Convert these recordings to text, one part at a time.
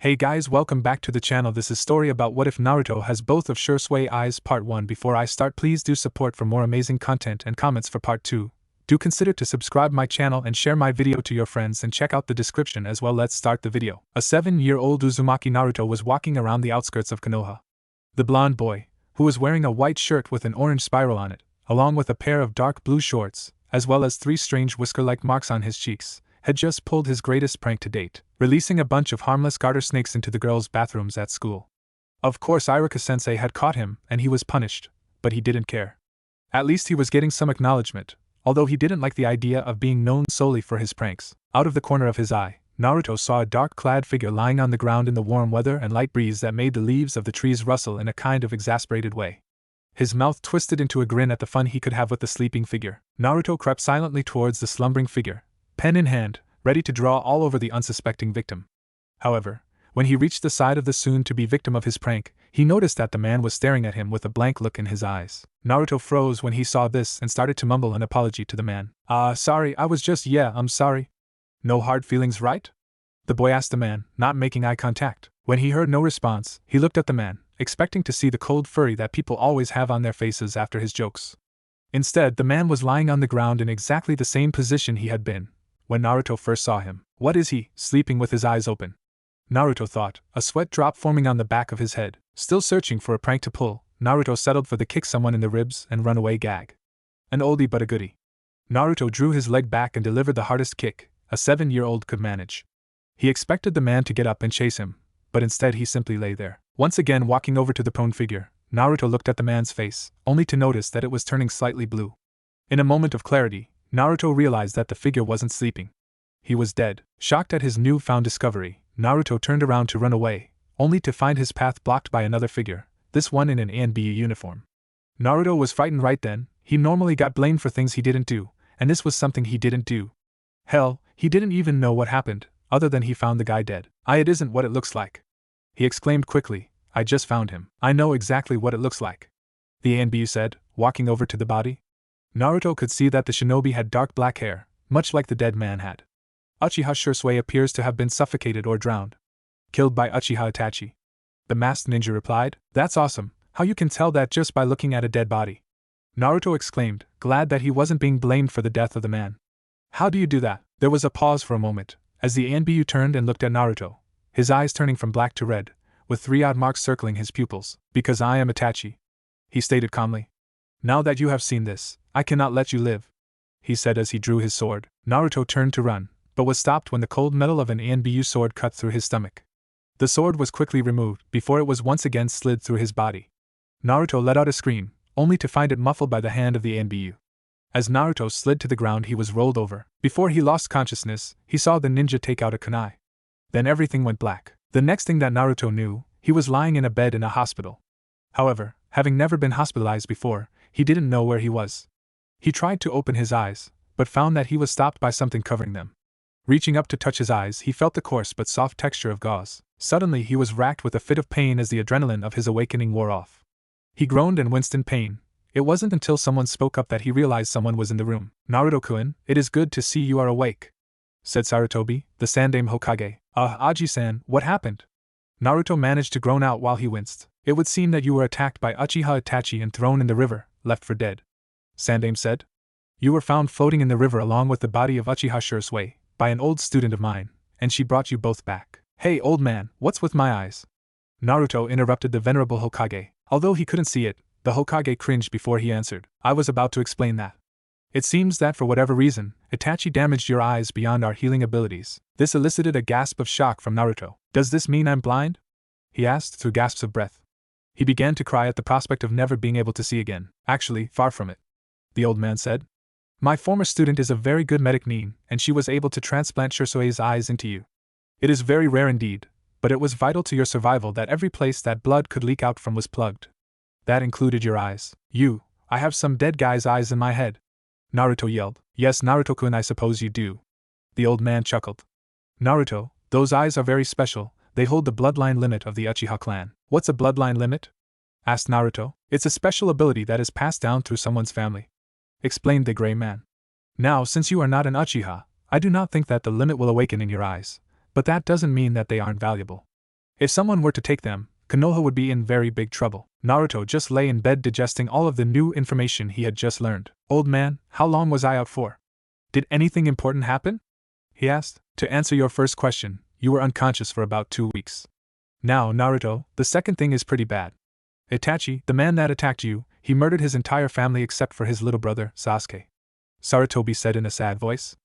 Hey guys, welcome back to the channel. This is story about what if Naruto has both of Shisui eyes part 1. Before I start, please do support for more amazing content and comments for part 2. Do consider to subscribe my channel and share my video to your friends and check out the description as well. Let's start the video. A 7-year-old Uzumaki Naruto was walking around the outskirts of Konoha. The blonde boy, who was wearing a white shirt with an orange spiral on it, along with a pair of dark blue shorts, as well as 3 strange whisker-like marks on his cheeks, had just pulled his greatest prank to date, releasing a bunch of harmless garter snakes into the girls' bathrooms at school. Of course, Iruka-sensei had caught him, and he was punished, but he didn't care. At least he was getting some acknowledgement, although he didn't like the idea of being known solely for his pranks. Out of the corner of his eye, Naruto saw a dark-clad figure lying on the ground in the warm weather and light breeze that made the leaves of the trees rustle in a kind of exasperated way. His mouth twisted into a grin at the fun he could have with the sleeping figure. Naruto crept silently towards the slumbering figure, pen in hand, ready to draw all over the unsuspecting victim. However, when he reached the side of the soon-to-be victim of his prank, he noticed that the man was staring at him with a blank look in his eyes. Naruto froze when he saw this and started to mumble an apology to the man. Sorry, I'm sorry. No hard feelings, right? The boy asked the man, not making eye contact. When he heard no response, he looked at the man, expecting to see the cold fury that people always have on their faces after his jokes. Instead, the man was lying on the ground in exactly the same position he had been when Naruto first saw him. What is he, sleeping with his eyes open? Naruto thought, a sweat drop forming on the back of his head. Still searching for a prank to pull, Naruto settled for the kick someone in the ribs and run away gag. An oldie but a goodie. Naruto drew his leg back and delivered the hardest kick a 7-year-old could manage. He expected the man to get up and chase him, but instead he simply lay there. Once again walking over to the prone figure, Naruto looked at the man's face, only to notice that it was turning slightly blue. In a moment of clarity, Naruto realized that the figure wasn't sleeping. He was dead. Shocked at his newfound discovery, Naruto turned around to run away, only to find his path blocked by another figure, this one in an ANBU uniform. Naruto was frightened right then. He normally got blamed for things he didn't do, and this was something he didn't do. Hell, he didn't even know what happened, other than he found the guy dead. It isn't what it looks like, he exclaimed quickly. I just found him. I know exactly what it looks like, the ANBU said, walking over to the body. Naruto could see that the shinobi had dark black hair, much like the dead man had. Uchiha Shisui appears to have been suffocated or drowned. Killed by Uchiha Itachi. The masked ninja replied. That's awesome, how you can tell that just by looking at a dead body? Naruto exclaimed, glad that he wasn't being blamed for the death of the man. How do you do that? There was a pause for a moment, as the ANBU turned and looked at Naruto, his eyes turning from black to red, with 3 odd marks circling his pupils. Because I am Itachi, he stated calmly. Now that you have seen this, I cannot let you live, he said as he drew his sword. Naruto turned to run, but was stopped when the cold metal of an ANBU sword cut through his stomach. The sword was quickly removed before it was once again slid through his body. Naruto let out a scream, only to find it muffled by the hand of the ANBU. As Naruto slid to the ground, he was rolled over. Before he lost consciousness, he saw the ninja take out a kunai. Then everything went black. The next thing that Naruto knew, he was lying in a bed in a hospital. However, having never been hospitalized before, he didn't know where he was. He tried to open his eyes, but found that he was stopped by something covering them. Reaching up to touch his eyes, he felt the coarse but soft texture of gauze. Suddenly he was racked with a fit of pain as the adrenaline of his awakening wore off. He groaned and winced in pain. It wasn't until someone spoke up that he realized someone was in the room. Naruto-kun, it is good to see you are awake, said Sarutobi, the Sandaime Hokage. Aji-san, what happened? Naruto managed to groan out while he winced. It would seem that you were attacked by Uchiha Itachi and thrown in the river, left for dead, Sandaime said. You were found floating in the river along with the body of Uchiha Shisui by an old student of mine, and she brought you both back. Hey old man, what's with my eyes? Naruto interrupted the venerable Hokage. Although he couldn't see it, the Hokage cringed before he answered. I was about to explain that. It seems that for whatever reason, Itachi damaged your eyes beyond our healing abilities. This elicited a gasp of shock from Naruto. Does this mean I'm blind? He asked through gasps of breath. He began to cry at the prospect of never being able to see again. Actually, far from it, the old man said. My former student is a very good medic Nin, and she was able to transplant Shisui's eyes into you. It is very rare indeed, but it was vital to your survival that every place that blood could leak out from was plugged. That included your eyes. I have some dead guy's eyes in my head, Naruto yelled. Yes, Naruto-kun, I suppose you do, the old man chuckled. Naruto, those eyes are very special. They hold the bloodline limit of the Uchiha clan. What's a bloodline limit? Asked Naruto. It's a special ability that is passed down through someone's family, explained the gray man. Now, since you are not an Uchiha, I do not think that the limit will awaken in your eyes, but that doesn't mean that they aren't valuable. If someone were to take them, Konoha would be in very big trouble. Naruto just lay in bed digesting all of the new information he had just learned. Old man, how long was I out for? Did anything important happen? He asked. To answer your first question, you were unconscious for about 2 weeks. Now, Naruto, the second thing is pretty bad. Itachi, the man that attacked you, he murdered his entire family except for his little brother, Sasuke. Sarutobi said in a sad voice.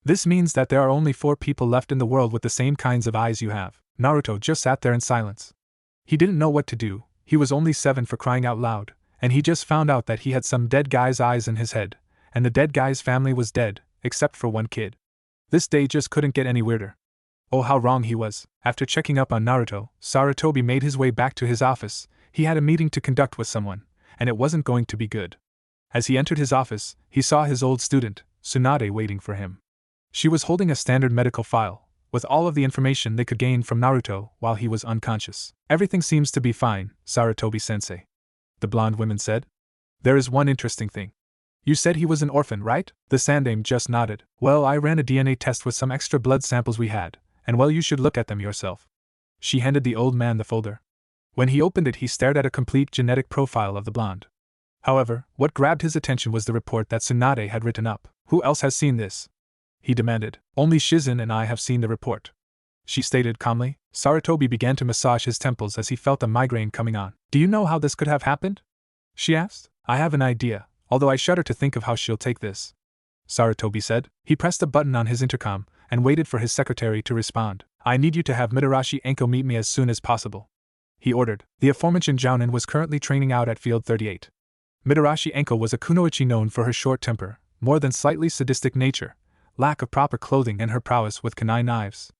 This means that there are only 4 people left in the world with the same kinds of eyes you have. Naruto just sat there in silence. He didn't know what to do. He was only 7 for crying out loud, and he just found out that he had some dead guy's eyes in his head, and the dead guy's family was dead, except for one kid. This day just couldn't get any weirder. Oh, how wrong he was. After checking up on Naruto, Sarutobi made his way back to his office. He had a meeting to conduct with someone, and it wasn't going to be good. As he entered his office, he saw his old student, Tsunade, waiting for him. She was holding a standard medical file, with all of the information they could gain from Naruto while he was unconscious. Everything seems to be fine, Sarutobi-sensei, the blonde woman said. There is one interesting thing. You said he was an orphan, right? The Sandaime just nodded. Well, I ran a DNA test with some extra blood samples we had, and well, you should look at them yourself. She handed the old man the folder. When he opened it, he stared at a complete genetic profile of the blonde. However, what grabbed his attention was the report that Tsunade had written up. Who else has seen this? He demanded. Only Shizen and I have seen the report, she stated calmly. Sarutobi began to massage his temples as he felt a migraine coming on. Do you know how this could have happened? She asked. I have an idea, although I shudder to think of how she'll take this, Sarutobi said. He pressed a button on his intercom and waited for his secretary to respond. I need you to have Mitarashi Enko meet me as soon as possible, he ordered. The aforementioned Jounin was currently training out at Field 38. Mitarashi Enko was a kunoichi known for her short temper, more than slightly sadistic nature, lack of proper clothing, and her prowess with kunai knives.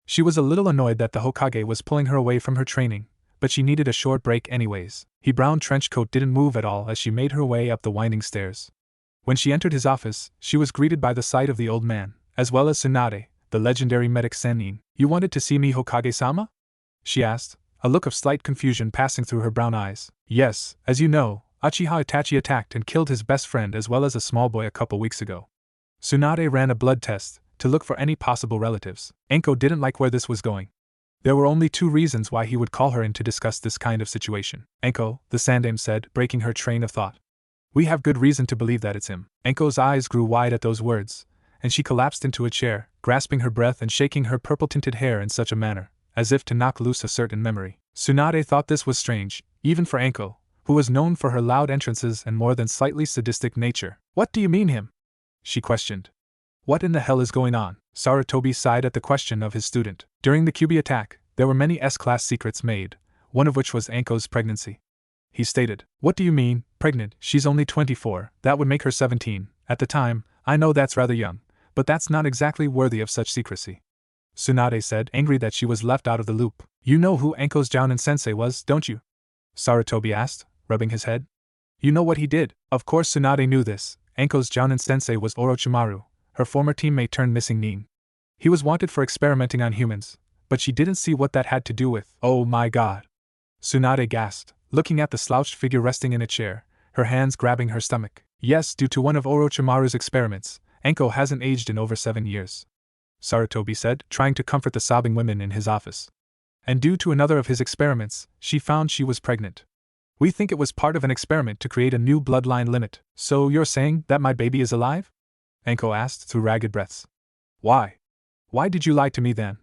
She was a little annoyed that the Hokage was pulling her away from her training, but she needed a short break anyways. Her brown trench coat didn't move at all as she made her way up the winding stairs. When she entered his office, she was greeted by the sight of the old man, as well as Tsunade, the legendary medic Sannin. You wanted to see me, Hokage-sama? She asked, a look of slight confusion passing through her brown eyes. Yes, as you know, Uchiha Itachi attacked and killed his best friend as well as a small boy a couple weeks ago. Tsunade ran a blood test to look for any possible relatives. Enko didn't like where this was going. There were only 2 reasons why he would call her in to discuss this kind of situation. Enko, the Sandaime said, breaking her train of thought. We have good reason to believe that it's him. Enko's eyes grew wide at those words, and she collapsed into a chair, grasping her breath and shaking her purple-tinted hair in such a manner, as if to knock loose a certain memory. Tsunade thought this was strange, even for Enko, who was known for her loud entrances and more than slightly sadistic nature. What do you mean him? She questioned. What in the hell is going on? Sarutobi sighed at the question of his student. During the Kyuubi attack, there were many S-class secrets made, one of which was Enko's pregnancy. He stated. What do you mean, pregnant? She's only 24, that would make her 17. At the time, I know that's rather young, but that's not exactly worthy of such secrecy, Tsunade said, angry that she was left out of the loop. You know who Enko's Jounin sensei was, don't you? Sarutobi asked, rubbing his head. You know what he did? Of course Tsunade knew this. Enko's Jounin sensei was Orochimaru, her former teammate turned missing nin. He was wanted for experimenting on humans, but she didn't see what that had to do with. Oh my god! Tsunade gasped, looking at the slouched figure resting in a chair, her hands grabbing her stomach. Yes, due to one of Orochimaru's experiments, Enko hasn't aged in over 7 years, Sarutobi said, trying to comfort the sobbing women in his office. And due to another of his experiments, she found she was pregnant. We think it was part of an experiment to create a new bloodline limit. So you're saying that my baby is alive? Enko asked through ragged breaths. Why? Why did you lie to me then?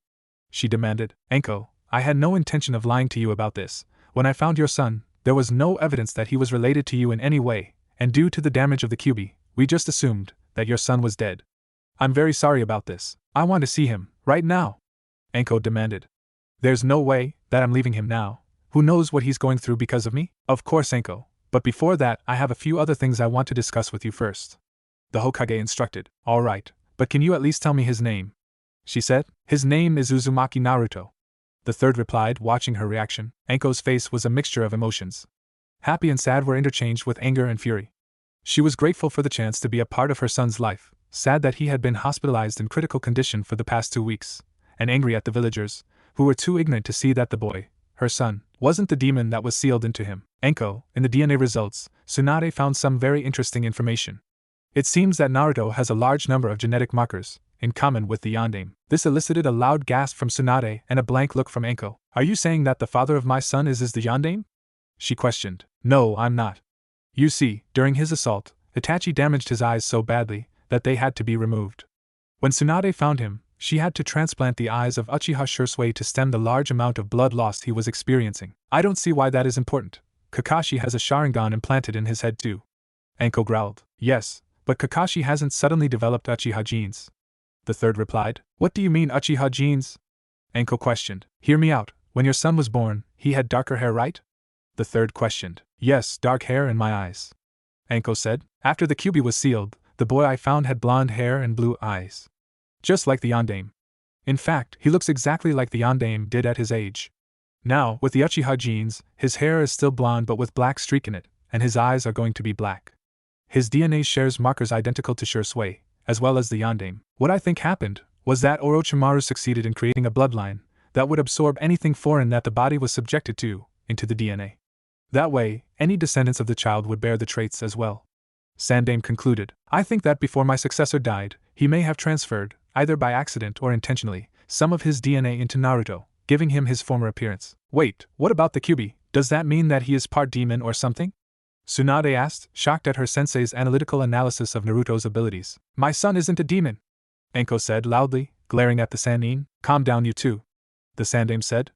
She demanded. Enko, I had no intention of lying to you about this. When I found your son, there was no evidence that he was related to you in any way, and due to the damage of the Kyuubi, we just assumed that your son was dead. I'm very sorry about this. I want to see him, right now, Enko demanded. There's no way that I'm leaving him now. Who knows what he's going through because of me? Of course, Enko, but before that I have a few other things I want to discuss with you first, the Hokage instructed. All right, but can you at least tell me his name? She said. His name is Uzumaki Naruto, the third replied, watching her reaction. Enko's face was a mixture of emotions. Happy and sad were interchanged with anger and fury. She was grateful for the chance to be a part of her son's life, sad that he had been hospitalized in critical condition for the past 2 weeks, and angry at the villagers, who were too ignorant to see that the boy, her son, wasn't the demon that was sealed into him. Enko, in the DNA results, Tsunade found some very interesting information. It seems that Naruto has a large number of genetic markers, in common with the yondaime. This elicited a loud gasp from Tsunade and a blank look from Anko. Are you saying that the father of my son is the yondaime? She questioned. No, I'm not. You see, during his assault, Itachi damaged his eyes so badly that they had to be removed. When Tsunade found him, she had to transplant the eyes of Uchiha Shisui to stem the large amount of blood loss he was experiencing. I don't see why that is important. Kakashi has a Sharingan implanted in his head too. Anko growled. Yes, but Kakashi hasn't suddenly developed Uchiha genes. The third replied. What do you mean Uchiha genes? Anko questioned. Hear me out. When your son was born, he had darker hair, right? The third questioned. Yes, dark hair and my eyes. Anko said. After the Kyuubi was sealed, the boy I found had blonde hair and blue eyes. Just like the yondaime. In fact, he looks exactly like the yondaime did at his age. Now, with the Uchiha genes, his hair is still blonde but with black streak in it, and his eyes are going to be black. His DNA shares markers identical to Shisui, as well as the yondaime. What I think happened was that Orochimaru succeeded in creating a bloodline that would absorb anything foreign that the body was subjected to into the DNA. That way, any descendants of the child would bear the traits as well. Sandaime concluded. I think that before my successor died, he may have transferred, either by accident or intentionally, some of his DNA into Naruto, giving him his former appearance. Wait, what about the Kyuubi? Does that mean that he is part demon or something? Tsunade asked, shocked at her sensei's analytical analysis of Naruto's abilities. My son isn't a demon, Anko said loudly, glaring at the Sannin. Calm down, you two, the Sandaime said.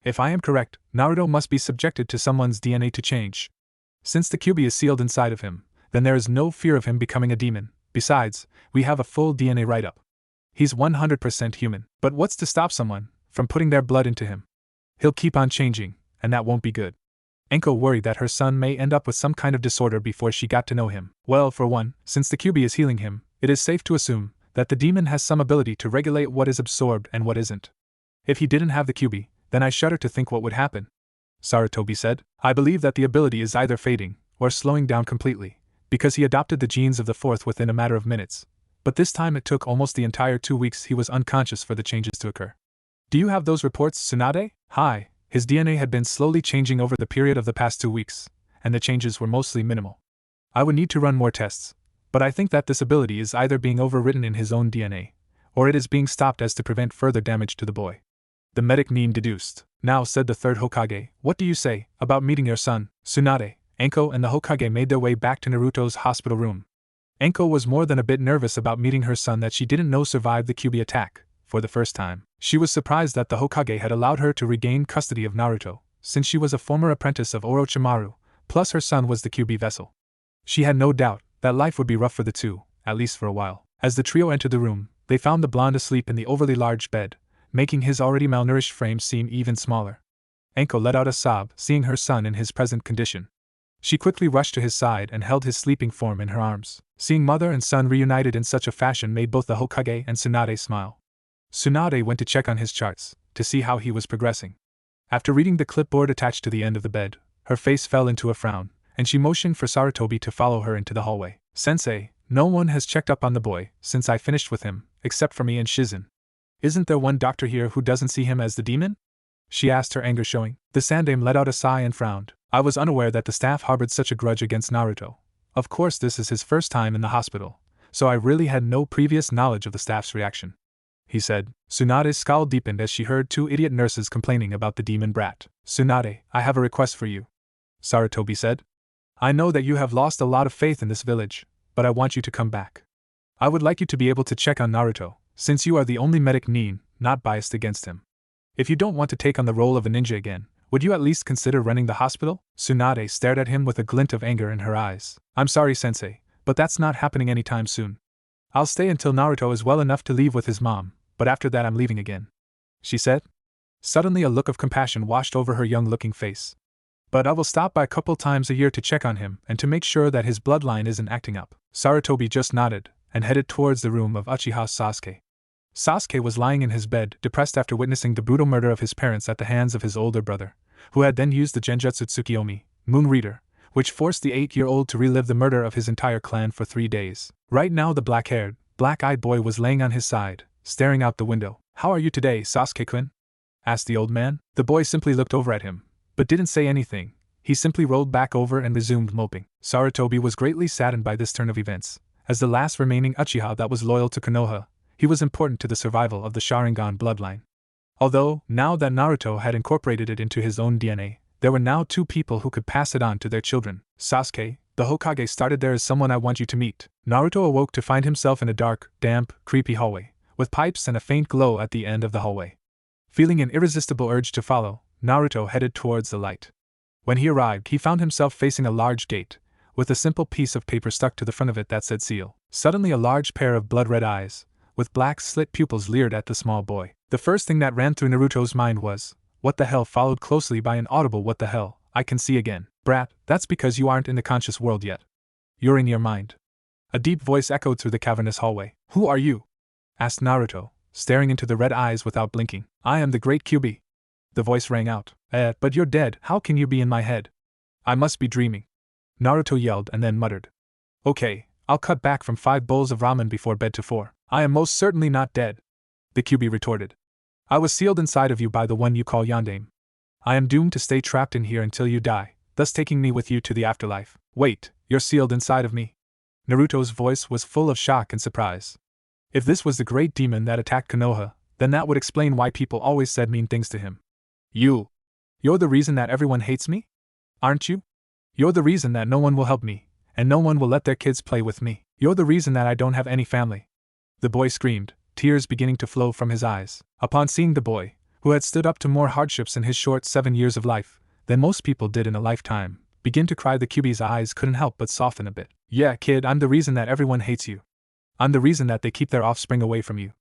If I am correct, Naruto must be subjected to someone's DNA to change. Since the Kyuubi is sealed inside of him, then there is no fear of him becoming a demon. Besides, we have a full DNA write-up. He's 100% human. But what's to stop someone from putting their blood into him? He'll keep on changing, and that won't be good. Anko worried that her son may end up with some kind of disorder before she got to know him. Well, for one, since the Kyuubi is healing him, it is safe to assume that the demon has some ability to regulate what is absorbed and what isn't. If he didn't have the Kyuubi, then I shudder to think what would happen. Sarutobi said. I believe that the ability is either fading or slowing down completely, because he adopted the genes of the fourth within a matter of minutes. But this time it took almost the entire 2 weeks he was unconscious for the changes to occur. Do you have those reports, Tsunade? Hi. His DNA had been slowly changing over the period of the past 2 weeks, and the changes were mostly minimal. I would need to run more tests, but I think that this ability is either being overwritten in his own DNA, or it is being stopped as to prevent further damage to the boy. The medic Nin deduced. Now, said the third Hokage, what do you say about meeting your son? Tsunade, Anko and the Hokage made their way back to Naruto's hospital room. Anko was more than a bit nervous about meeting her son that she didn't know survived the Kyuubi attack. For the first time, she was surprised that the Hokage had allowed her to regain custody of Naruto, since she was a former apprentice of Orochimaru, plus her son was the Kyuubi vessel. She had no doubt that life would be rough for the two, at least for a while. As the trio entered the room, they found the blonde asleep in the overly large bed, making his already malnourished frame seem even smaller. Anko let out a sob, seeing her son in his present condition. She quickly rushed to his side and held his sleeping form in her arms. Seeing mother and son reunited in such a fashion made both the Hokage and Tsunade smile. Tsunade went to check on his charts, to see how he was progressing. After reading the clipboard attached to the end of the bed, her face fell into a frown, and she motioned for Sarutobi to follow her into the hallway. Sensei, no one has checked up on the boy since I finished with him, except for me and Shizen. Isn't there one doctor here who doesn't see him as the demon? She asked, her anger showing. The Sandaime let out a sigh and frowned. I was unaware that the staff harbored such a grudge against Naruto. Of course, this is his first time in the hospital, so I really had no previous knowledge of the staff's reaction, he said. Tsunade's scowl deepened as she heard 2 idiot nurses complaining about the demon brat. Tsunade, I have a request for you, Sarutobi said. I know that you have lost a lot of faith in this village, but I want you to come back. I would like you to be able to check on Naruto, since you are the only medic Nin not biased against him. If you don't want to take on the role of a ninja again, would you at least consider running the hospital? Tsunade stared at him with a glint of anger in her eyes. I'm sorry, Sensei, but that's not happening anytime soon. I'll stay until Naruto is well enough to leave with his mom, but after that I'm leaving again, she said. Suddenly a look of compassion washed over her young-looking face. But I will stop by a couple times a year to check on him and to make sure that his bloodline isn't acting up. Sarutobi just nodded and headed towards the room of Uchiha Sasuke. Sasuke was lying in his bed, depressed after witnessing the brutal murder of his parents at the hands of his older brother, who had then used the Genjutsu Tsukiyomi, Moon Reader, which forced the 8-year-old to relive the murder of his entire clan for 3 days. Right now the black-haired, black-eyed boy was laying on his side, staring out the window. How are you today, Sasuke-kun? Asked the old man. The boy simply looked over at him, but didn't say anything. He simply rolled back over and resumed moping. Sarutobi was greatly saddened by this turn of events. As the last remaining Uchiha that was loyal to Konoha, he was important to the survival of the Sharingan bloodline. Although, now that Naruto had incorporated it into his own DNA, there were now two people who could pass it on to their children. Sasuke, the Hokage, started. There is someone I want you to meet. Naruto awoke to find himself in a dark, damp, creepy hallway, with pipes and a faint glow at the end of the hallway. Feeling an irresistible urge to follow, Naruto headed towards the light. When he arrived, he found himself facing a large gate, with a simple piece of paper stuck to the front of it that said seal. Suddenly a large pair of blood-red eyes, with black slit pupils, leered at the small boy. The first thing that ran through Naruto's mind was, "What the hell?" followed closely by an audible "What the hell, I can see again. Brat, that's because you aren't in the conscious world yet. You're in your mind." A deep voice echoed through the cavernous hallway. "Who are you?" asked Naruto, staring into the red eyes without blinking. "I am the great Kyuubi." The voice rang out. But you're dead. How can you be in my head?" "I must be dreaming," Naruto yelled and then muttered. "Okay, I'll cut back from 5 bowls of ramen before bed to 4. I am most certainly not dead," the Kyuubi retorted. "I was sealed inside of you by the one you call Yondaime. I am doomed to stay trapped in here until you die, thus taking me with you to the afterlife." "Wait, you're sealed inside of me?" Naruto's voice was full of shock and surprise. If this was the great demon that attacked Konoha, then that would explain why people always said mean things to him. You're the reason that everyone hates me? Aren't you? You're the reason that no one will help me, and no one will let their kids play with me. You're the reason that I don't have any family." The boy screamed, tears beginning to flow from his eyes. Upon seeing the boy, who had stood up to more hardships in his short 7 years of life than most people did in a lifetime, begin to cry, the Kyuubi's eyes couldn't help but soften a bit. "Yeah, kid, I'm the reason that everyone hates you. I'm the reason that they keep their offspring away from you.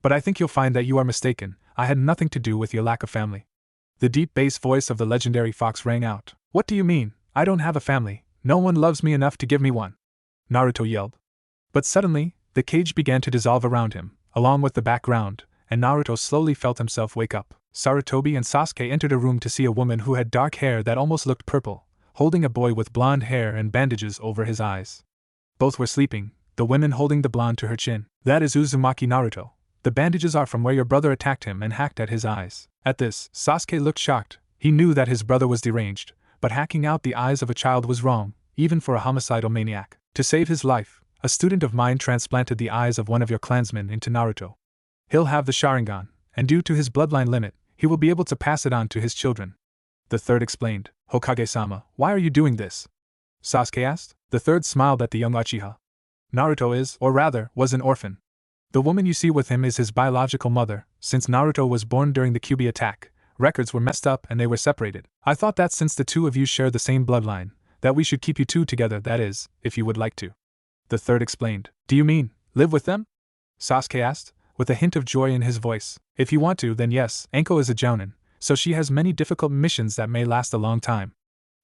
But I think you'll find that you are mistaken. I had nothing to do with your lack of family." The deep bass voice of the legendary fox rang out. "What do you mean? I don't have a family. No one loves me enough to give me one," Naruto yelled. But suddenly, the cage began to dissolve around him, along with the background, and Naruto slowly felt himself wake up. Sarutobi and Sasuke entered a room to see a woman who had dark hair that almost looked purple, holding a boy with blonde hair and bandages over his eyes. Both were sleeping, the woman holding the blonde to her chin. "That is Uzumaki Naruto. The bandages are from where your brother attacked him and hacked at his eyes." At this, Sasuke looked shocked. He knew that his brother was deranged, but hacking out the eyes of a child was wrong, even for a homicidal maniac. To save his life, a student of mine transplanted the eyes of one of your clansmen into Naruto. He'll have the Sharingan, and due to his bloodline limit, he will be able to pass it on to his children. The third explained. "Hokage-sama, why are you doing this?" Sasuke asked. The third smiled at the young Uchiha. "Naruto is, or rather, was an orphan. The woman you see with him is his biological mother. Since Naruto was born during the Kyuubi attack, records were messed up and they were separated. I thought that since the two of you share the same bloodline, that we should keep you two together, that is, if you would like to." The third explained. "Do you mean, live with them?" Sasuke asked, with a hint of joy in his voice. "If you want to, then yes. Anko is a jounin, so she has many difficult missions that may last a long time.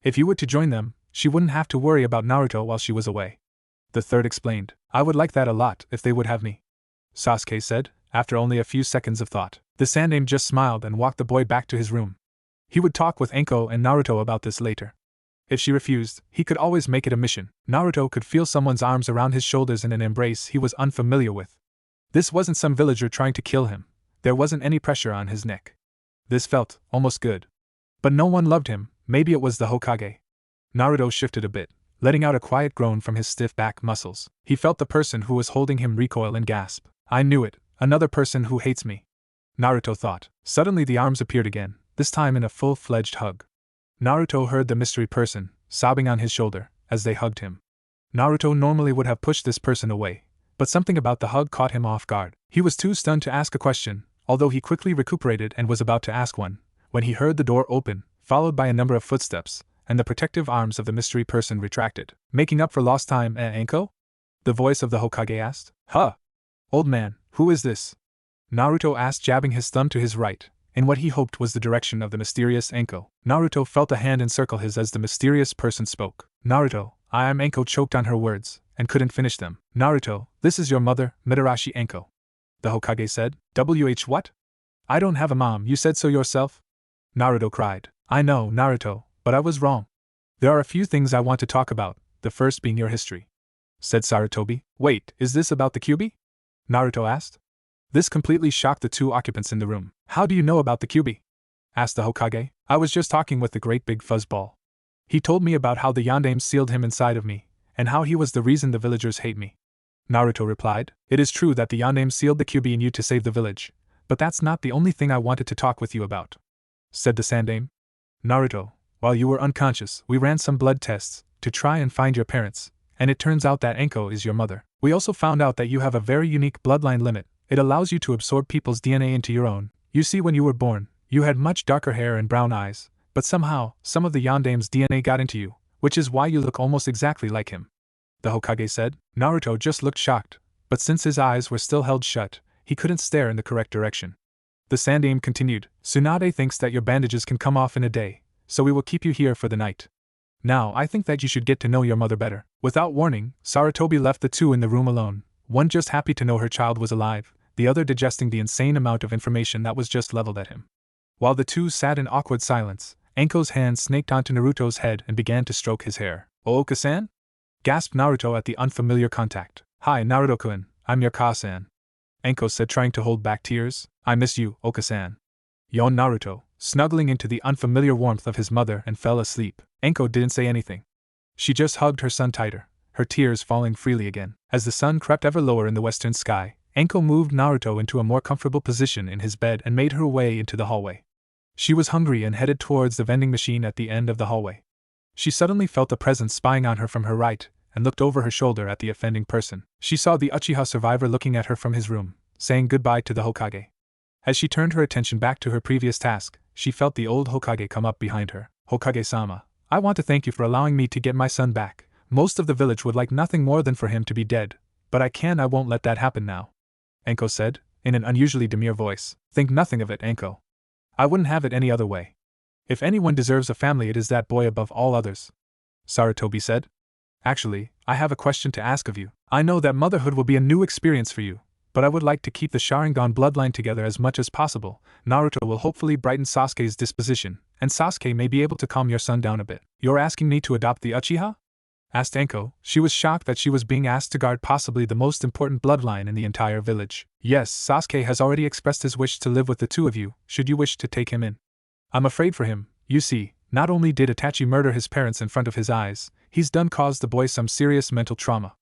If you were to join them, she wouldn't have to worry about Naruto while she was away." The third explained. "I would like that a lot if they would have me," Sasuke said, after only a few seconds of thought. The Sandaime just smiled and walked the boy back to his room. He would talk with Anko and Naruto about this later. If she refused, he could always make it a mission. Naruto could feel someone's arms around his shoulders in an embrace he was unfamiliar with. This wasn't some villager trying to kill him. There wasn't any pressure on his neck. This felt almost good. But no one loved him. Maybe it was the Hokage. Naruto shifted a bit, letting out a quiet groan from his stiff back muscles. He felt the person who was holding him recoil and gasp. "I knew it, another person who hates me," Naruto thought. Suddenly the arms appeared again, this time in a full-fledged hug. Naruto heard the mystery person sobbing on his shoulder as they hugged him. Naruto normally would have pushed this person away, but something about the hug caught him off guard. He was too stunned to ask a question, although he quickly recuperated and was about to ask one, when he heard the door open, followed by a number of footsteps, and the protective arms of the mystery person retracted. "Making up for lost time, Anko?" the voice of the Hokage asked. "Huh! Old man, who is this?" Naruto asked, jabbing his thumb to his right, in what he hoped was the direction of the mysterious Anko. Naruto felt a hand encircle his as the mysterious person spoke. "Naruto, I am Anko," choked on her words, and couldn't finish them. "Naruto, this is your mother, Mitarashi Anko," the Hokage said. What? I don't have a mom, you said so yourself?" Naruto cried. "I know, Naruto, but I was wrong. There are a few things I want to talk about, the first being your history," said Sarutobi. "Wait, is this about the Kyuubi?" Naruto asked. This completely shocked the two occupants in the room. "How do you know about the Kyuubi?" asked the Hokage. "I was just talking with the great big fuzzball. He told me about how the Yondaime sealed him inside of me, and how he was the reason the villagers hate me." Naruto replied. It is true that the Yondaime sealed the QB in you to save the village, but that's not the only thing I wanted to talk with you about, said the Sandaime. Naruto, while you were unconscious, we ran some blood tests to try and find your parents, and it turns out that Enko is your mother. We also found out that you have a very unique bloodline limit. It allows you to absorb people's DNA into your own. You see, when you were born, you had much darker hair and brown eyes, but somehow, some of the Yondaime's DNA got into you, which is why you look almost exactly like him, the Hokage said. Naruto just looked shocked, but since his eyes were still held shut, he couldn't stare in the correct direction. The Sandaime continued, Tsunade thinks that your bandages can come off in a day, so we will keep you here for the night. Now I think that you should get to know your mother better. Without warning, Sarutobi left the two in the room alone, one just happy to know her child was alive, the other digesting the insane amount of information that was just leveled at him. While the two sat in awkward silence, Enko's hand snaked onto Naruto's head and began to stroke his hair. Ooka-san? Gasped Naruto at the unfamiliar contact. Hi Naruto-kun, I'm your Ka-san. Enko said, trying to hold back tears. I miss you, Oka-san. Yawned Naruto, snuggling into the unfamiliar warmth of his mother, and fell asleep. Enko didn't say anything. She just hugged her son tighter, her tears falling freely again. As the sun crept ever lower in the western sky, Enko moved Naruto into a more comfortable position in his bed and made her way into the hallway. She was hungry and headed towards the vending machine at the end of the hallway. She suddenly felt a presence spying on her from her right, and looked over her shoulder at the offending person. She saw the Uchiha survivor looking at her from his room, saying goodbye to the Hokage. As she turned her attention back to her previous task, she felt the old Hokage come up behind her. Hokage-sama, I want to thank you for allowing me to get my son back. Most of the village would like nothing more than for him to be dead, but I won't let that happen now, Enko said, in an unusually demure voice. Think nothing of it, Enko. I wouldn't have it any other way. If anyone deserves a family, it is that boy above all others, Sarutobi said. Actually, I have a question to ask of you. I know that motherhood will be a new experience for you, but I would like to keep the Sharingan bloodline together as much as possible. Naruto will hopefully brighten Sasuke's disposition, and Sasuke may be able to calm your son down a bit. You're asking me to adopt the Uchiha? Asked Enko. She was shocked that she was being asked to guard possibly the most important bloodline in the entire village. Yes, Sasuke has already expressed his wish to live with the two of you, should you wish to take him in. I'm afraid for him. You see, not only did Itachi murder his parents in front of his eyes, he's caused the boy some serious mental trauma.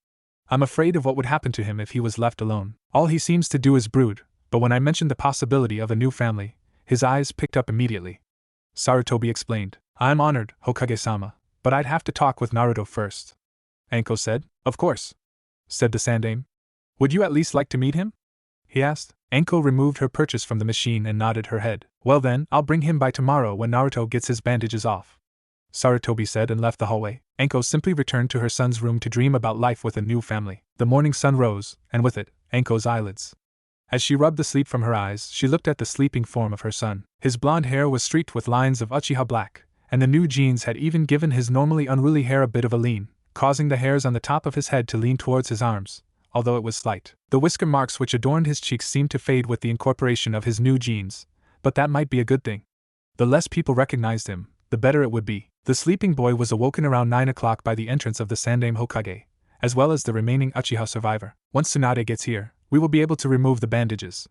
I'm afraid of what would happen to him if he was left alone. All he seems to do is brood, but when I mentioned the possibility of a new family, his eyes picked up immediately. Sarutobi explained. I'm honored, Hokage-sama, but I'd have to talk with Naruto first. Enko said. Of course, said the Sandaime. Would you at least like to meet him? He asked. Enko removed her purchase from the machine and nodded her head. Well then, I'll bring him by tomorrow when Naruto gets his bandages off, Sarutobi said, and left the hallway. Enko simply returned to her son's room to dream about life with a new family. The morning sun rose, and with it, Enko's eyelids. As she rubbed the sleep from her eyes, she looked at the sleeping form of her son. His blonde hair was streaked with lines of Uchiha black, and the new jeans had even given his normally unruly hair a bit of a lean, causing the hairs on the top of his head to lean towards his arms, although it was slight. The whisker marks which adorned his cheeks seemed to fade with the incorporation of his new jeans, but that might be a good thing. The less people recognized him, the better it would be. The sleeping boy was awoken around 9 o'clock by the entrance of the Sandaime Hokage, as well as the remaining Uchiha survivor. Once Tsunade gets here, we will be able to remove the bandages,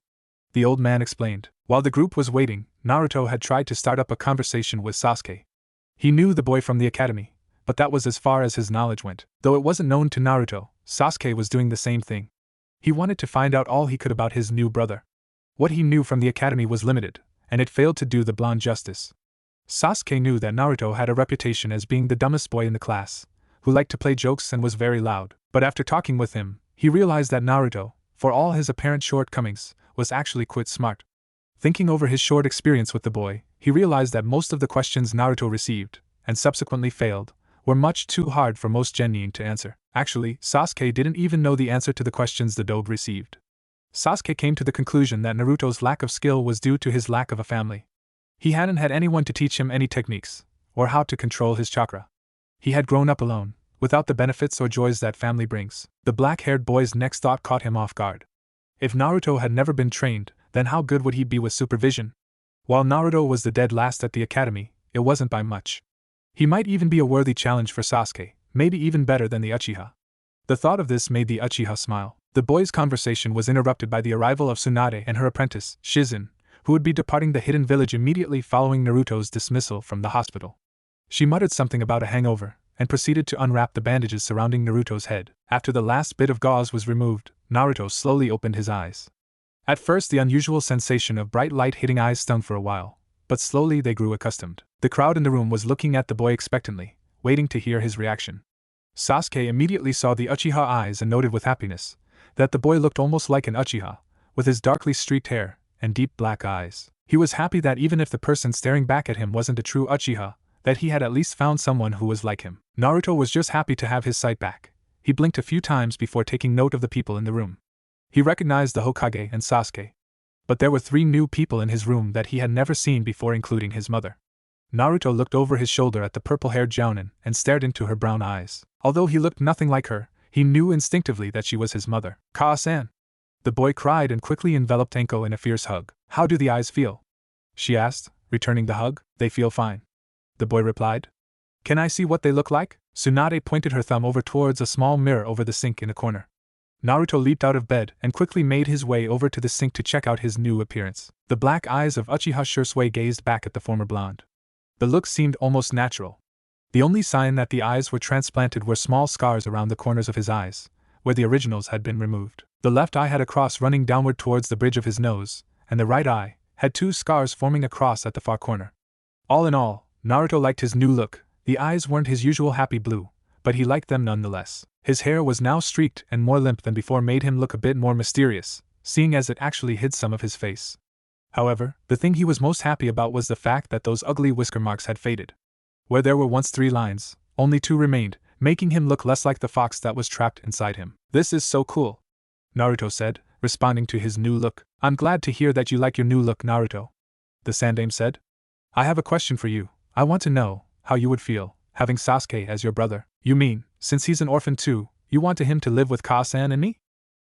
the old man explained. While the group was waiting, Naruto had tried to start up a conversation with Sasuke. He knew the boy from the academy, but that was as far as his knowledge went. Though it wasn't known to Naruto, Sasuke was doing the same thing. He wanted to find out all he could about his new brother. What he knew from the academy was limited, and it failed to do the blonde justice. Sasuke knew that Naruto had a reputation as being the dumbest boy in the class, who liked to play jokes and was very loud. But after talking with him, he realized that Naruto, for all his apparent shortcomings, was actually quite smart. Thinking over his short experience with the boy, he realized that most of the questions Naruto received, and subsequently failed, were much too hard for most genin to answer. Actually, Sasuke didn't even know the answer to the questions the dobe received. Sasuke came to the conclusion that Naruto's lack of skill was due to his lack of a family. He hadn't had anyone to teach him any techniques, or how to control his chakra. He had grown up alone, without the benefits or joys that family brings. The black-haired boy's next thought caught him off guard. If Naruto had never been trained, then how good would he be with supervision? While Naruto was the dead last at the academy, it wasn't by much. He might even be a worthy challenge for Sasuke, maybe even better than the Uchiha. The thought of this made the Uchiha smile. The boys' conversation was interrupted by the arrival of Tsunade and her apprentice, Shizun, who would be departing the hidden village immediately following Naruto's dismissal from the hospital. She muttered something about a hangover, and proceeded to unwrap the bandages surrounding Naruto's head. After the last bit of gauze was removed, Naruto slowly opened his eyes. At first, the unusual sensation of bright light hitting eyes stung for a while, but slowly they grew accustomed. The crowd in the room was looking at the boy expectantly, waiting to hear his reaction. Sasuke immediately saw the Uchiha eyes and noted with happiness that the boy looked almost like an Uchiha, with his darkly streaked hair and deep black eyes. He was happy that even if the person staring back at him wasn't a true Uchiha, that he had at least found someone who was like him. Naruto was just happy to have his sight back. He blinked a few times before taking note of the people in the room. He recognized the Hokage and Sasuke. But there were 3 new people in his room that he had never seen before, including his mother. Naruto looked over his shoulder at the purple-haired Jounin and stared into her brown eyes. Although he looked nothing like her, he knew instinctively that she was his mother. "Ka-san!" The boy cried and quickly enveloped Anko in a fierce hug. "How do the eyes feel?" she asked, returning the hug. "They feel fine," the boy replied. "Can I see what they look like?" Tsunade pointed her thumb over towards a small mirror over the sink in a corner. Naruto leaped out of bed and quickly made his way over to the sink to check out his new appearance. The black eyes of Uchiha Shisui gazed back at the former blonde. The look seemed almost natural. The only sign that the eyes were transplanted were small scars around the corners of his eyes, where the originals had been removed. The left eye had a cross running downward towards the bridge of his nose, and the right eye had 2 scars forming a cross at the far corner. All in all, Naruto liked his new look. The eyes weren't his usual happy blue, but he liked them nonetheless. His hair was now streaked and more limp than before, made him look a bit more mysterious, seeing as it actually hid some of his face. However, the thing he was most happy about was the fact that those ugly whisker marks had faded. Where there were once 3 lines, only 2 remained, making him look less like the fox that was trapped inside him. "This is so cool," Naruto said, responding to his new look. "I'm glad to hear that you like your new look, Naruto," the Sandaime said. "I have a question for you. I want to know how you would feel having Sasuke as your brother." "You mean, since he's an orphan too, you want him to live with Ka-san and me?"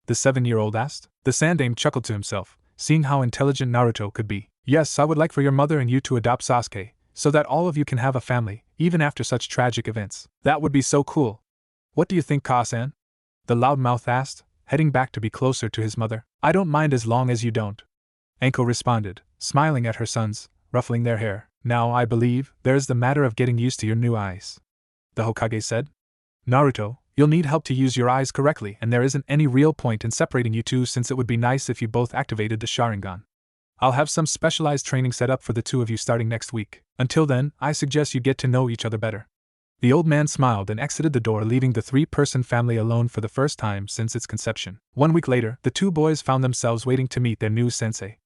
the 7-year-old asked. The Sandaime chuckled to himself, seeing how intelligent Naruto could be. "Yes, I would like for your mother and you to adopt Sasuke, so that all of you can have a family, even after such tragic events. That would be so cool. What do you think, Ka-san?" the loudmouth asked, heading back to be closer to his mother. "I don't mind as long as you don't," Anko responded, smiling at her sons, ruffling their hair. "Now, I believe, there's the matter of getting used to your new eyes," the Hokage said. "Naruto, you'll need help to use your eyes correctly, and there isn't any real point in separating you two, since it would be nice if you both activated the Sharingan. I'll have some specialized training set up for the 2 of you starting next week. Until then, I suggest you get to know each other better." The old man smiled and exited the door, leaving the 3-person family alone for the first time since its conception. 1 week later, the 2 boys found themselves waiting to meet their new sensei.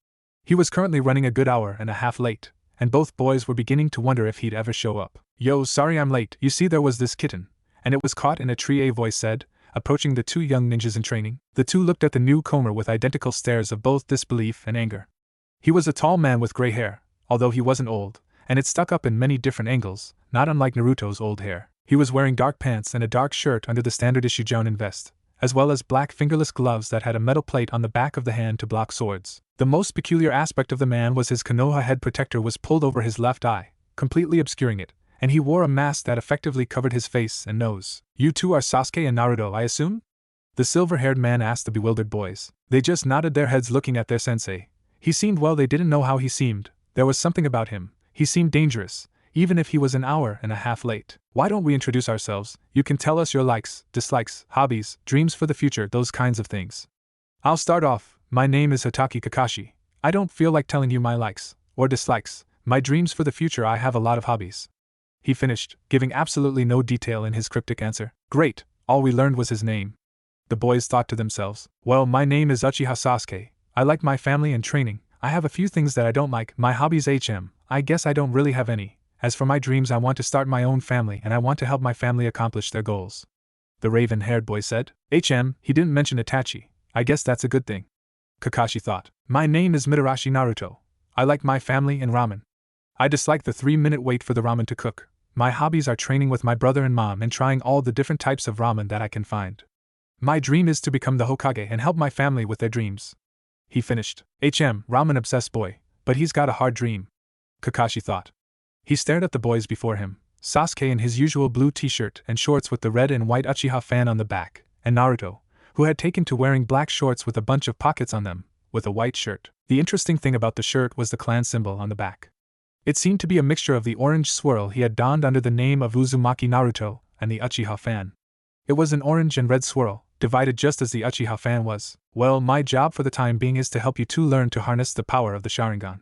He was currently running a good hour and a half late, and both boys were beginning to wonder if he'd ever show up. "Yo, sorry I'm late. You see, there was this kitten, and it was caught in a tree," a voice said, approaching the 2 young ninjas in training. The 2 looked at the newcomer with identical stares of both disbelief and anger. He was a tall man with gray hair, although he wasn't old, and it stuck up in many different angles, not unlike Naruto's old hair. He was wearing dark pants and a dark shirt under the standard issue Jounin vest, as well as black fingerless gloves that had a metal plate on the back of the hand to block swords. The most peculiar aspect of the man was his Konoha head protector was pulled over his left eye, completely obscuring it, and he wore a mask that effectively covered his face and nose. "You 2 are Sasuke and Naruto, I assume?" the silver-haired man asked the bewildered boys. They just nodded their heads, looking at their sensei. He seemed well, they didn't know how he seemed. There was something about him. He seemed dangerous, even if he was an hour and a half late. "Why don't we introduce ourselves? You can tell us your likes, dislikes, hobbies, dreams for the future, those kinds of things." "I'll start off. My name is Hitaki Kakashi. I don't feel like telling you my likes or dislikes. My dreams for the future, I have a lot of hobbies," he finished, giving absolutely no detail in his cryptic answer. "Great, all we learned was his name." The boys thought to themselves. "Well, my name is Uchiha Sasuke. I like my family and training. I have a few things that I don't like. My hobbies, I guess I don't really have any. As for my dreams, I want to start my own family and I want to help my family accomplish their goals," the raven-haired boy said. He didn't mention Itachi. I guess that's a good thing," Kakashi thought. "My name is Mitarashi Naruto. I like my family and ramen. I dislike the 3-minute wait for the ramen to cook. My hobbies are training with my brother and mom and trying all the different types of ramen that I can find. My dream is to become the Hokage and help my family with their dreams," he finished. Ramen-obsessed boy, but he's got a hard dream," Kakashi thought. He stared at the boys before him, Sasuke in his usual blue t-shirt and shorts with the red and white Uchiha fan on the back, and Naruto, who had taken to wearing black shorts with a bunch of pockets on them, with a white shirt. The interesting thing about the shirt was the clan symbol on the back. It seemed to be a mixture of the orange swirl he had donned under the name of Uzumaki Naruto and the Uchiha fan. It was an orange and red swirl, divided just as the Uchiha fan was. Well, my job for the time being is to help you two learn to harness the power of the Sharingan.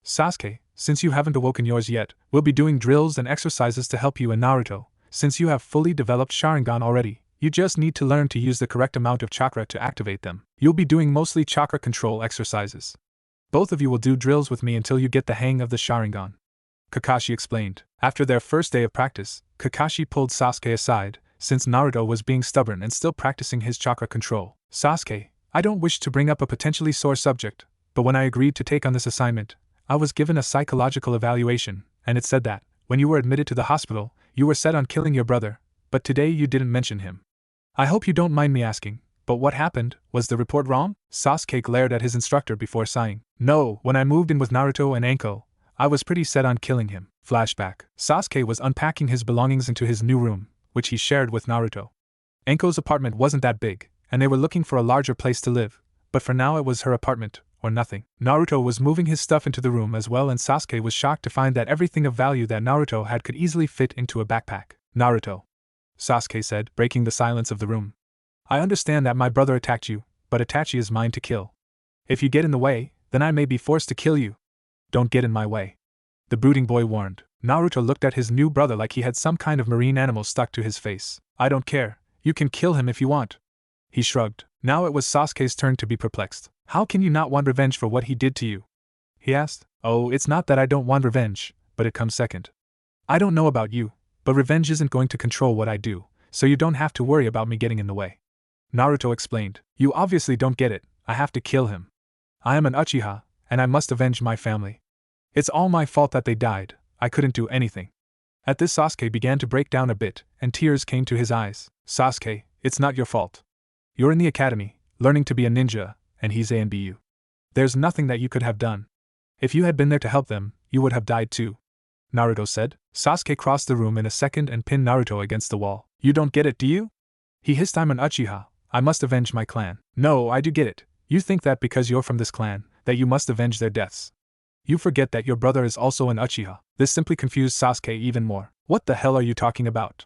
Sasuke, since you haven't awoken yours yet, we'll be doing drills and exercises to help you in Naruto. Since you have fully developed Sharingan already, you just need to learn to use the correct amount of chakra to activate them. You'll be doing mostly chakra control exercises. Both of you will do drills with me until you get the hang of the Sharingan. Kakashi explained. After their first day of practice, Kakashi pulled Sasuke aside, since Naruto was being stubborn and still practicing his chakra control. Sasuke, I don't wish to bring up a potentially sore subject, but when I agreed to take on this assignment, I was given a psychological evaluation, and it said that, when you were admitted to the hospital, you were set on killing your brother, but today you didn't mention him. I hope you don't mind me asking, but what happened? Was the report wrong? Sasuke glared at his instructor before sighing. No, when I moved in with Naruto and Anko, I was pretty set on killing him. Flashback. Sasuke was unpacking his belongings into his new room, which he shared with Naruto. Anko's apartment wasn't that big, and they were looking for a larger place to live, but for now it was her apartment, or nothing. Naruto was moving his stuff into the room as well, and Sasuke was shocked to find that everything of value that Naruto had could easily fit into a backpack. Naruto, Sasuke said, breaking the silence of the room. I understand that my brother attacked you, but Itachi is mine to kill. If you get in the way, then I may be forced to kill you. Don't get in my way, the brooding boy warned. Naruto looked at his new brother like he had some kind of marine animal stuck to his face. I don't care, you can kill him if you want. He shrugged. Now it was Sasuke's turn to be perplexed. How can you not want revenge for what he did to you? He asked. Oh, it's not that I don't want revenge, but it comes second. I don't know about you, but revenge isn't going to control what I do, so you don't have to worry about me getting in the way. Naruto explained. You obviously don't get it, I have to kill him. I am an Uchiha, and I must avenge my family. It's all my fault that they died, I couldn't do anything. At this Sasuke began to break down a bit, and tears came to his eyes. Sasuke, it's not your fault. You're in the academy, learning to be a ninja, and he's ANBU. There's nothing that you could have done. If you had been there to help them, you would have died too. Naruto said. Sasuke crossed the room in a second and pinned Naruto against the wall. You don't get it, do you? He hissed. I'm an Uchiha, I must avenge my clan. No, I do get it. You think that because you're from this clan, that you must avenge their deaths. You forget that your brother is also an Uchiha. This simply confused Sasuke even more. What the hell are you talking about?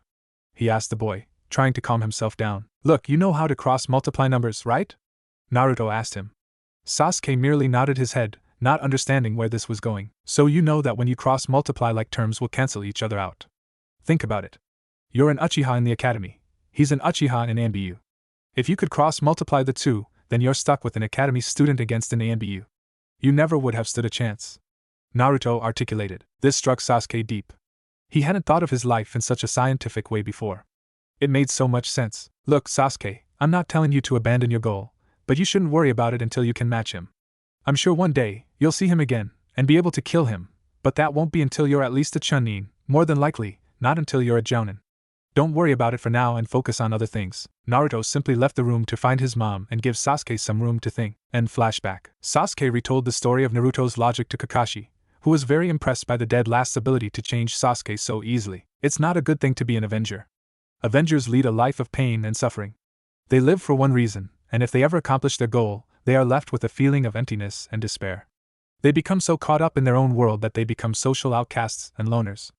He asked the boy, trying to calm himself down. Look, you know how to cross-multiply numbers, right? Naruto asked him. Sasuke merely nodded his head, not understanding where this was going. So you know that when you cross-multiply, like terms will cancel each other out. Think about it. You're an Uchiha in the academy. He's an Uchiha in ANBU. If you could cross-multiply the two, then you're stuck with an academy student against an ANBU. You never would have stood a chance. Naruto articulated. This struck Sasuke deep. He hadn't thought of his life in such a scientific way before. It made so much sense. Look, Sasuke, I'm not telling you to abandon your goal, but you shouldn't worry about it until you can match him. I'm sure one day, you'll see him again, and be able to kill him, but that won't be until you're at least a Chunin, more than likely, not until you're a Jounin. Don't worry about it for now and focus on other things. Naruto simply left the room to find his mom and give Sasuke some room to think. End flashback. Sasuke retold the story of Naruto's logic to Kakashi, who was very impressed by the dead last's ability to change Sasuke so easily. It's not a good thing to be an Avenger. Avengers lead a life of pain and suffering. They live for one reason, and if they ever accomplish their goal, they are left with a feeling of emptiness and despair. They become so caught up in their own world that they become social outcasts and loners.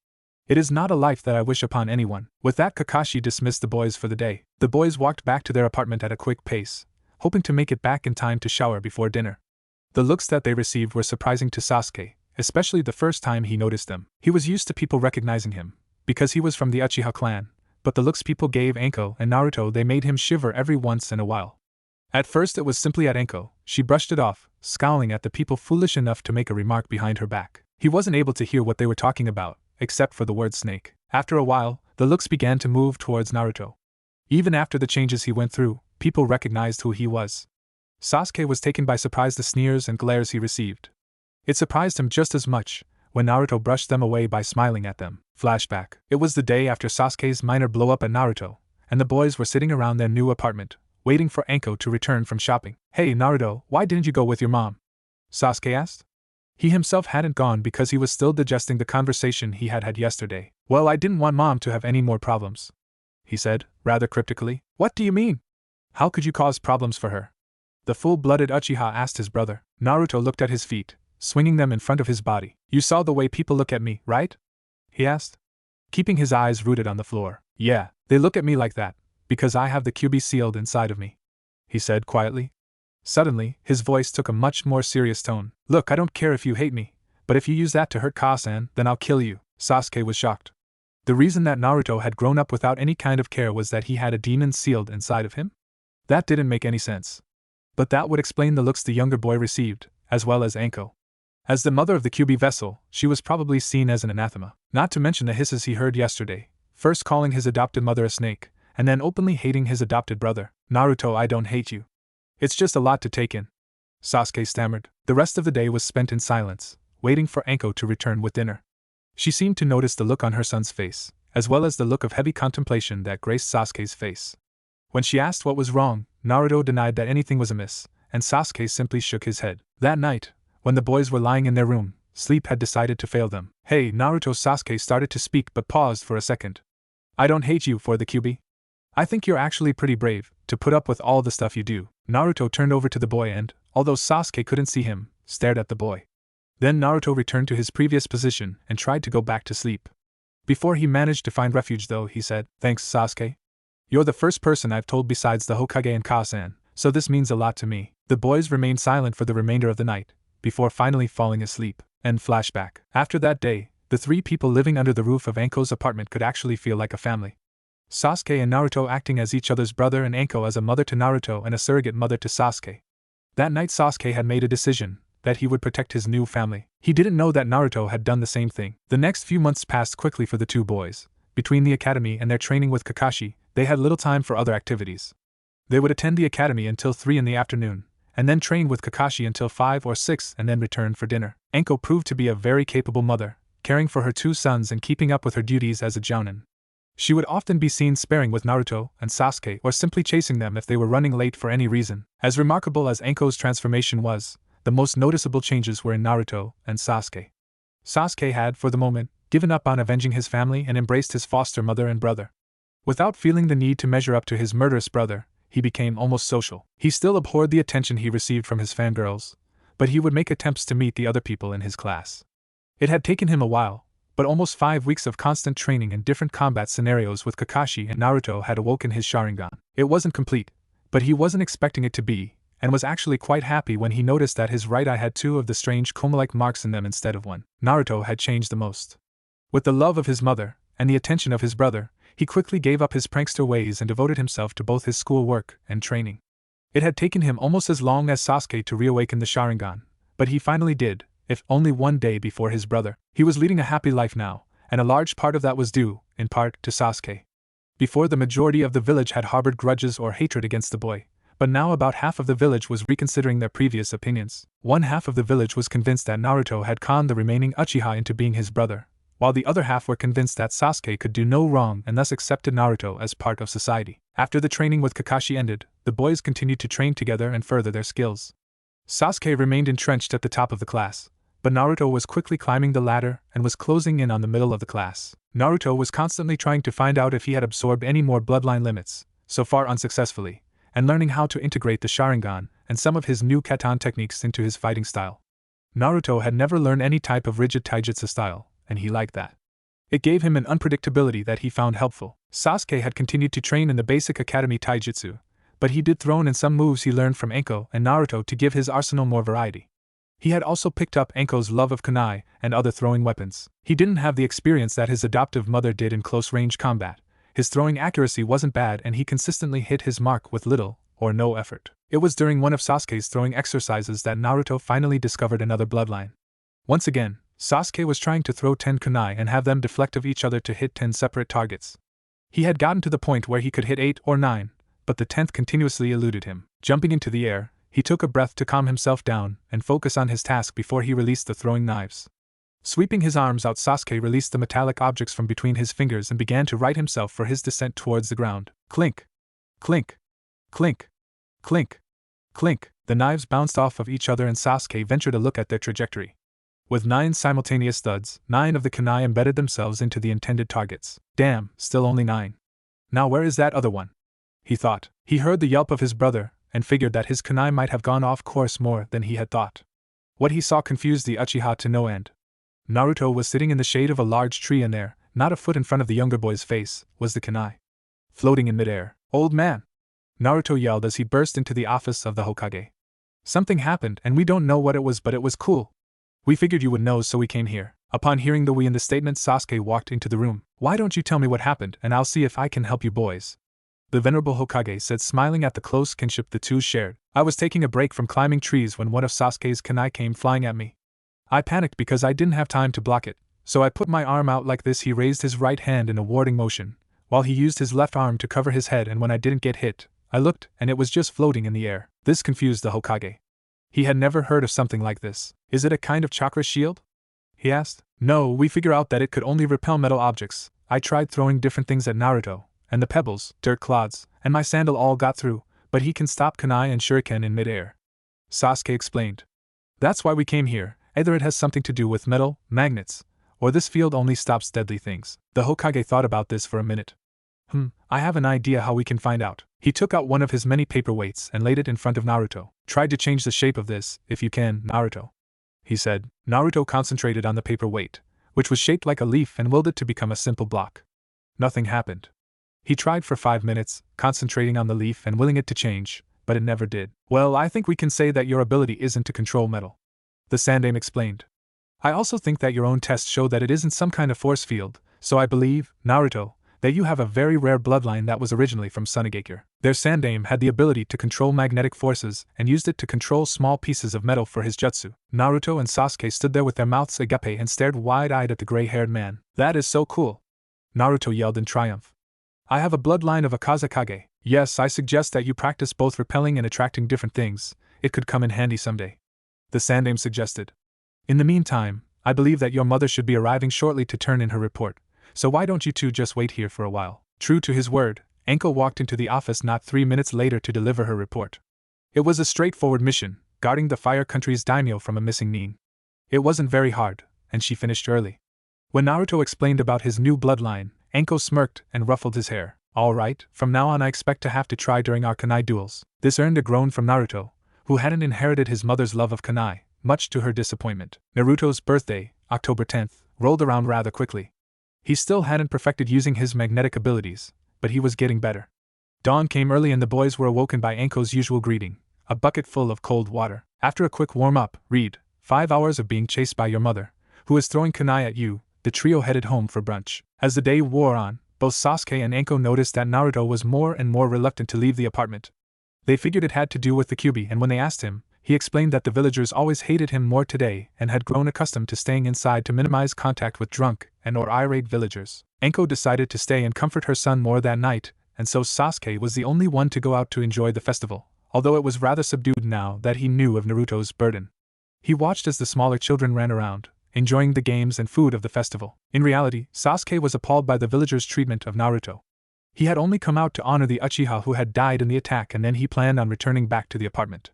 It is not a life that I wish upon anyone. With that, Kakashi dismissed the boys for the day. The boys walked back to their apartment at a quick pace, hoping to make it back in time to shower before dinner. The looks that they received were surprising to Sasuke, especially the first time he noticed them. He was used to people recognizing him, because he was from the Uchiha clan, but the looks people gave Anko and Naruto, they made him shiver every once in a while. At first it was simply at Anko. She brushed it off, scowling at the people foolish enough to make a remark behind her back. He wasn't able to hear what they were talking about, except for the word snake. After a while, the looks began to move towards Naruto. Even after the changes he went through, people recognized who he was. Sasuke was taken by surprise the sneers and glares he received. It surprised him just as much when Naruto brushed them away by smiling at them. Flashback. It was the day after Sasuke's minor blow-up at Naruto, and the boys were sitting around their new apartment, waiting for Anko to return from shopping. Hey Naruto, why didn't you go with your mom? Sasuke asked. He himself hadn't gone because he was still digesting the conversation he had had yesterday. Well, I didn't want Mom to have any more problems, he said, rather cryptically. What do you mean? How could you cause problems for her? The full-blooded Uchiha asked his brother. Naruto looked at his feet, swinging them in front of his body. You saw the way people look at me, right? He asked, keeping his eyes rooted on the floor. Yeah, They look at me like that, because I have the QB sealed inside of me," he said quietly. Suddenly, his voice took a much more serious tone. "Look, I don't care if you hate me, but if you use that to hurt Kasan, then I'll kill you." Sasuke was shocked. The reason that Naruto had grown up without any kind of care was that he had a demon sealed inside of him? That didn't make any sense. But that would explain the looks the younger boy received, as well as Anko. As the mother of the QB vessel, she was probably seen as an anathema. Not to mention the hisses he heard yesterday, first calling his adopted mother a snake, and then openly hating his adopted brother. "Naruto, I don't hate you. It's just a lot to take in," Sasuke stammered. The rest of the day was spent in silence, waiting for Anko to return with dinner. She seemed to notice the look on her son's face, as well as the look of heavy contemplation that graced Sasuke's face. When she asked what was wrong, Naruto denied that anything was amiss, and Sasuke simply shook his head. That night, when the boys were lying in their room, sleep had decided to fail them. "Hey, Naruto," Sasuke started to speak but paused for a second. "I don't hate you for the QB. I think you're actually pretty brave, to put up with all the stuff you do." Naruto turned over to the boy and, although Sasuke couldn't see him, stared at the boy. Then Naruto returned to his previous position and tried to go back to sleep. Before he managed to find refuge though, he said, "Thanks, Sasuke. You're the first person I've told besides the Hokage and Kasan, so this means a lot to me." The boys remained silent for the remainder of the night, before finally falling asleep. End flashback. After that day, the three people living under the roof of Anko's apartment could actually feel like a family. Sasuke and Naruto acting as each other's brother and Anko as a mother to Naruto and a surrogate mother to Sasuke. That night Sasuke had made a decision that he would protect his new family. He didn't know that Naruto had done the same thing. The next few months passed quickly for the two boys. Between the academy and their training with Kakashi, they had little time for other activities. They would attend the academy until 3 in the afternoon, and then train with Kakashi until 5 or 6 and then return for dinner. Anko proved to be a very capable mother, caring for her two sons and keeping up with her duties as a jounin. She would often be seen sparring with Naruto and Sasuke or simply chasing them if they were running late for any reason. As remarkable as Anko's transformation was, the most noticeable changes were in Naruto and Sasuke. Sasuke had, for the moment, given up on avenging his family and embraced his foster mother and brother. Without feeling the need to measure up to his murderous brother, he became almost social. He still abhorred the attention he received from his fangirls, but he would make attempts to meet the other people in his class. It had taken him a while, but almost 5 weeks of constant training in different combat scenarios with Kakashi and Naruto had awoken his Sharingan. It wasn't complete, but he wasn't expecting it to be, and was actually quite happy when he noticed that his right eye had 2 of the strange coma-like marks in them instead of 1. Naruto had changed the most. With the love of his mother, and the attention of his brother, he quickly gave up his prankster ways and devoted himself to both his schoolwork and training. It had taken him almost as long as Sasuke to reawaken the Sharingan, but he finally did, if only 1 day before his brother. He was leading a happy life now, and a large part of that was due, in part, to Sasuke. Before, the majority of the village had harbored grudges or hatred against the boy, but now about half of the village was reconsidering their previous opinions. 1/2 of the village was convinced that Naruto had conned the remaining Uchiha into being his brother, while the other half were convinced that Sasuke could do no wrong and thus accepted Naruto as part of society. After the training with Kakashi ended, the boys continued to train together and further their skills. Sasuke remained entrenched at the top of the class, but Naruto was quickly climbing the ladder and was closing in on the middle of the class. Naruto was constantly trying to find out if he had absorbed any more bloodline limits, so far unsuccessfully, and learning how to integrate the Sharingan and some of his new katan techniques into his fighting style. Naruto had never learned any type of rigid taijutsu style, and he liked that. It gave him an unpredictability that he found helpful. Sasuke had continued to train in the basic academy taijutsu, but he did throw in some moves he learned from Anko and Naruto to give his arsenal more variety. He had also picked up Anko's love of kunai and other throwing weapons. He didn't have the experience that his adoptive mother did in close-range combat. His throwing accuracy wasn't bad and he consistently hit his mark with little or no effort. It was during one of Sasuke's throwing exercises that Naruto finally discovered another bloodline. Once again, Sasuke was trying to throw 10 kunai and have them deflect of each other to hit 10 separate targets. He had gotten to the point where he could hit 8 or 9, but the 10th continuously eluded him. Jumping into the air, he took a breath to calm himself down and focus on his task before he released the throwing knives. Sweeping his arms out, Sasuke released the metallic objects from between his fingers and began to right himself for his descent towards the ground. Clink! Clink! Clink! Clink! Clink! The knives bounced off of each other and Sasuke ventured a look at their trajectory. With 9 simultaneous thuds, 9 of the kunai embedded themselves into the intended targets. Damn, still only 9. Now where is that other one? He thought. He heard the yelp of his brother, and figured that his kunai might have gone off course more than he had thought. What he saw confused the Uchiha to no end. Naruto was sitting in the shade of a large tree and there, not a foot in front of the younger boy's face, was the kunai. floating in midair. Old man! Naruto yelled as he burst into the office of the Hokage. Something happened and we don't know what it was, but it was cool. We figured you would know, so we came here. Upon hearing the "we" in the statement, Sasuke walked into the room. Why don't you tell me what happened and I'll see if I can help you boys? The venerable Hokage said, smiling at the close kinship the two shared. I was taking a break from climbing trees when one of Sasuke's kunai came flying at me. I panicked because I didn't have time to block it, so I put my arm out like this. He raised his right hand in a warding motion, while he used his left arm to cover his head, and when I didn't get hit, I looked and it was just floating in the air. This confused the Hokage. He had never heard of something like this. Is it a kind of chakra shield? He asked. No, we figure out that it could only repel metal objects. I tried throwing different things at Naruto, and the pebbles, dirt clods, and my sandal all got through, but he can stop kunai and shuriken in midair. Sasuke explained. That's why we came here. Either it has something to do with metal, magnets, or this field only stops deadly things. The Hokage thought about this for a minute. I have an idea how we can find out. He took out one of his many paperweights and laid it in front of Naruto. Try to change the shape of this, if you can, Naruto, he said. Naruto concentrated on the paperweight, which was shaped like a leaf, and willed it to become a simple block. Nothing happened. He tried for 5 minutes, concentrating on the leaf and willing it to change, but it never did. Well, I think we can say that your ability isn't to control metal, the Sandaime explained. I also think that your own tests show that it isn't some kind of force field, so I believe, Naruto, that you have a very rare bloodline that was originally from Sunigakure. Their Sandaime had the ability to control magnetic forces and used it to control small pieces of metal for his jutsu. Naruto and Sasuke stood there with their mouths agape and stared wide-eyed at the gray-haired man. That is so cool! Naruto yelled in triumph. I have a bloodline of a Kazekage. Yes, I suggest that you practice both repelling and attracting different things. It could come in handy someday, the Sandaime suggested. In the meantime, I believe that your mother should be arriving shortly to turn in her report, so why don't you two just wait here for a while? True to his word, Anko walked into the office not 3 minutes later to deliver her report. It was a straightforward mission, guarding the Fire Country's daimyo from a missing nin. It wasn't very hard, and she finished early. When Naruto explained about his new bloodline, Anko smirked and ruffled his hair. All right, from now on I expect to have to try during our kunai duels. This earned a groan from Naruto, who hadn't inherited his mother's love of kunai, much to her disappointment. Naruto's birthday, October 10th, rolled around rather quickly. He still hadn't perfected using his magnetic abilities, but he was getting better. Dawn came early and the boys were awoken by Anko's usual greeting, a bucket full of cold water. After a quick warm-up, read, 5 hours of being chased by your mother, who is throwing kunai at you, the trio headed home for brunch. As the day wore on, both Sasuke and Anko noticed that Naruto was more and more reluctant to leave the apartment. They figured it had to do with the Kyuubi, and when they asked him, he explained that the villagers always hated him more today and had grown accustomed to staying inside to minimize contact with drunk and or irate villagers. Anko decided to stay and comfort her son more that night, and so Sasuke was the only one to go out to enjoy the festival, although it was rather subdued now that he knew of Naruto's burden. He watched as the smaller children ran around, enjoying the games and food of the festival. In reality, Sasuke was appalled by the villagers' treatment of Naruto. He had only come out to honor the Uchiha who had died in the attack, and then he planned on returning back to the apartment.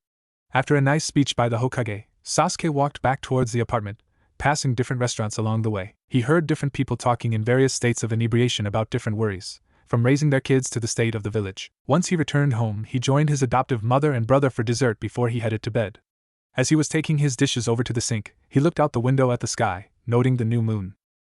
After a nice speech by the Hokage, Sasuke walked back towards the apartment, passing different restaurants along the way. He heard different people talking in various states of inebriation about different worries, from raising their kids to the state of the village. Once he returned home, he joined his adoptive mother and brother for dessert before he headed to bed. As he was taking his dishes over to the sink, he looked out the window at the sky, noting the new moon.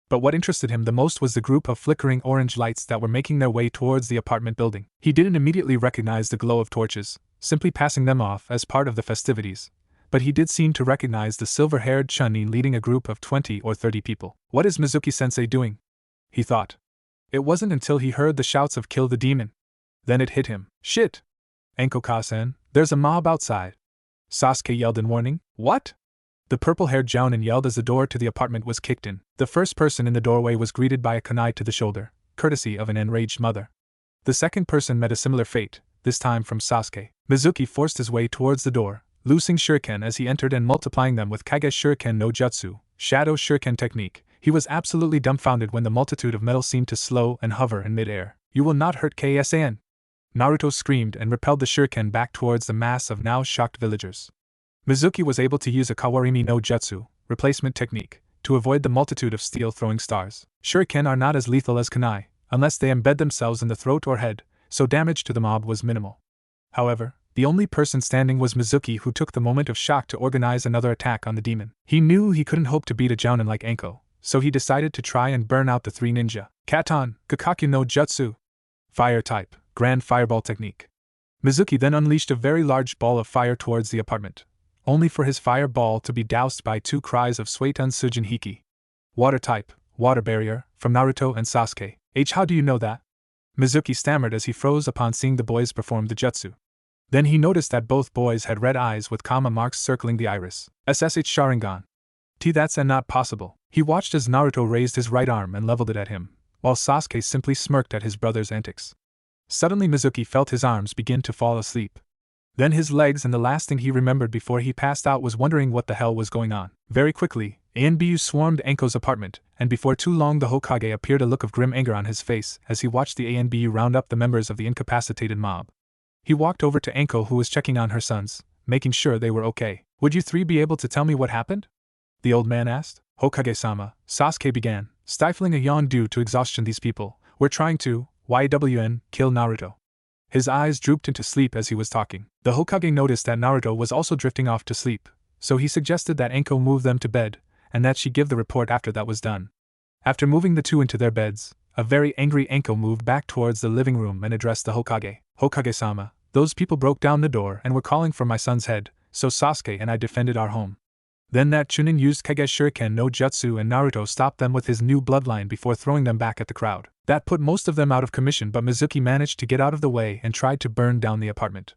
But what interested him the most was the group of flickering orange lights that were making their way towards the apartment building. He didn't immediately recognize the glow of torches, simply passing them off as part of the festivities, but he did seem to recognize the silver-haired Chunin leading a group of 20 or 30 people. What is Mizuki-sensei doing? He thought. It wasn't until he heard the shouts of "Kill the demon." Then it hit him. Shit! Anko-ka-sen, there's a mob outside. Sasuke yelled in warning. What? The purple-haired Jounin yelled as the door to the apartment was kicked in. The first person in the doorway was greeted by a kunai to the shoulder, courtesy of an enraged mother. The second person met a similar fate, this time from Sasuke. Mizuki forced his way towards the door, loosing shuriken as he entered and multiplying them with Kage Shuriken no Jutsu, Shadow Shuriken technique. He was absolutely dumbfounded when the multitude of metal seemed to slow and hover in mid-air. You will not hurt Kasan! Naruto screamed and repelled the shuriken back towards the mass of now shocked villagers. Mizuki was able to use a Kawarimi no Jutsu, replacement technique, to avoid the multitude of steel-throwing stars. Shuriken are not as lethal as kunai, unless they embed themselves in the throat or head, so damage to the mob was minimal. However, the only person standing was Mizuki, who took the moment of shock to organize another attack on the demon. He knew he couldn't hope to beat a Jounin like Anko, so he decided to try and burn out the three ninja. Katon, Gakakyu no Jutsu! Fire type, Grand Fireball Technique. Mizuki then unleashed a very large ball of fire towards the apartment, only for his fireball to be doused by 2 cries of Suiton Sujin Hiki. Water type, Water Barrier, from Naruto and Sasuke. How do you know that? Mizuki stammered as he froze upon seeing the boys perform the jutsu. Then he noticed that both boys had red eyes with comma marks circling the iris. SSH Sharingan. That's not possible. He watched as Naruto raised his right arm and leveled it at him, while Sasuke simply smirked at his brother's antics. Suddenly Mizuki felt his arms begin to fall asleep. Then his legs, and the last thing he remembered before he passed out was wondering what the hell was going on. Very quickly, ANBU swarmed Anko's apartment, and before too long the Hokage appeared a look of grim anger on his face as he watched the ANBU round up the members of the incapacitated mob. He walked over to Anko, who was checking on her sons, making sure they were okay. Would you 3 be able to tell me what happened? The old man asked. Hokage-sama, Sasuke began, stifling a yawn due to exhaustion. These people were trying to, kill Naruto. His eyes drooped into sleep as he was talking. The Hokage noticed that Naruto was also drifting off to sleep, so he suggested that Anko move them to bed, and that she give the report after that was done. After moving the 2 into their beds, a very angry Anko moved back towards the living room and addressed the Hokage. Hokage-sama, those people broke down the door and were calling for my son's head, so Sasuke and I defended our home. Then that Chunin used Kage Shuriken no Jutsu and Naruto stopped them with his new bloodline before throwing them back at the crowd. That put most of them out of commission, but Mizuki managed to get out of the way and tried to burn down the apartment.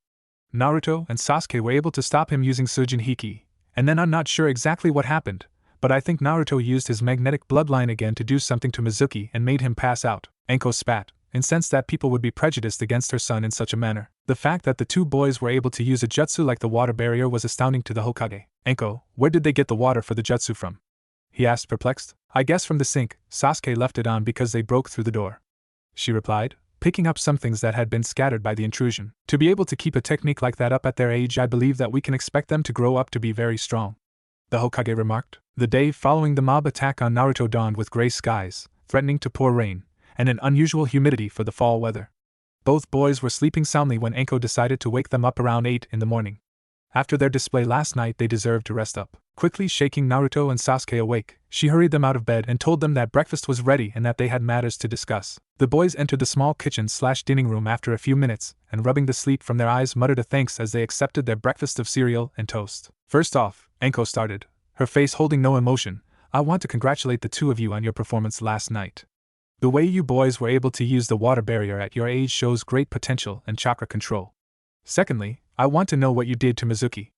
Naruto and Sasuke were able to stop him using Sujin Hiki, and then I'm not sure exactly what happened, but I think Naruto used his magnetic bloodline again to do something to Mizuki and made him pass out. Anko spat, incensed that people would be prejudiced against her son in such a manner. The fact that the 2 boys were able to use a jutsu like the water barrier was astounding to the Hokage. Anko, where did they get the water for the jutsu from? He asked, perplexed. I guess from the sink. Sasuke left it on because they broke through the door, she replied, picking up some things that had been scattered by the intrusion. To be able to keep a technique like that up at their age, I believe that we can expect them to grow up to be very strong, the Hokage remarked. The day following the mob attack on Naruto dawned with gray skies, threatening to pour rain, and an unusual humidity for the fall weather. Both boys were sleeping soundly when Anko decided to wake them up around 8 in the morning. After their display last night, they deserved to rest up. Quickly shaking Naruto and Sasuke awake, she hurried them out of bed and told them that breakfast was ready and that they had matters to discuss. The boys entered the small kitchen/dining room after a few minutes, and rubbing the sleep from their eyes muttered a thanks as they accepted their breakfast of cereal and toast. First off, Anko started, her face holding no emotion, I want to congratulate the 2 of you on your performance last night. The way you boys were able to use the water barrier at your age shows great potential and chakra control. Secondly, I want to know what you did to Mizuki.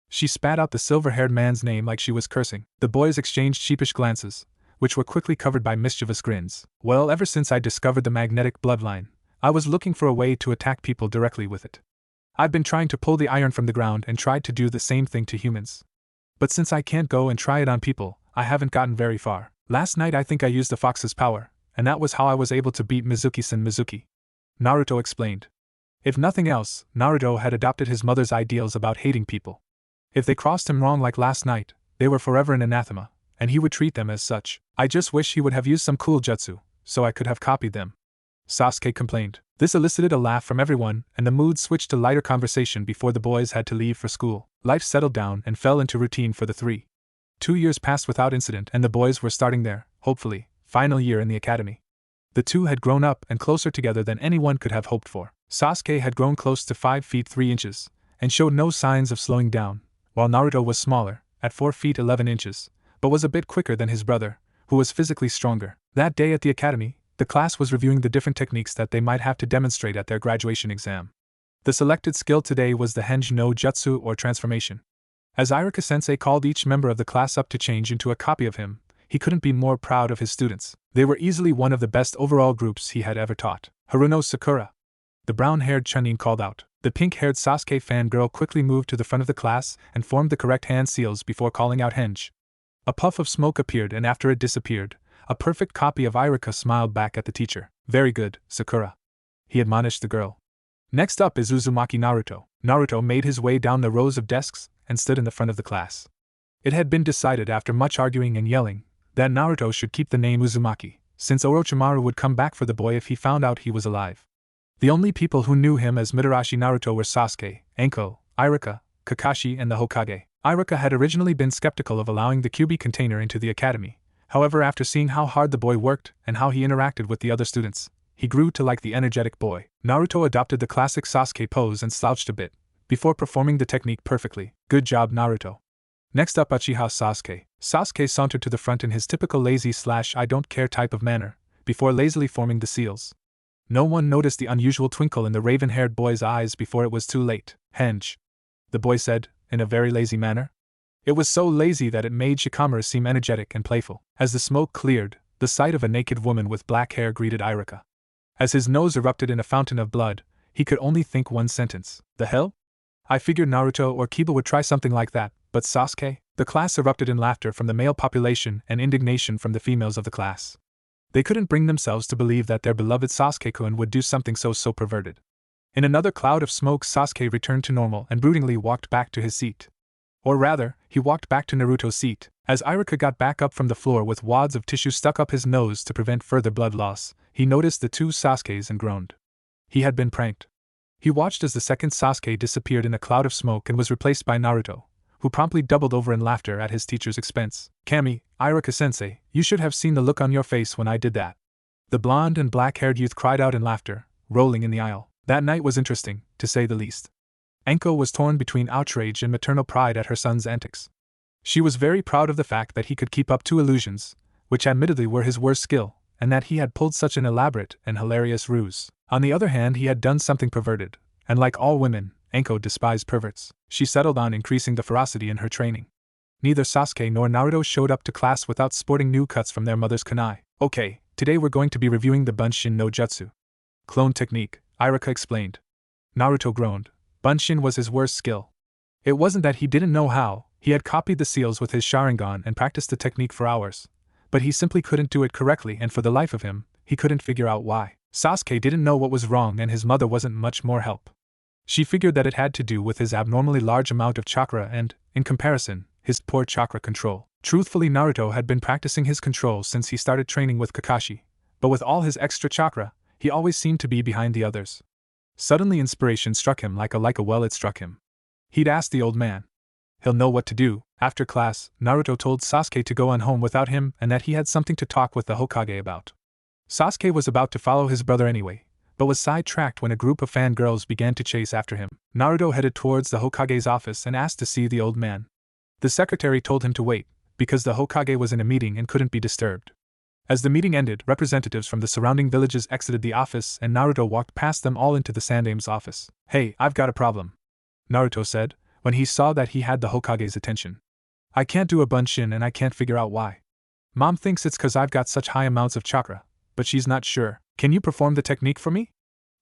She spat out the silver-haired man's name like she was cursing. The boys exchanged sheepish glances, which were quickly covered by mischievous grins. Well, ever since I discovered the magnetic bloodline, I was looking for a way to attack people directly with it. I've been trying to pull the iron from the ground and tried to do the same thing to humans. But since I can't go and try it on people, I haven't gotten very far. Last night I think I used the fox's power, and that was how I was able to beat Mizuki-san. Mizuki, Naruto explained. If nothing else, Naruto had adopted his mother's ideals about hating people. If they crossed him wrong like last night, they were forever an anathema, and he would treat them as such. I just wish he would have used some cool jutsu, so I could have copied them, Sasuke complained. This elicited a laugh from everyone, and the mood switched to lighter conversation before the boys had to leave for school. Life settled down and fell into routine for the 3. 2 years passed without incident, and the boys were starting their, hopefully, final year in the academy. The 2 had grown up and closer together than anyone could have hoped for. Sasuke had grown close to 5 feet 3 inches, and showed no signs of slowing down, while Naruto was smaller, at 4 feet 11 inches, but was a bit quicker than his brother, who was physically stronger. That day at the academy, the class was reviewing the different techniques that they might have to demonstrate at their graduation exam. The selected skill today was the Henj no Jutsu or transformation. As Iruka-sensei called each member of the class up to change into a copy of him, he couldn't be more proud of his students. They were easily one of the best overall groups he had ever taught. Haruno Sakura, the brown-haired Chunin called out. The pink-haired Sasuke fangirl quickly moved to the front of the class and formed the correct hand seals before calling out Henj. A puff of smoke appeared, and after it disappeared, a perfect copy of Iruka smiled back at the teacher. Very good, Sakura, he admonished the girl. Next up is Uzumaki Naruto. Naruto made his way down the rows of desks and stood in the front of the class. It had been decided after much arguing and yelling that Naruto should keep the name Uzumaki, since Orochimaru would come back for the boy if he found out he was alive. The only people who knew him as Mitarashi Naruto were Sasuke, Anko, Iruka, Kakashi, and the Hokage. Iruka had originally been skeptical of allowing the Kyuubi container into the academy. However, after seeing how hard the boy worked and how he interacted with the other students, he grew to like the energetic boy. Naruto adopted the classic Sasuke pose and slouched a bit, before performing the technique perfectly. Good job, Naruto. Next up, Uchiha Sasuke. Sasuke sauntered to the front in his typical lazy/I don't care type of manner, before lazily forming the seals. No one noticed the unusual twinkle in the raven-haired boy's eyes before it was too late. Henge, the boy said, in a very lazy manner. It was so lazy that it made Shikamaru seem energetic and playful. As the smoke cleared, the sight of a naked woman with black hair greeted Iruka. As his nose erupted in a fountain of blood, he could only think one sentence. The hell? I figured Naruto or Kiba would try something like that, but Sasuke? The class erupted in laughter from the male population and indignation from the females of the class. They couldn't bring themselves to believe that their beloved Sasuke-kun would do something so perverted. In another cloud of smoke, Sasuke returned to normal and broodingly walked back to his seat. Or rather, he walked back to Naruto's seat. As Iruka got back up from the floor with wads of tissue stuck up his nose to prevent further blood loss, he noticed the two Sasukes and groaned. He had been pranked. He watched as the second Sasuke disappeared in a cloud of smoke and was replaced by Naruto, who promptly doubled over in laughter at his teacher's expense. Kami, Iruka-sensei, you should have seen the look on your face when I did that. The blonde and black-haired youth cried out in laughter, rolling in the aisle. That night was interesting, to say the least. Enko was torn between outrage and maternal pride at her son's antics. She was very proud of the fact that he could keep up two illusions, which admittedly were his worst skill, and that he had pulled such an elaborate and hilarious ruse. On the other hand, he had done something perverted, and like all women, Enko despised perverts. She settled on increasing the ferocity in her training. Neither Sasuke nor Naruto showed up to class without sporting new cuts from their mother's kunai. Okay, today we're going to be reviewing the Bunshin no Jutsu. Clone technique, Iruka explained. Naruto groaned. Bunshin was his worst skill. It wasn't that he didn't know how, he had copied the seals with his Sharingan and practiced the technique for hours. But he simply couldn't do it correctly, and for the life of him, he couldn't figure out why. Sasuke didn't know what was wrong, and his mother wasn't much more help. She figured that it had to do with his abnormally large amount of chakra and, in comparison, his poor chakra control. Truthfully, Naruto had been practicing his control since he started training with Kakashi, but with all his extra chakra, he always seemed to be behind the others. Suddenly inspiration struck him like a well it struck him. He'd asked the old man. He'll know what to do. After class, Naruto told Sasuke to go on home without him and that he had something to talk with the Hokage about. Sasuke was about to follow his brother anyway, but was sidetracked when a group of fangirls began to chase after him. Naruto headed towards the Hokage's office and asked to see the old man. The secretary told him to wait, because the Hokage was in a meeting and couldn't be disturbed. As the meeting ended, representatives from the surrounding villages exited the office and Naruto walked past them all into the Sandame's office. Hey, I've got a problem, Naruto said, when he saw that he had the Hokage's attention. I can't do a Bunshin and I can't figure out why. Mom thinks it's 'cause I've got such high amounts of chakra, but she's not sure. Can you perform the technique for me?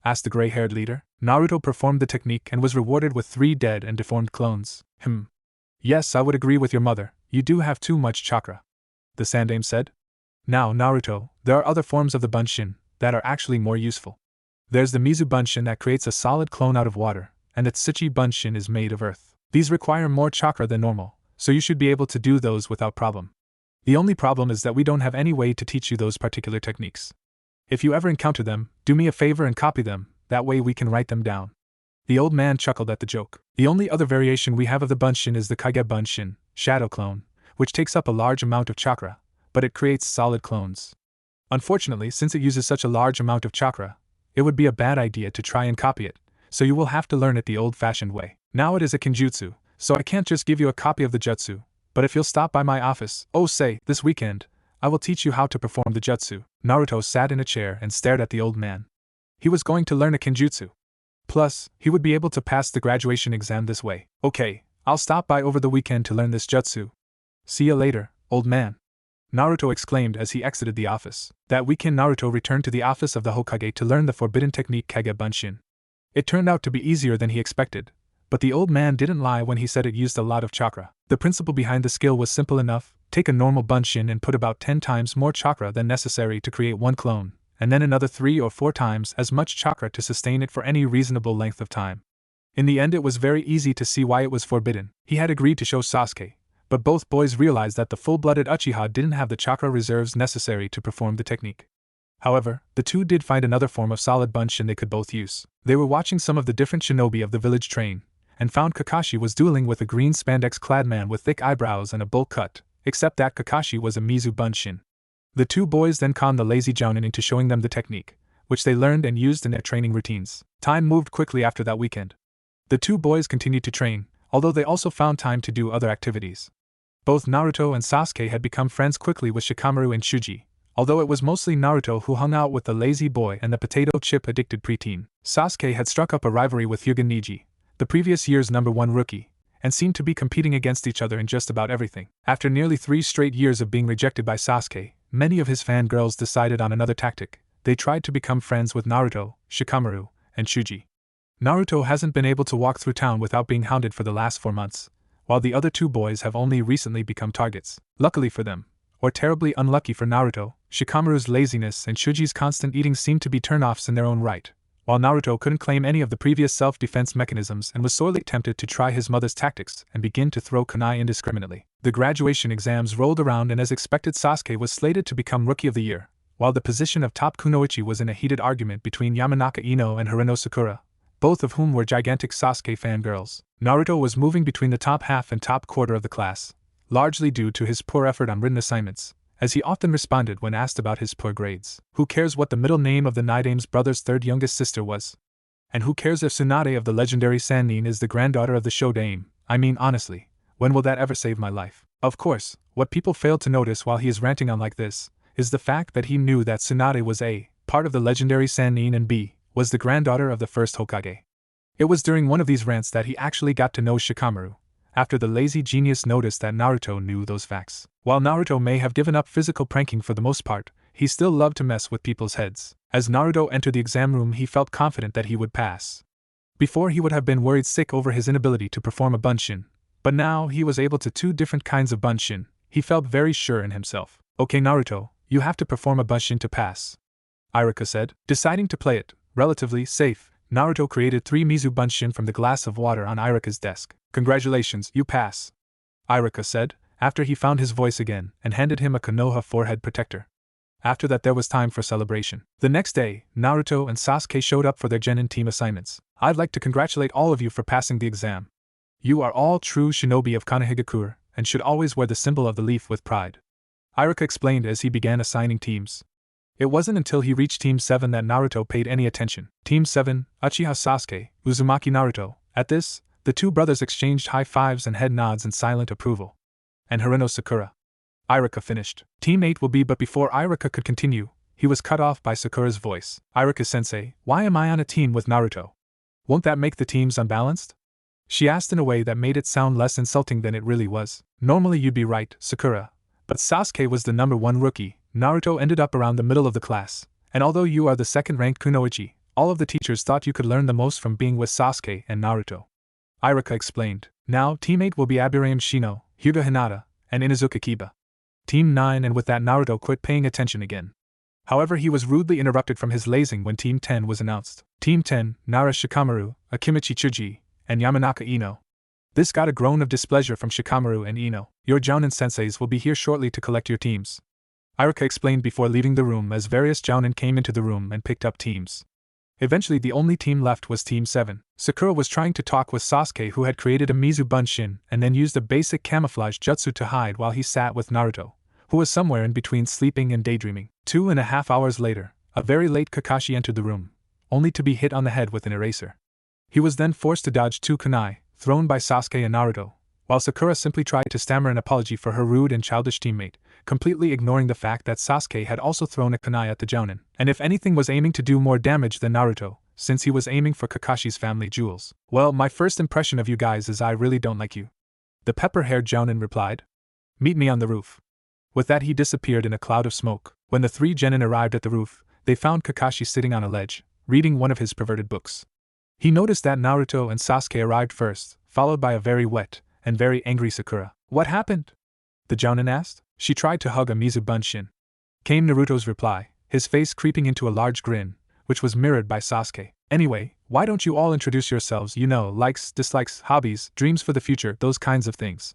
Asked the gray-haired leader. Naruto performed the technique and was rewarded with 3 dead and deformed clones. Yes, I would agree with your mother, you do have too much chakra, the Sandame said. Now, Naruto, there are other forms of the Bunshin that are actually more useful. There's the Mizu Bunshin that creates a solid clone out of water, and the Tsuchi Bunshin is made of earth. These require more chakra than normal, so you should be able to do those without problem. The only problem is that we don't have any way to teach you those particular techniques. If you ever encounter them, do me a favor and copy them, that way we can write them down. The old man chuckled at the joke. The only other variation we have of the Bunshin is the Kage Bunshin, Shadow Clone, which takes up a large amount of chakra, but it creates solid clones. Unfortunately, since it uses such a large amount of chakra, it would be a bad idea to try and copy it, so you will have to learn it the old-fashioned way. Now it is a Kenjutsu, so I can't just give you a copy of the Jutsu, but if you'll stop by my office, this weekend, I will teach you how to perform the Jutsu. Naruto sat in a chair and stared at the old man. He was going to learn a Kenjutsu. Plus, he would be able to pass the graduation exam this way. Okay, I'll stop by over the weekend to learn this Jutsu. See you later, old man, Naruto exclaimed as he exited the office. That weekend Naruto returned to the office of the Hokage to learn the forbidden technique Kage Bunshin. It turned out to be easier than he expected, but the old man didn't lie when he said it used a lot of chakra. The principle behind the skill was simple enough: take a normal Bunshin and put about 10 times more chakra than necessary to create one clone, and then another 3 or 4 times as much chakra to sustain it for any reasonable length of time. In the end, it was very easy to see why it was forbidden. He had agreed to show Sasuke, but both boys realized that the full-blooded Uchiha didn't have the chakra reserves necessary to perform the technique. However, the two did find another form of solid Bunshin they could both use. They were watching some of the different shinobi of the village train, and found Kakashi was dueling with a green spandex-clad man with thick eyebrows and a bowl cut, except that Kakashi was a Mizu Bunshin. The two boys then conned the lazy Jounin into showing them the technique, which they learned and used in their training routines. Time moved quickly after that weekend. The two boys continued to train, although they also found time to do other activities. Both Naruto and Sasuke had become friends quickly with Shikamaru and Shuji, although it was mostly Naruto who hung out with the lazy boy and the potato chip-addicted preteen. Sasuke had struck up a rivalry with Hyuga Niji, the previous year's #1 rookie, and seemed to be competing against each other in just about everything. After nearly 3 straight years of being rejected by Sasuke, many of his fangirls decided on another tactic. They tried to become friends with Naruto, Shikamaru, and Shuji. Naruto hasn't been able to walk through town without being hounded for the last 4 months, while the other two boys have only recently become targets. Luckily for them, or terribly unlucky for Naruto, Shikamaru's laziness and Shuji's constant eating seemed to be turn-offs in their own right, while Naruto couldn't claim any of the previous self-defense mechanisms and was sorely tempted to try his mother's tactics and begin to throw kunai indiscriminately. The graduation exams rolled around and as expected Sasuke was slated to become Rookie of the Year, while the position of top kunoichi was in a heated argument between Yamanaka Ino and Hirono Sakura, both of whom were gigantic Sasuke fangirls. Naruto was moving between the top half and top quarter of the class, largely due to his poor effort on written assignments, as he often responded when asked about his poor grades. Who cares what the middle name of the Nidame's brother's third youngest sister was? And who cares if Tsunade of the legendary Sannin is the granddaughter of the Shodaime? I mean honestly, when will that ever save my life? Of course, what people fail to notice while he is ranting on like this, is the fact that he knew that Tsunade was A, part of the legendary Sannin and B, was the granddaughter of the first Hokage. It was during one of these rants that he actually got to know Shikamaru, after the lazy genius noticed that Naruto knew those facts. While Naruto may have given up physical pranking for the most part, he still loved to mess with people's heads. As Naruto entered the exam room, he felt confident that he would pass. Before, he would have been worried sick over his inability to perform a bunshin, but now he was able to 2 different kinds of bunshin. He felt very sure in himself. Okay Naruto, you have to perform a bunshin to pass, Iruka said. Deciding to play it relatively safe, Naruto created 3 Mizu bunshin from the glass of water on Iruka's desk. Congratulations, you pass, Iruka said, after he found his voice again and handed him a Konoha forehead protector. After that there was time for celebration. The next day, Naruto and Sasuke showed up for their Genin team assignments. I'd like to congratulate all of you for passing the exam. You are all true shinobi of Konohagakure, and should always wear the symbol of the leaf with pride, Iruka explained as he began assigning teams. It wasn't until he reached Team 7 that Naruto paid any attention. Team 7, Uchiha Sasuke, Uzumaki Naruto. At this, the two brothers exchanged high fives and head nods in silent approval. And Hirono Sakura. Iruka finished. Team 8 will be, but before Iruka could continue, he was cut off by Sakura's voice. Iruka-sensei, why am I on a team with Naruto? Won't that make the teams unbalanced? She asked in a way that made it sound less insulting than it really was. Normally you'd be right, Sakura. But Sasuke was the #1 rookie. Naruto ended up around the middle of the class, and although you are the second-ranked kunoichi, all of the teachers thought you could learn the most from being with Sasuke and Naruto. Iruka explained. Now, Team 8 will be Abirame Shino, Hyuga Hinata, and Inuzuka Kiba. Team 9, and with that Naruto quit paying attention again. However, he was rudely interrupted from his lazing when Team 10 was announced. Team 10, Nara Shikamaru, Akimichi Chuji, and Yamanaka Ino. This got a groan of displeasure from Shikamaru and Ino. Your Jounin senseis will be here shortly to collect your teams, Iruka explained before leaving the room as various Jounin came into the room and picked up teams. Eventually the only team left was Team 7. Sakura was trying to talk with Sasuke, who had created a Mizu Bunshin and then used a basic camouflage jutsu to hide while he sat with Naruto, who was somewhere in between sleeping and daydreaming. 2.5 hours later, a very late Kakashi entered the room, only to be hit on the head with an eraser. He was then forced to dodge 2 kunai, thrown by Sasuke and Naruto, while Sakura simply tried to stammer an apology for her rude and childish teammate, completely ignoring the fact that Sasuke had also thrown a kunai at the Jounin, and if anything was aiming to do more damage than Naruto, since he was aiming for Kakashi's family jewels. Well, my first impression of you guys is I really don't like you, the pepper-haired Jounin replied. Meet me on the roof. With that he disappeared in a cloud of smoke. When the 3 genin arrived at the roof, they found Kakashi sitting on a ledge, reading one of his perverted books. He noticed that Naruto and Sasuke arrived first, followed by a very wet and very angry Sakura. What happened? The Jounin asked. She tried to hug a Mizu Bunshin. Came Naruto's reply, his face creeping into a large grin, which was mirrored by Sasuke. Anyway, why don't you all introduce yourselves, likes, dislikes, hobbies, dreams for the future, those kinds of things.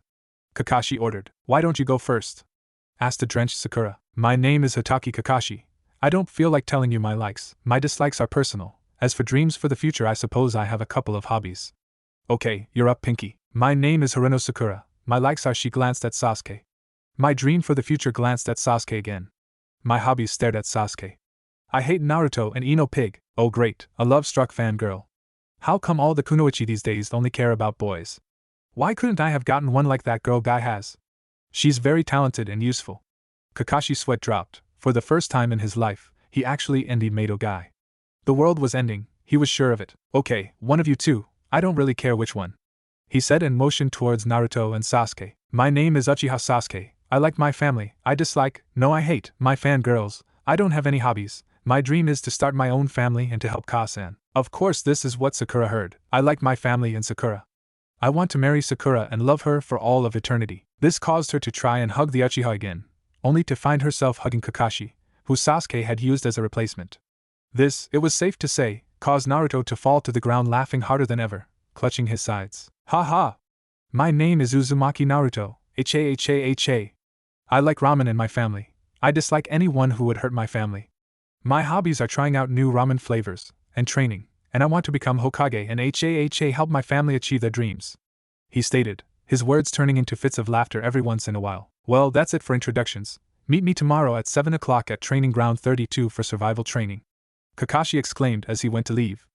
Kakashi ordered. Why don't you go first? Asked the drenched Sakura. My name is Hitaki Kakashi. I don't feel like telling you my likes. My dislikes are personal. As for dreams for the future, I suppose I have a couple of hobbies. Okay, you're up, Pinky. My name is Hirono Sakura. My likes are. She glanced at Sasuke. My dream for the future glanced at Sasuke again. My hobbies stared at Sasuke. I hate Naruto and Ino Pig. Oh great, a love-struck fangirl. How come all the kunoichi these days only care about boys? Why couldn't I have gotten one like that girl guy has? She's very talented and useful. Kakashi's sweat dropped. For the first time in his life, he actually envied Mato guy. The world was ending, he was sure of it. Okay, one of you two, I don't really care which one, he said and motioned towards Naruto and Sasuke. My name is Uchiha Sasuke. I like my family. I dislike, no I hate, my fangirls. I don't have any hobbies. My dream is to start my own family and to help Ka-san. Of course this is what Sakura heard. I like my family and Sakura. I want to marry Sakura and love her for all of eternity. This caused her to try and hug the Uchiha again, only to find herself hugging Kakashi, who Sasuke had used as a replacement. This, it was safe to say, caused Naruto to fall to the ground laughing harder than ever, clutching his sides. Ha ha! My name is Uzumaki Naruto, ha. I like ramen in my family. I dislike anyone who would hurt my family. My hobbies are trying out new ramen flavors, and training, and I want to become Hokage and ha help my family achieve their dreams, he stated, his words turning into fits of laughter every once in a while. Well, that's it for introductions. Meet me tomorrow at 7 o'clock at Training Ground 32 for survival training, Kakashi exclaimed as he went to leave.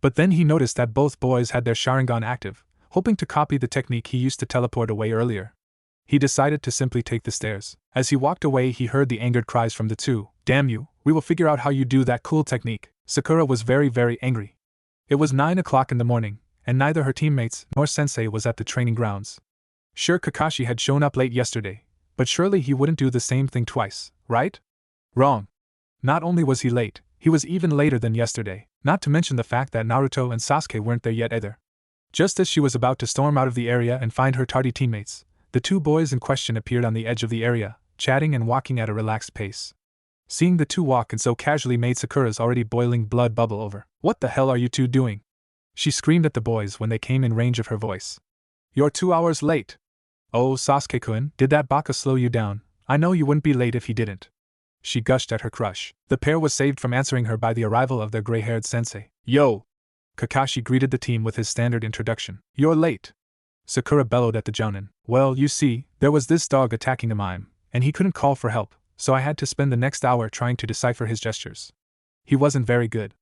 But then he noticed that both boys had their Sharingan active, hoping to copy the technique he used to teleport away earlier. He decided to simply take the stairs. As he walked away, he heard the angered cries from the two. Damn you, we will figure out how you do that cool technique. Sakura was very angry. It was 9 o'clock in the morning, and neither her teammates nor sensei was at the training grounds. Sure, Kakashi had shown up late yesterday, but surely he wouldn't do the same thing twice, right? Wrong. Not only was he late, he was even later than yesterday, not to mention the fact that Naruto and Sasuke weren't there yet either. Just as she was about to storm out of the area and find her tardy teammates, the two boys in question appeared on the edge of the area, chatting and walking at a relaxed pace. Seeing the two walk and so casually made Sakura's already boiling blood bubble over. What the hell are you two doing? She screamed at the boys when they came in range of her voice. You're 2 hours late. Oh, Sasuke-kun, did that baka slow you down? I know you wouldn't be late if he didn't. She gushed at her crush. The pair was saved from answering her by the arrival of their gray-haired sensei. Yo! Kakashi greeted the team with his standard introduction. You're late. Sakura bellowed at the jounin. Well, you see, there was this dog attacking a mime, and he couldn't call for help, so I had to spend the next hour trying to decipher his gestures. He wasn't very good.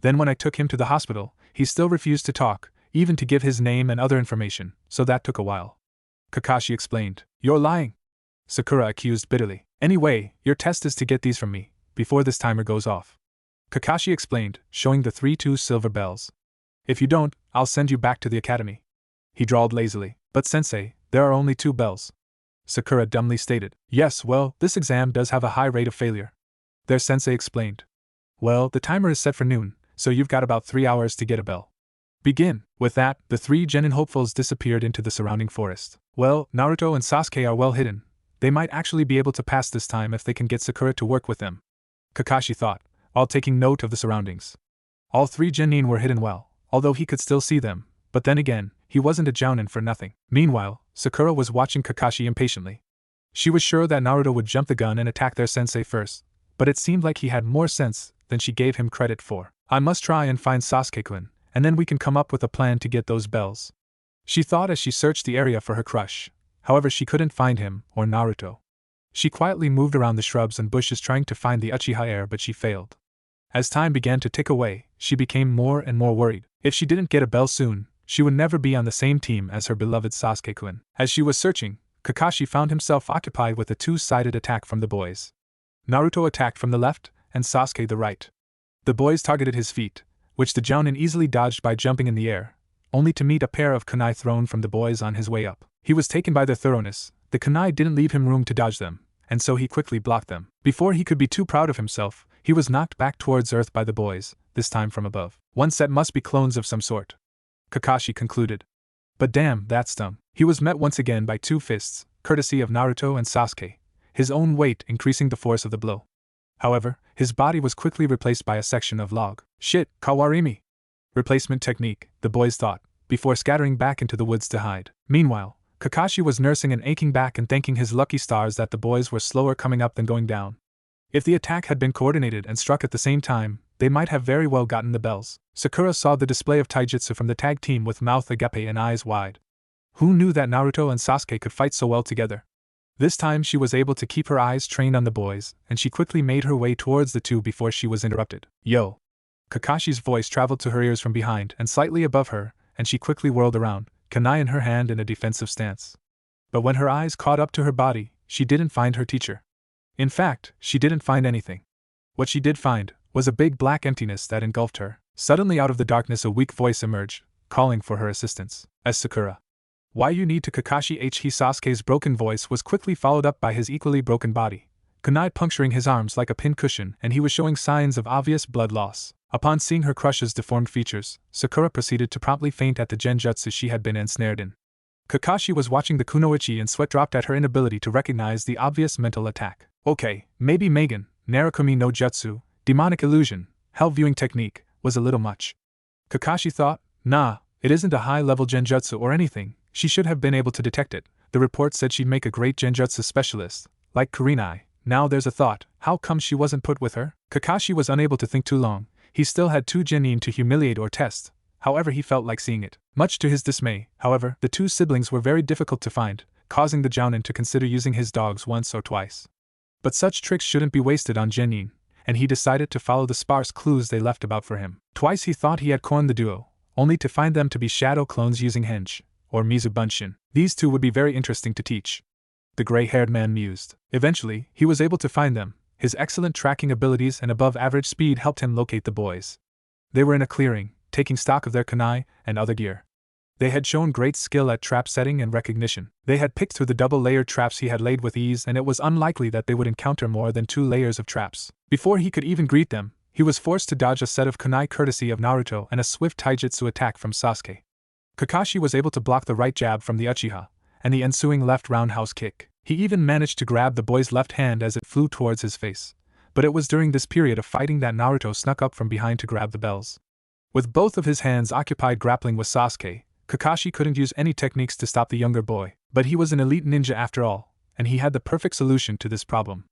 Then when I took him to the hospital, he still refused to talk, even to give his name and other information, so that took a while. Kakashi explained. You're lying, Sakura accused bitterly. Anyway, your test is to get these from me, before this timer goes off. Kakashi explained, showing the 3 silver bells. If you don't, I'll send you back to the academy. He drawled lazily. But sensei, there are only 2 bells. Sakura dumbly stated. Yes, well, this exam does have a high rate of failure. Their sensei explained. Well, the timer is set for noon, so you've got about 3 hours to get a bell. Begin. With that, the 3 genin hopefuls disappeared into the surrounding forest. Well, Naruto and Sasuke are well hidden. They might actually be able to pass this time if they can get Sakura to work with them, Kakashi thought, while taking note of the surroundings. All 3 genin were hidden well, although he could still see them, but then again, he wasn't a jounin for nothing. Meanwhile, Sakura was watching Kakashi impatiently. She was sure that Naruto would jump the gun and attack their sensei first, but it seemed like he had more sense than she gave him credit for. I must try and find Sasuke-kun, and then we can come up with a plan to get those bells, she thought as she searched the area for her crush. However, she couldn't find him or Naruto. She quietly moved around the shrubs and bushes trying to find the Uchiha heir, but she failed. As time began to tick away, she became more and more worried. If she didn't get a bell soon, she would never be on the same team as her beloved Sasuke-kun. As she was searching, Kakashi found himself occupied with a 2-sided attack from the boys. Naruto attacked from the left, and Sasuke the right. The boys targeted his feet, which the jounin easily dodged by jumping in the air, only to meet a pair of kunai thrown from the boys on his way up. He was taken by their thoroughness. The kunai didn't leave him room to dodge them, and so he quickly blocked them. Before he could be too proud of himself, he was knocked back towards earth by the boys, this time from above. One set must be clones of some sort, Kakashi concluded. But damn, that stung. He was met once again by 2 fists, courtesy of Naruto and Sasuke, his own weight increasing the force of the blow. However, his body was quickly replaced by a section of log. Shit, Kawarimi! Replacement technique, the boys thought, before scattering back into the woods to hide. Meanwhile, Kakashi was nursing an aching back and thanking his lucky stars that the boys were slower coming up than going down. If the attack had been coordinated and struck at the same time, they might have very well gotten the bells. Sakura saw the display of taijutsu from the tag team with mouth agape and eyes wide. Who knew that Naruto and Sasuke could fight so well together? This time she was able to keep her eyes trained on the boys, and she quickly made her way towards the two before she was interrupted. Yo! Kakashi's voice traveled to her ears from behind and slightly above her, and she quickly whirled around, kunai in her hand in a defensive stance. But when her eyes caught up to her body, she didn't find her teacher. In fact, she didn't find anything. What she did find was a big black emptiness that engulfed her. Suddenly out of the darkness a weak voice emerged, calling for her assistance. As Sakura. Why you need to Kakashi He Sasuke's broken voice was quickly followed up by his equally broken body, kunai puncturing his arms like a pin cushion, and he was showing signs of obvious blood loss. Upon seeing her crush's deformed features, Sakura proceeded to promptly faint at the genjutsu she had been ensnared in. Kakashi was watching the kunoichi and sweat dropped at her inability to recognize the obvious mental attack. Okay, maybe Megan, Narukami no Jutsu, demonic illusion, hell viewing technique, was a little much. Kakashi thought, nah, it isn't a high-level genjutsu or anything, she should have been able to detect it. The report said she'd make a great genjutsu specialist, like Kurenai. Now there's a thought, how come she wasn't put with her? Kakashi was unable to think too long. He still had two genin to humiliate or test, however he felt like seeing it. Much to his dismay, however, the two siblings were very difficult to find, causing the jounin to consider using his dogs once or twice. But such tricks shouldn't be wasted on genin, and he decided to follow the sparse clues they left about for him. Twice he thought he had corned the duo, only to find them to be shadow clones using henge, or Mizubunshin. These two would be very interesting to teach. The gray-haired man mused. Eventually, he was able to find them. His excellent tracking abilities and above-average speed helped him locate the boys. They were in a clearing, taking stock of their kunai and other gear. They had shown great skill at trap setting and recognition. They had picked through the double-layered traps he had laid with ease, and it was unlikely that they would encounter more than 2 layers of traps. Before he could even greet them, he was forced to dodge a set of kunai courtesy of Naruto and a swift taijutsu attack from Sasuke. Kakashi was able to block the right jab from the Uchiha, and the ensuing left roundhouse kick. He even managed to grab the boy's left hand as it flew towards his face. But it was during this period of fighting that Naruto snuck up from behind to grab the bells. With both of his hands occupied grappling with Sasuke, Kakashi couldn't use any techniques to stop the younger boy. But he was an elite ninja after all, and he had the perfect solution to this problem.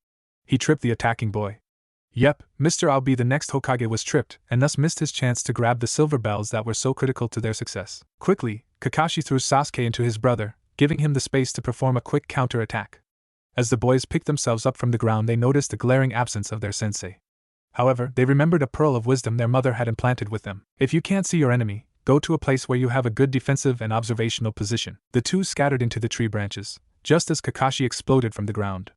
He tripped the attacking boy. Yep, Mr. I'll be the next Hokage was tripped, and thus missed his chance to grab the silver bells that were so critical to their success. Quickly, Kakashi threw Sasuke into his brother, giving him the space to perform a quick counter-attack. As the boys picked themselves up from the ground, they noticed the glaring absence of their sensei. However, they remembered a pearl of wisdom their mother had implanted with them. If you can't see your enemy, go to a place where you have a good defensive and observational position. The two scattered into the tree branches, just as Kakashi exploded from the ground.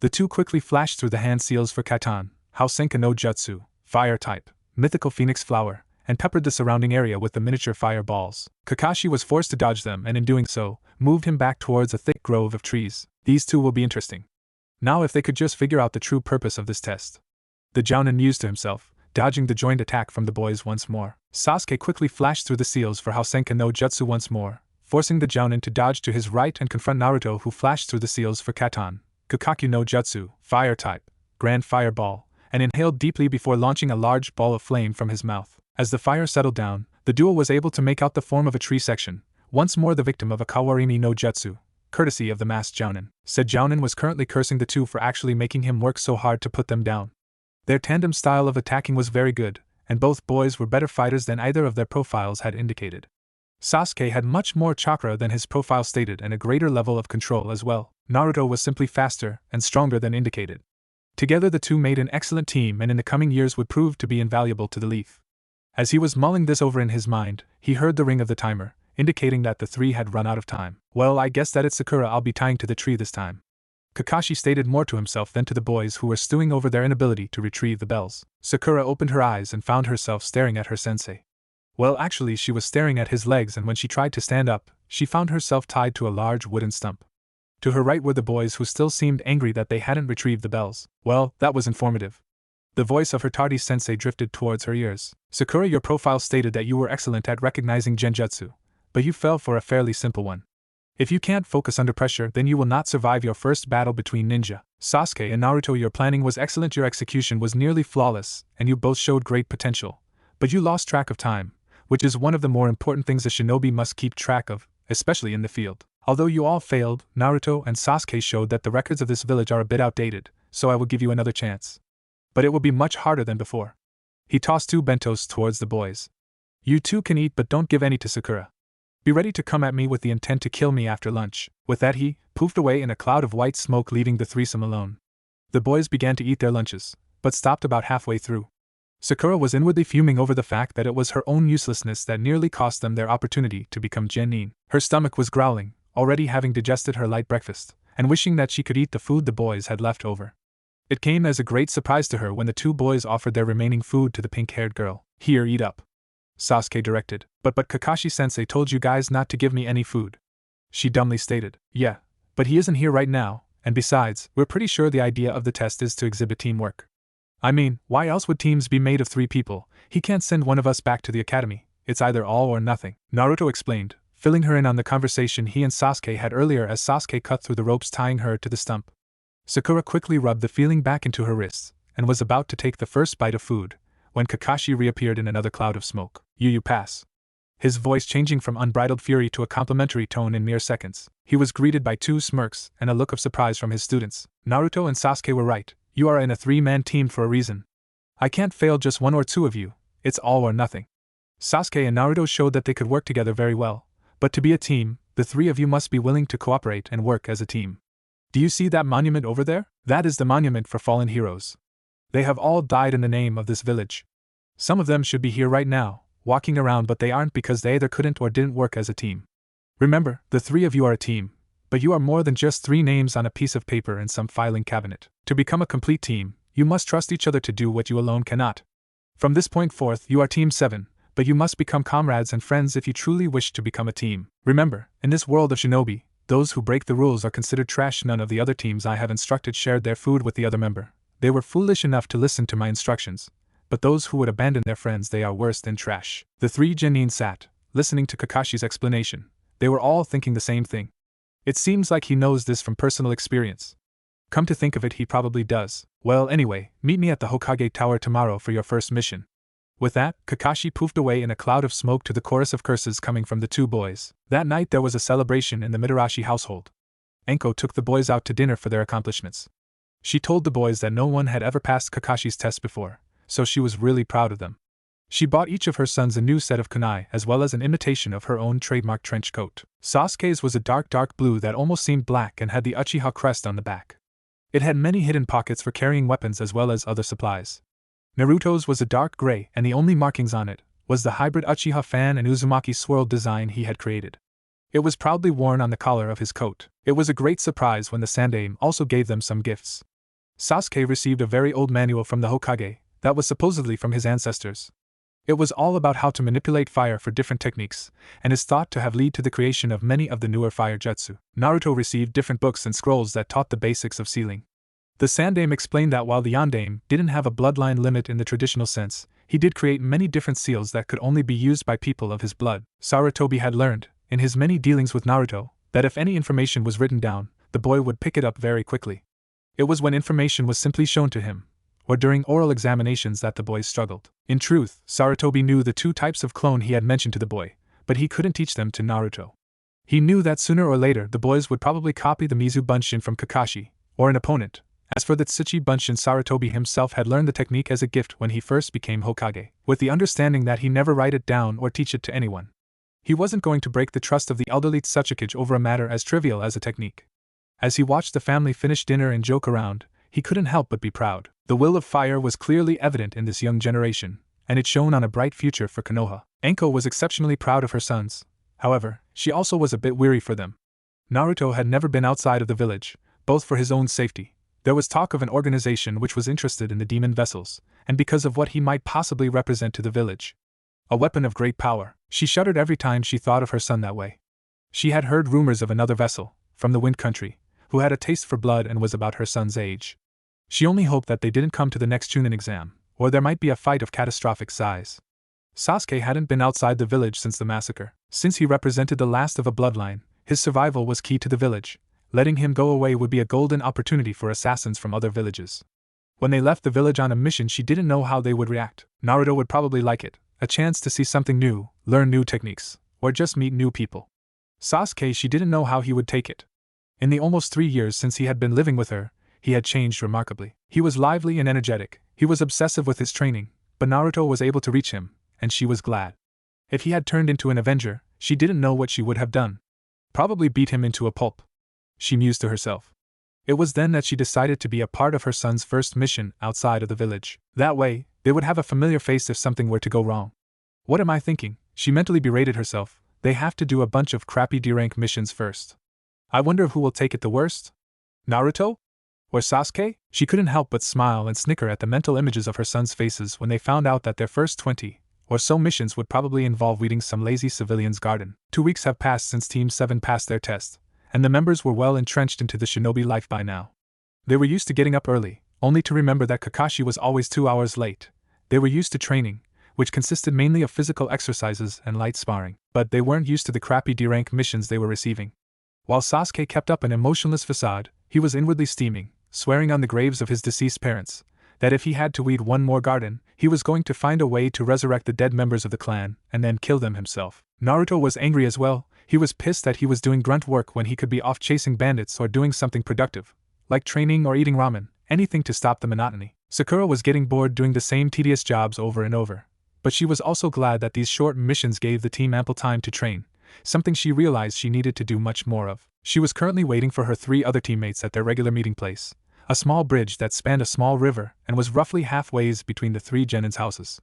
The two quickly flashed through the hand seals for Katan, Hausenka no Jutsu, fire type, mythical phoenix flower, and peppered the surrounding area with the miniature fireballs. Kakashi was forced to dodge them, and in doing so, moved him back towards a thick grove of trees. These two will be interesting. Now if they could just figure out the true purpose of this test. The jounin mused to himself, dodging the joint attack from the boys once more. Sasuke quickly flashed through the seals for Hausenka no Jutsu once more, forcing the jounin to dodge to his right and confront Naruto, who flashed through the seals for Katan, Kakaku no Jutsu, fire type, grand fireball, and inhaled deeply before launching a large ball of flame from his mouth. As the fire settled down, the duo was able to make out the form of a tree section, once more the victim of a Kawarimi no Jutsu, courtesy of the masked jounin. Said jounin was currently cursing the two for actually making him work so hard to put them down. Their tandem style of attacking was very good, and both boys were better fighters than either of their profiles had indicated. Sasuke had much more chakra than his profile stated and a greater level of control as well. Naruto was simply faster and stronger than indicated. Together the two made an excellent team and in the coming years would prove to be invaluable to the Leaf. As he was mulling this over in his mind, he heard the ring of the timer, indicating that the three had run out of time. Well, I guess that it's Sakura I'll be tying to the tree this time. Kakashi stated more to himself than to the boys who were stewing over their inability to retrieve the bells. Sakura opened her eyes and found herself staring at her sensei. Well, actually she was staring at his legs, and when she tried to stand up, she found herself tied to a large wooden stump. To her right were the boys, who still seemed angry that they hadn't retrieved the bells. Well, that was informative. The voice of her tardy sensei drifted towards her ears. Sakura, your profile stated that you were excellent at recognizing genjutsu, but you fell for a fairly simple one. If you can't focus under pressure, then you will not survive your first battle between ninja. Sasuke and Naruto, your planning was excellent, your execution was nearly flawless, and you both showed great potential. But you lost track of time, which is one of the more important things a shinobi must keep track of, especially in the field. Although you all failed, Naruto and Sasuke showed that the records of this village are a bit outdated, so I will give you another chance. But it will be much harder than before. He tossed 2 bentos towards the boys. You two can eat, but don't give any to Sakura. Be ready to come at me with the intent to kill me after lunch." With that he poofed away in a cloud of white smoke, leaving the threesome alone. The boys began to eat their lunches, but stopped about halfway through. Sakura was inwardly fuming over the fact that it was her own uselessness that nearly cost them their opportunity to become genin. Her stomach was growling, already having digested her light breakfast, and wishing that she could eat the food the boys had left over. It came as a great surprise to her when the two boys offered their remaining food to the pink-haired girl. "Here, eat up," Sasuke directed. But Kakashi-sensei told you guys not to give me any food," she dumbly stated. "Yeah, but he isn't here right now, and besides, we're pretty sure the idea of the test is to exhibit teamwork. I mean, why else would teams be made of 3 people? He can't send one of us back to the academy. It's either all or nothing," Naruto explained, filling her in on the conversation he and Sasuke had earlier as Sasuke cut through the ropes tying her to the stump. Sakura quickly rubbed the feeling back into her wrists, and was about to take the first bite of food, when Kakashi reappeared in another cloud of smoke. "You pass." His voice changing from unbridled fury to a complimentary tone in mere seconds. He was greeted by 2 smirks and a look of surprise from his students. "Naruto and Sasuke were right. You are in a 3-man team for a reason. I can't fail just 1 or 2 of you. It's all or nothing." Sasuke and Naruto showed that they could work together very well, but to be a team, the 3 of you must be willing to cooperate and work as a team. "Do you see that monument over there? That is the monument for fallen heroes. They have all died in the name of this village. Some of them should be here right now, walking around, but they aren't because they either couldn't or didn't work as a team. Remember, the 3 of you are a team, but you are more than just 3 names on a piece of paper in some filing cabinet. To become a complete team, you must trust each other to do what you alone cannot. From this point forth, you are Team 7, but you must become comrades and friends if you truly wish to become a team. Remember, in this world of shinobi, those who break the rules are considered trash." None of the other teams I have instructed shared their food with the other member. They were foolish enough to listen to my instructions, but those who would abandon their friends, they are worse than trash. The 3 genin sat, listening to Kakashi's explanation. They were all thinking the same thing. It seems like he knows this from personal experience. Come to think of it, he probably does. Well, anyway, meet me at the Hokage Tower tomorrow for your first mission. With that, Kakashi poofed away in a cloud of smoke to the chorus of curses coming from the 2 boys. That night there was a celebration in the Mitarashi household. Enko took the boys out to dinner for their accomplishments. She told the boys that no one had ever passed Kakashi's test before, so she was really proud of them. She bought each of her sons a new set of kunai as well as an imitation of her own trademark trench coat. Sasuke's was a dark blue that almost seemed black and had the Uchiha crest on the back. It had many hidden pockets for carrying weapons as well as other supplies. Naruto's was a dark gray, and the only markings on it was the hybrid Uchiha fan and Uzumaki swirled design he had created. It was proudly worn on the collar of his coat. It was a great surprise when the Sandaime also gave them some gifts. Sasuke received a very old manual from the Hokage that was supposedly from his ancestors. It was all about how to manipulate fire for different techniques, and is thought to have led to the creation of many of the newer fire jutsu. Naruto received different books and scrolls that taught the basics of sealing. The Sandaime explained that while the Yondaime didn't have a bloodline limit in the traditional sense, he did create many different seals that could only be used by people of his blood. Sarutobi had learned, in his many dealings with Naruto, that if any information was written down, the boy would pick it up very quickly. It was when information was simply shown to him, or during oral examinations, that the boys struggled. In truth, Sarutobi knew the 2 types of clone he had mentioned to the boy, but he couldn't teach them to Naruto. He knew that sooner or later the boys would probably copy the Mizu Bunshin from Kakashi, or an opponent. As for the Tsuchi Bunshin, Sarutobi himself had learned the technique as a gift when he first became Hokage, with the understanding that he never write it down or teach it to anyone. He wasn't going to break the trust of the elderly Tsuchikage over a matter as trivial as a technique. As he watched the family finish dinner and joke around, he couldn't help but be proud. The will of fire was clearly evident in this young generation, and it shone on a bright future for Konoha. Enko was exceptionally proud of her sons. However, she also was a bit weary for them. Naruto had never been outside of the village, both for his own safety. There was talk of an organization which was interested in the demon vessels, and because of what he might possibly represent to the village. A weapon of great power. She shuddered every time she thought of her son that way. She had heard rumors of another vessel, from the Wind Country, who had a taste for blood and was about her son's age. She only hoped that they didn't come to the next Chunin exam, or there might be a fight of catastrophic size. Sasuke hadn't been outside the village since the massacre. Since he represented the last of a bloodline, his survival was key to the village. Letting him go away would be a golden opportunity for assassins from other villages. When they left the village on a mission, she didn't know how they would react. Naruto would probably like it, a chance to see something new, learn new techniques, or just meet new people. Sasuke, she didn't know how he would take it. In the almost 3 years since he had been living with her, he had changed remarkably. He was lively and energetic, he was obsessive with his training, but Naruto was able to reach him, and she was glad. If he had turned into an Avenger, she didn't know what she would have done. Probably beat him into a pulp. She mused to herself. It was then that she decided to be a part of her son's first mission outside of the village. That way, they would have a familiar face if something were to go wrong. What am I thinking? She mentally berated herself. They have to do a bunch of crappy D-rank missions first. I wonder who will take it the worst? Naruto? Or Sasuke? She couldn't help but smile and snicker at the mental images of her sons' faces when they found out that their first 20 or so missions would probably involve weeding some lazy civilian's garden. 2 weeks have passed since Team 7 passed their test, and the members were well entrenched into the shinobi life by now. They were used to getting up early, only to remember that Kakashi was always 2 hours late. They were used to training, which consisted mainly of physical exercises and light sparring, but they weren't used to the crappy D-rank missions they were receiving. While Sasuke kept up an emotionless facade, he was inwardly steaming, swearing on the graves of his deceased parents, that if he had to weed one more garden, he was going to find a way to resurrect the dead members of the clan and then kill them himself. Naruto was angry as well. He was pissed that he was doing grunt work when he could be off chasing bandits or doing something productive, like training or eating ramen, anything to stop the monotony. Sakura was getting bored doing the same tedious jobs over and over, but she was also glad that these short missions gave the team ample time to train, something she realized she needed to do much more of. She was currently waiting for her 3 other teammates at their regular meeting place, a small bridge that spanned a small river and was roughly halfway between the 3 genins' houses.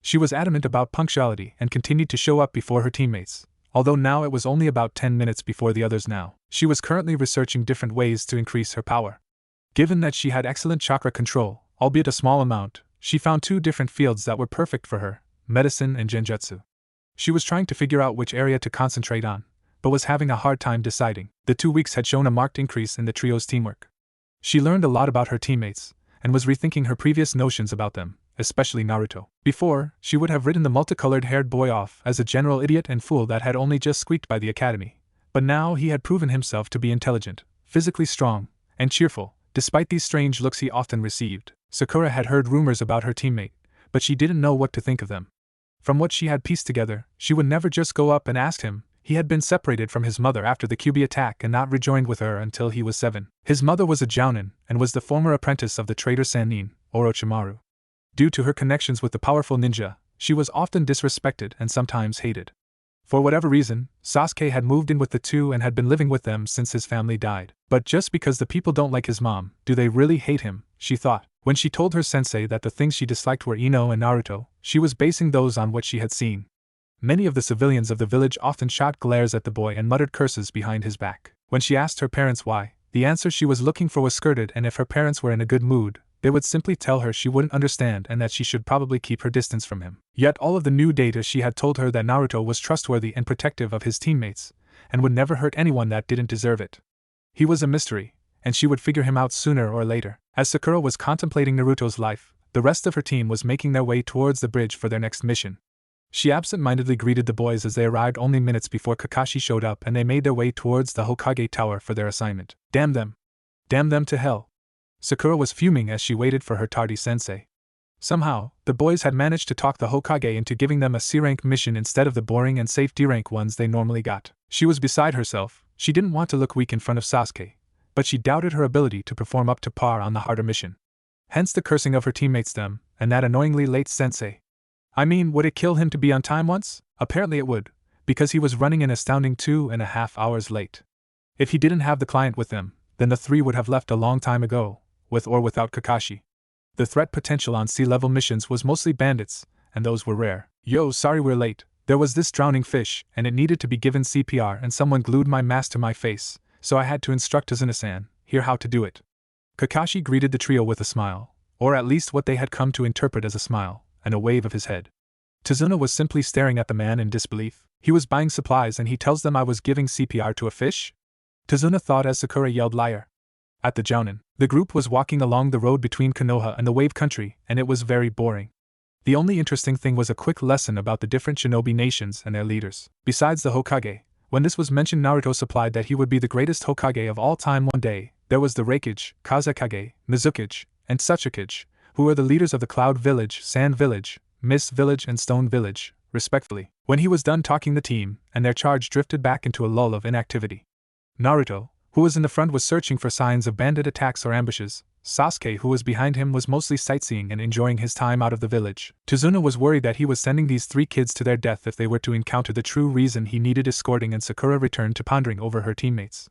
She was adamant about punctuality and continued to show up before her teammates, although now it was only about 10 minutes before the others now. She was currently researching different ways to increase her power. Given that she had excellent chakra control, albeit a small amount, she found 2 different fields that were perfect for her, medicine and genjutsu. She was trying to figure out which area to concentrate on, but was having a hard time deciding. The 2 weeks had shown a marked increase in the trio's teamwork. She learned a lot about her teammates, and was rethinking her previous notions about them, especially Naruto. Before, she would have written the multicolored-haired boy off as a general idiot and fool that had only just squeaked by the academy, but now he had proven himself to be intelligent, physically strong, and cheerful, despite these strange looks he often received. Sakura had heard rumors about her teammate, but she didn't know what to think of them. From what she had pieced together, she would never just go up and ask him. He had been separated from his mother after the Kyuubi attack and not rejoined with her until he was 7. His mother was a jounin and was the former apprentice of the traitor Sannin, Orochimaru. Due to her connections with the powerful ninja, she was often disrespected and sometimes hated. For whatever reason, Sasuke had moved in with the 2 and had been living with them since his family died. But just because the people don't like his mom, do they really hate him, she thought. When she told her sensei that the things she disliked were Ino and Naruto, she was basing those on what she had seen. Many of the civilians of the village often shot glares at the boy and muttered curses behind his back. When she asked her parents why, the answer she was looking for was skirted, and if her parents were in a good mood, they would simply tell her she wouldn't understand and that she should probably keep her distance from him. Yet all of the new data she had told her that Naruto was trustworthy and protective of his teammates, and would never hurt anyone that didn't deserve it. He was a mystery, and she would figure him out sooner or later. As Sakura was contemplating Naruto's life, the rest of her team was making their way towards the bridge for their next mission. She absent-mindedly greeted the boys as they arrived only minutes before Kakashi showed up, and they made their way towards the Hokage Tower for their assignment. Damn them. Damn them to hell. Sakura was fuming as she waited for her tardy sensei. Somehow, the boys had managed to talk the Hokage into giving them a C-rank mission instead of the boring and safe D-rank ones they normally got. She was beside herself. She didn't want to look weak in front of Sasuke, but she doubted her ability to perform up to par on the harder mission. Hence the cursing of her teammates them, and that annoyingly late sensei. I mean, would it kill him to be on time once? Apparently it would, because he was running an astounding 2.5 hours late. If he didn't have the client with them, then the 3 would have left a long time ago, with or without Kakashi. The threat potential on sea-level missions was mostly bandits, and those were rare. Yo, sorry we're late. There was this drowning fish, and it needed to be given CPR, and someone glued my mask to my face, so I had to instruct Tazuna-san here how to do it. Kakashi greeted the trio with a smile, or at least what they had come to interpret as a smile, and a wave of his head. Tazuna was simply staring at the man in disbelief. He was buying supplies and he tells them I was giving CPR to a fish? Tazuna thought as Sakura yelled liar. At the Jounin, the group was walking along the road between Konoha and the Wave Country, and it was very boring. The only interesting thing was a quick lesson about the different shinobi nations and their leaders. Besides the Hokage, when this was mentioned, Naruto supplied that he would be the greatest Hokage of all time one day. There was the Raikage, Kazekage, Mizukage, and Tsuchikage, who were the leaders of the Cloud Village, Sand Village, Mist Village and Stone Village, respectively. When he was done talking, the team and their charge drifted back into a lull of inactivity. Naruto, who was in the front, was searching for signs of bandit attacks or ambushes, Sasuke, who was behind him, was mostly sightseeing and enjoying his time out of the village. Tazuna was worried that he was sending these 3 kids to their death if they were to encounter the true reason he needed escorting, and Sakura returned to pondering over her teammates.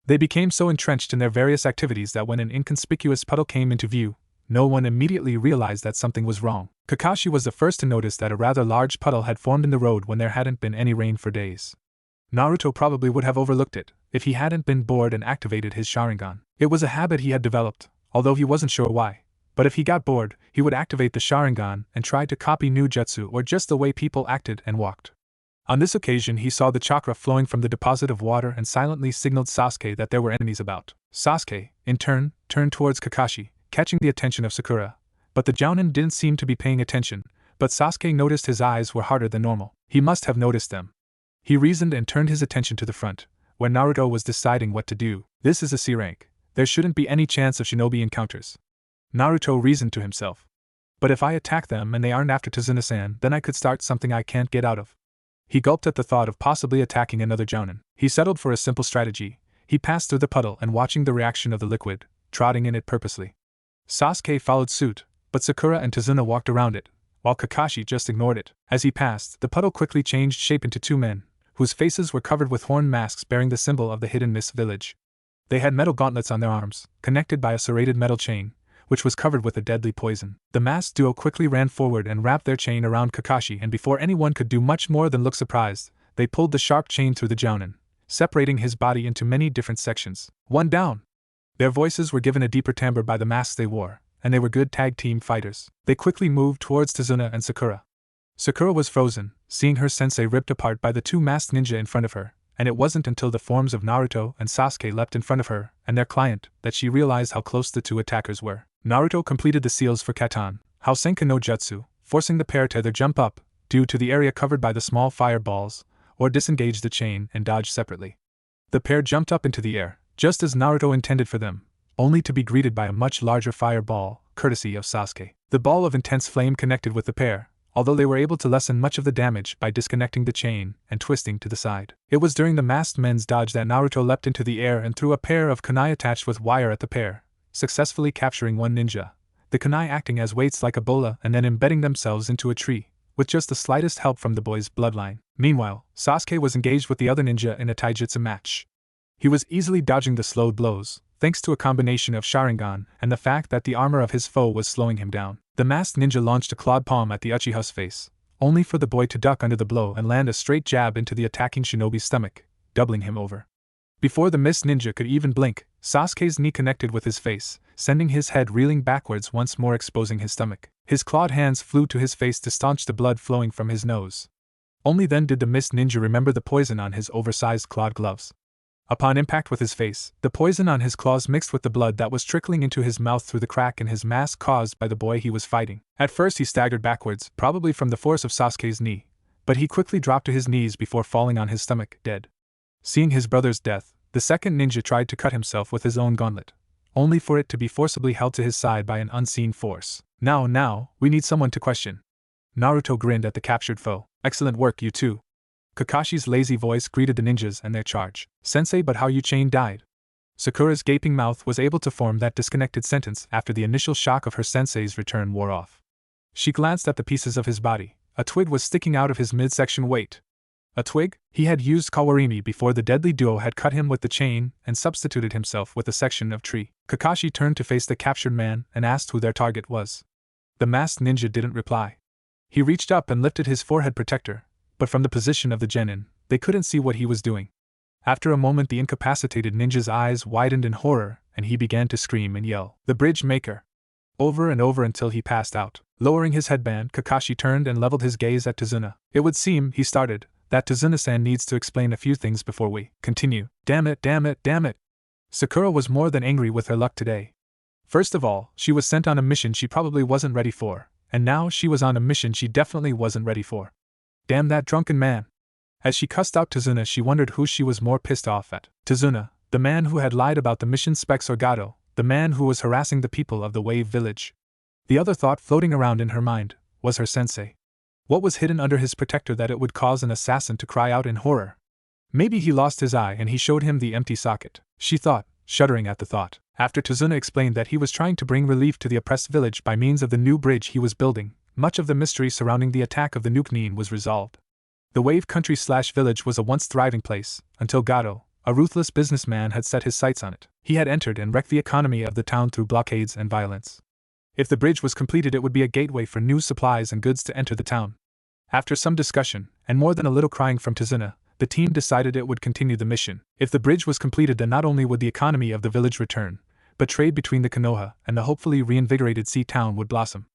They became so entrenched in their various activities that when an inconspicuous puddle came into view, no one immediately realized that something was wrong. Kakashi was the first to notice that a rather large puddle had formed in the road when there hadn't been any rain for days. Naruto probably would have overlooked it if he hadn't been bored and activated his Sharingan. It was a habit he had developed, although he wasn't sure why. But if he got bored, he would activate the Sharingan and try to copy new jutsu or just the way people acted and walked. On this occasion, he saw the chakra flowing from the deposit of water and silently signaled Sasuke that there were enemies about. Sasuke, in turn, turned towards Kakashi, catching the attention of Sakura. But the Jounin didn't seem to be paying attention, but Sasuke noticed his eyes were harder than normal. He must have noticed them. He reasoned and turned his attention to the front, where Naruto was deciding what to do. This is a C rank. There shouldn't be any chance of shinobi encounters. Naruto reasoned to himself. But if I attack them and they aren't after Tazuna-san, then I could start something I can't get out of. He gulped at the thought of possibly attacking another Jounin. He settled for a simple strategy. He passed through the puddle and watching the reaction of the liquid, trotting in it purposely. Sasuke followed suit, but Sakura and Tazuna walked around it, while Kakashi just ignored it. As he passed, the puddle quickly changed shape into 2 men, whose faces were covered with horn masks bearing the symbol of the Hidden Mist Village. They had metal gauntlets on their arms, connected by a serrated metal chain, which was covered with a deadly poison. The masked duo quickly ran forward and wrapped their chain around Kakashi, and before anyone could do much more than look surprised, they pulled the sharp chain through the Jounin, separating his body into many different sections. One down! Their voices were given a deeper timbre by the masks they wore, and they were good tag team fighters. They quickly moved towards Tazuna and Sakura. Sakura was frozen, seeing her sensei ripped apart by the 2 masked ninja in front of her, and it wasn't until the forms of Naruto and Sasuke leapt in front of her and their client that she realized how close the 2 attackers were. Naruto completed the seals for Katan, Housenka no Jutsu, forcing the pair to either jump up, due to the area covered by the small fireballs, or disengage the chain and dodge separately. The pair jumped up into the air, just as Naruto intended for them, only to be greeted by a much larger fireball, courtesy of Sasuke. The ball of intense flame connected with the pair, although they were able to lessen much of the damage by disconnecting the chain and twisting to the side. It was during the masked men's dodge that Naruto leapt into the air and threw a pair of kunai attached with wire at the pair, successfully capturing 1 ninja, the kunai acting as weights like a bola and then embedding themselves into a tree, with just the slightest help from the boy's bloodline. Meanwhile, Sasuke was engaged with the other ninja in a taijutsu match. He was easily dodging the slowed blows, thanks to a combination of Sharingan and the fact that the armor of his foe was slowing him down. The masked ninja launched a clawed palm at the Uchiha's face, only for the boy to duck under the blow and land a straight jab into the attacking shinobi's stomach, doubling him over. Before the mist ninja could even blink, Sasuke's knee connected with his face, sending his head reeling backwards, once more exposing his stomach. His clawed hands flew to his face to staunch the blood flowing from his nose. Only then did the mist ninja remember the poison on his oversized clawed gloves. Upon impact with his face, the poison on his claws mixed with the blood that was trickling into his mouth through the crack in his mask caused by the boy he was fighting. At first he staggered backwards, probably from the force of Sasuke's knee, but he quickly dropped to his knees before falling on his stomach, dead. Seeing his brother's death, the second ninja tried to cut himself with his own gauntlet, only for it to be forcibly held to his side by an unseen force. Now, we need someone to question. Naruto grinned at the captured foe. Excellent work, you two. Kakashi's lazy voice greeted the ninjas and their charge. Sensei, but how you chain died? Sakura's gaping mouth was able to form that disconnected sentence after the initial shock of her sensei's return wore off. She glanced at the pieces of his body. A twig was sticking out of his midsection. Wait. A twig? He had used Kawarimi before the deadly duo had cut him with the chain and substituted himself with a section of tree. Kakashi turned to face the captured man and asked who their target was. The masked ninja didn't reply. He reached up and lifted his forehead protector, but from the position of the genin, they couldn't see what he was doing. After a moment, the incapacitated ninja's eyes widened in horror, and he began to scream and yell, "The bridge maker!" over and over until he passed out. Lowering his headband, Kakashi turned and leveled his gaze at Tazuna. It would seem, he started, that Tazuna-san needs to explain a few things before we continue. Damn it. Sakura was more than angry with her luck today. First of all, she was sent on a mission she probably wasn't ready for, and now she was on a mission she definitely wasn't ready for. Damn that drunken man. As she cussed out Tazuna, she wondered who she was more pissed off at. Tazuna, the man who had lied about the mission specs, or Gato, the man who was harassing the people of the Wave Village. The other thought floating around in her mind was her sensei. What was hidden under his protector that it would cause an assassin to cry out in horror? Maybe he lost his eye and he showed him the empty socket, she thought, shuddering at the thought. After Tazuna explained that he was trying to bring relief to the oppressed village by means of the new bridge he was building, much of the mystery surrounding the attack of the Nuke was resolved. The Wave Country/village was a once thriving place, until Gato, a ruthless businessman, had set his sights on it. He had entered and wrecked the economy of the town through blockades and violence. If the bridge was completed, it would be a gateway for new supplies and goods to enter the town. After some discussion, and more than a little crying from Tazuna, the team decided it would continue the mission. If the bridge was completed, then not only would the economy of the village return, but trade between the Konoha and the hopefully reinvigorated sea town would blossom.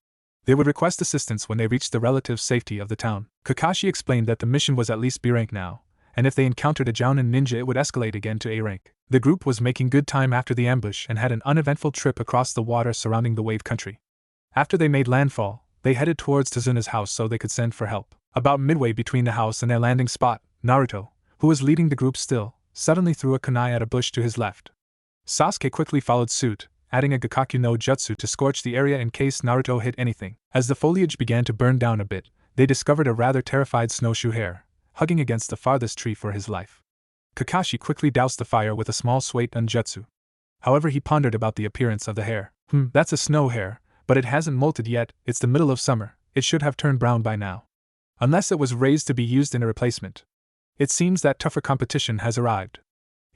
They would request assistance when they reached the relative safety of the town. Kakashi explained that the mission was at least B rank now, and if they encountered a Jounin ninja, it would escalate again to A rank. The group was making good time after the ambush and had an uneventful trip across the water surrounding the Wave Country. After they made landfall, they headed towards Tazuna's house so they could send for help. About midway between the house and their landing spot, Naruto, who was leading the group still, suddenly threw a kunai at a bush to his left. Sasuke quickly followed suit, adding a Gakkaku no Jutsu to scorch the area in case Naruto hit anything. As the foliage began to burn down a bit, they discovered a rather terrified snowshoe hare, hugging against the farthest tree for his life. Kakashi quickly doused the fire with a small Swate Unjutsu. However, he pondered about the appearance of the hare. That's a snow hare, but it hasn't molted yet. It's the middle of summer, it should have turned brown by now. Unless it was raised to be used in a replacement. It seems that tougher competition has arrived.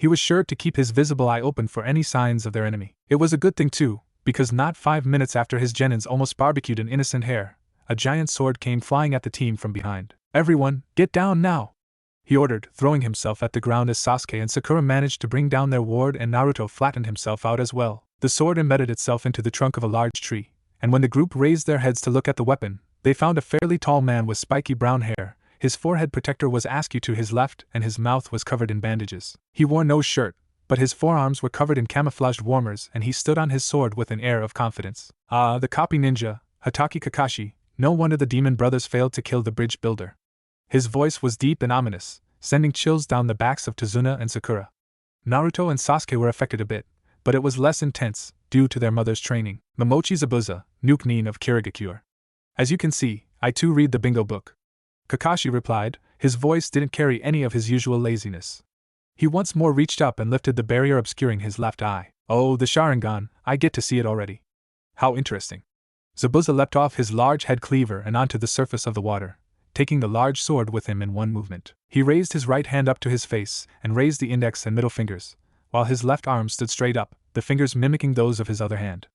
He was sure to keep his visible eye open for any signs of their enemy. It was a good thing too, because not 5 minutes after his genins almost barbecued an innocent hare, a giant sword came flying at the team from behind. "Everyone, get down now!" he ordered, throwing himself at the ground as Sasuke and Sakura managed to bring down their ward and Naruto flattened himself out as well. The sword embedded itself into the trunk of a large tree, and when the group raised their heads to look at the weapon, they found a fairly tall man with spiky brown hair. His forehead protector was askew to his left and his mouth was covered in bandages. He wore no shirt, but his forearms were covered in camouflaged warmers and he stood on his sword with an air of confidence. The copy ninja, Hatake Kakashi. No wonder the demon brothers failed to kill the bridge builder. His voice was deep and ominous, sending chills down the backs of Tazuna and Sakura. Naruto and Sasuke were affected a bit, but it was less intense, due to their mother's training. Momochi Zabuza, Nuke of Kirigakure. As you can see, I too read the bingo book. Kakashi replied, his voice didn't carry any of his usual laziness. He once more reached up and lifted the barrier obscuring his left eye. "Oh, the Sharingan, I get to see it already. How interesting." Zabuza leapt off his large head cleaver and onto the surface of the water, taking the large sword with him in one movement. He raised his right hand up to his face and raised the index and middle fingers, while his left arm stood straight up, the fingers mimicking those of his other hand.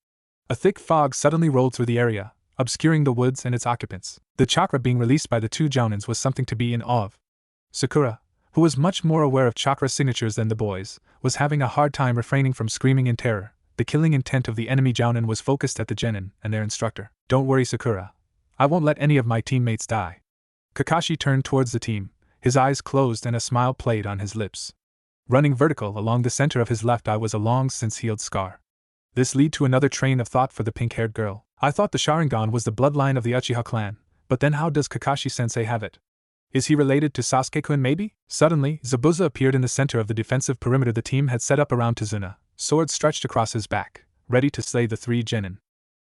A thick fog suddenly rolled through the area, obscuring the woods and its occupants. The chakra being released by the two Jounins was something to be in awe of. Sakura, who was much more aware of chakra signatures than the boys, was having a hard time refraining from screaming in terror. The killing intent of the enemy Jounin was focused at the genin and their instructor. "Don't worry, Sakura. I won't let any of my teammates die." Kakashi turned towards the team, his eyes closed and a smile played on his lips. Running vertical along the center of his left eye was a long since healed scar. This led to another train of thought for the pink-haired girl. "I thought the Sharingan was the bloodline of the Uchiha clan, but then how does Kakashi-sensei have it? Is he related to Sasuke-kun maybe?" Suddenly, Zabuza appeared in the center of the defensive perimeter the team had set up around Tazuna, sword stretched across his back, ready to slay the three genin.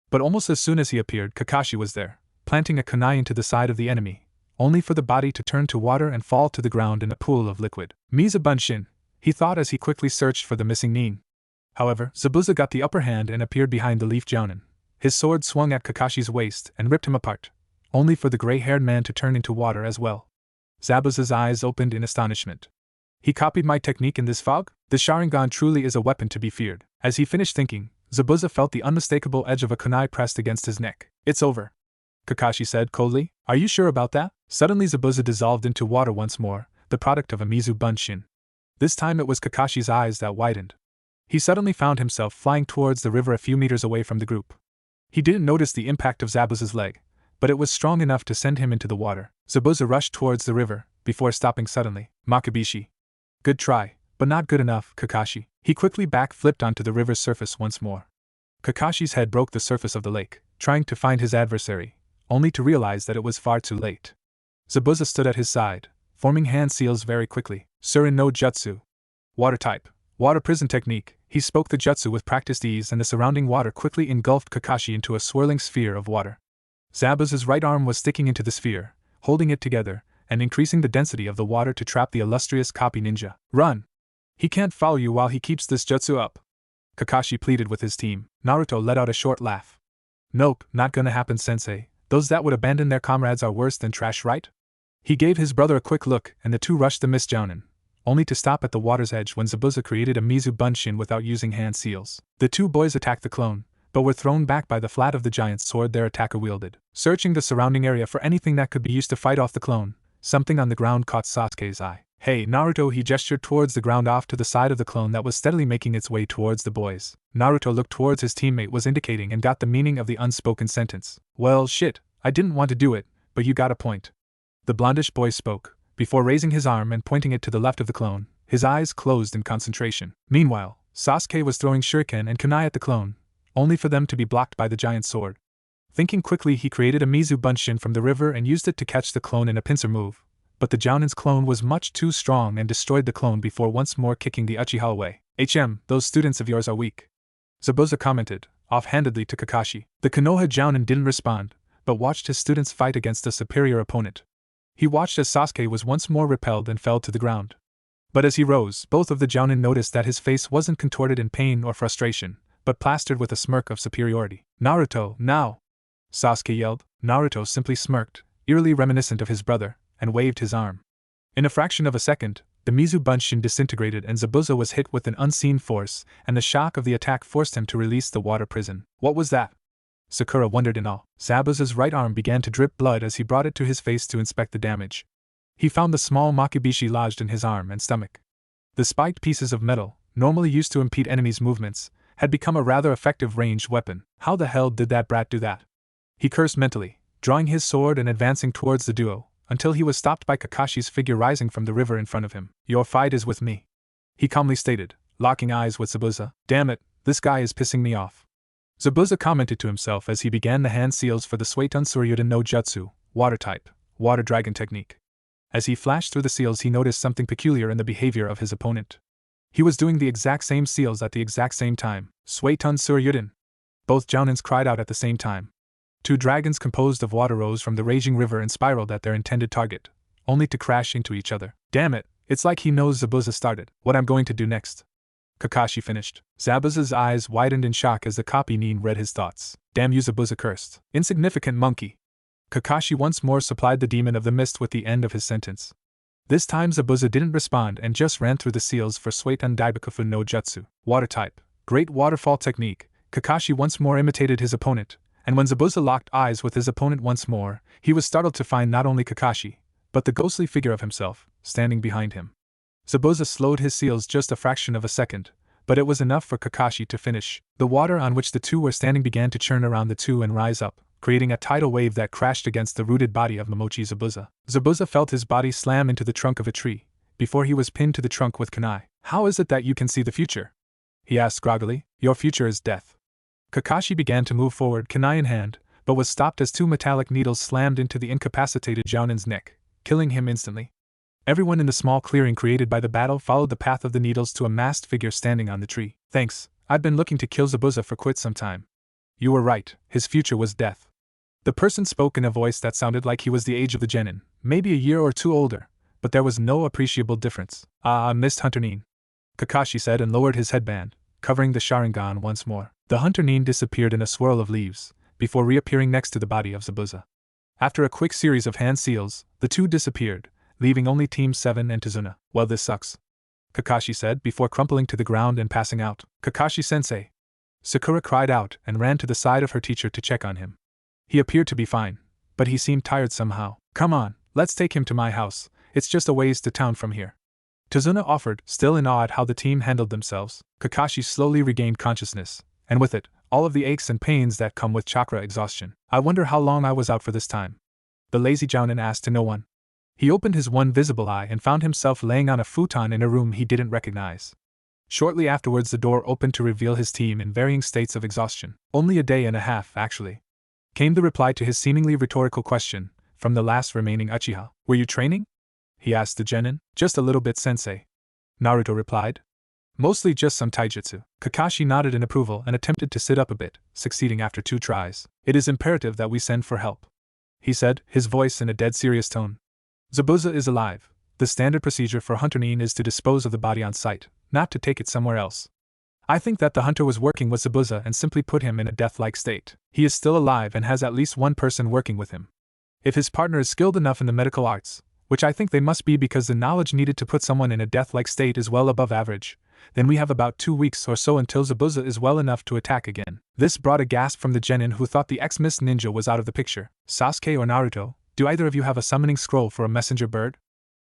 But almost as soon as he appeared, Kakashi was there, planting a kunai into the side of the enemy, only for the body to turn to water and fall to the ground in a pool of liquid. "Miza Bunshin," he thought as he quickly searched for the missing nin. However, Zabuza got the upper hand and appeared behind the leaf Jounin. His sword swung at Kakashi's waist and ripped him apart, only for the gray-haired man to turn into water as well. Zabuza's eyes opened in astonishment. "He copied my technique in this fog? The Sharingan truly is a weapon to be feared." As he finished thinking, Zabuza felt the unmistakable edge of a kunai pressed against his neck. "It's over," Kakashi said coldly. "Are you sure about that?" Suddenly Zabuza dissolved into water once more, the product of a Mizu Bunshin. This time it was Kakashi's eyes that widened. He suddenly found himself flying towards the river a few meters away from the group. He didn't notice the impact of Zabuza's leg, but it was strong enough to send him into the water. Zabuza rushed towards the river, before stopping suddenly. "Makabishi. Good try, but not good enough, Kakashi." He quickly back-flipped onto the river's surface once more. Kakashi's head broke the surface of the lake, trying to find his adversary, only to realize that it was far too late. Zabuza stood at his side, forming hand seals very quickly. "Surin no Jutsu. Water type. Water prison technique." He spoke the jutsu with practiced ease and the surrounding water quickly engulfed Kakashi into a swirling sphere of water. Zabuza's right arm was sticking into the sphere, holding it together, and increasing the density of the water to trap the illustrious copy ninja. "Run! He can't follow you while he keeps this jutsu up." Kakashi pleaded with his team. Naruto let out a short laugh. Nope, not gonna happen, sensei. Those that would abandon their comrades are worse than trash, right? He gave his brother a quick look, and the two rushed the mist Jounin, only to stop at the water's edge when Zabuza created a Mizu Bunshin without using hand seals. The two boys attacked the clone, but were thrown back by the flat of the giant's sword their attacker wielded. Searching the surrounding area for anything that could be used to fight off the clone, something on the ground caught Sasuke's eye. Hey, Naruto, he gestured towards the ground off to the side of the clone that was steadily making its way towards the boys. Naruto looked towards his teammate was indicating and got the meaning of the unspoken sentence. Well, shit, I didn't want to do it, but you got a point. The blondish boy spoke, before raising his arm and pointing it to the left of the clone, his eyes closed in concentration. Meanwhile, Sasuke was throwing shuriken and kunai at the clone, only for them to be blocked by the giant's sword. Thinking quickly, he created a Mizu Bunshin from the river and used it to catch the clone in a pincer move, but the Jounin's clone was much too strong and destroyed the clone before once more kicking the Uchiha away. Those students of yours are weak, Zabuza commented, offhandedly to Kakashi. The Konoha Jounin didn't respond, but watched his students fight against a superior opponent. He watched as Sasuke was once more repelled and fell to the ground. But as he rose, both of the Jounin noticed that his face wasn't contorted in pain or frustration, but plastered with a smirk of superiority. Naruto, now! Sasuke yelled. Naruto simply smirked, eerily reminiscent of his brother, and waved his arm. In a fraction of a second, the Mizu Bunshin disintegrated and Zabuza was hit with an unseen force, and the shock of the attack forced him to release the water prison. What was that? Sakura wondered in awe. Zabuza's right arm began to drip blood as he brought it to his face to inspect the damage. He found the small makibishi lodged in his arm and stomach. The spiked pieces of metal, normally used to impede enemies' movements, had become a rather effective ranged weapon. How the hell did that brat do that? He cursed mentally, drawing his sword and advancing towards the duo, until he was stopped by Kakashi's figure rising from the river in front of him. Your fight is with me, he calmly stated, locking eyes with Zabuza. Damn it, this guy is pissing me off. Zabuza commented to himself as he began the hand seals for the Suiton Suryudan no Jutsu, water type, water dragon technique. As he flashed through the seals, he noticed something peculiar in the behavior of his opponent. He was doing the exact same seals at the exact same time. Suiton Suryudan! Both Jounins cried out at the same time. Two dragons composed of water rose from the raging river and spiraled at their intended target, only to crash into each other. Damn it, it's like he knows Zabuza started what I'm going to do next. Kakashi finished. Zabuza's eyes widened in shock as the copy Nin read his thoughts. Damn you, Zabuza cursed. Insignificant monkey. Kakashi once more supplied the demon of the mist with the end of his sentence. This time Zabuza didn't respond and just ran through the seals for Suiton Daibakufu no Jutsu, water type, great waterfall technique. Kakashi once more imitated his opponent, and when Zabuza locked eyes with his opponent once more, he was startled to find not only Kakashi, but the ghostly figure of himself, standing behind him. Zabuza slowed his seals just a fraction of a second, but it was enough for Kakashi to finish. The water on which the two were standing began to churn around the two and rise up, creating a tidal wave that crashed against the rooted body of Momochi Zabuza. Zabuza felt his body slam into the trunk of a tree, before he was pinned to the trunk with kunai. How is it that you can see the future? He asked groggily. Your future is death. Kakashi began to move forward, kunai in hand, but was stopped as two metallic needles slammed into the incapacitated Jounin's neck, killing him instantly. Everyone in the small clearing created by the battle followed the path of the needles to a masked figure standing on the tree. Thanks, I'd been looking to kill Zabuza for quite some time. You were right, his future was death. The person spoke in a voice that sounded like he was the age of the genin, maybe a year or two older, but there was no appreciable difference. Mist Hunter Nin, Kakashi said and lowered his headband, covering the Sharingan once more. The Hunter Nin disappeared in a swirl of leaves, before reappearing next to the body of Zabuza. After a quick series of hand seals, the two disappeared, leaving only Team 7 and Tazuna. Well, this sucks, Kakashi said before crumpling to the ground and passing out. Kakashi-sensei! Sakura cried out and ran to the side of her teacher to check on him. He appeared to be fine, but he seemed tired somehow. Come on, let's take him to my house, it's just a ways to town from here. Tazuna offered, still in awe at how the team handled themselves. Kakashi slowly regained consciousness, and with it, all of the aches and pains that come with chakra exhaustion. I wonder how long I was out for this time. The lazy Jounin asked to no one. He opened his one visible eye and found himself laying on a futon in a room he didn't recognize. Shortly afterwards the door opened to reveal his team in varying states of exhaustion. Only a day and a half, actually, came the reply to his seemingly rhetorical question, from the last remaining Uchiha. Were you training? He asked the genin. Just a little bit, sensei, Naruto replied. Mostly just some taijutsu. Kakashi nodded in approval and attempted to sit up a bit, succeeding after 2 tries. It is imperative that we send for help, he said, his voice in a dead serious tone. Zabuza is alive. The standard procedure for Hunter Nin is to dispose of the body on site, not to take it somewhere else. I think that the hunter was working with Zabuza and simply put him in a death-like state. He is still alive and has at least one person working with him. If his partner is skilled enough in the medical arts, which I think they must be because the knowledge needed to put someone in a death-like state is well above average, then we have about 2 weeks or so until Zabuza is well enough to attack again. This brought a gasp from the genin who thought the ex-Miss Ninja was out of the picture. Sasuke or Naruto, do either of you have a summoning scroll for a messenger bird?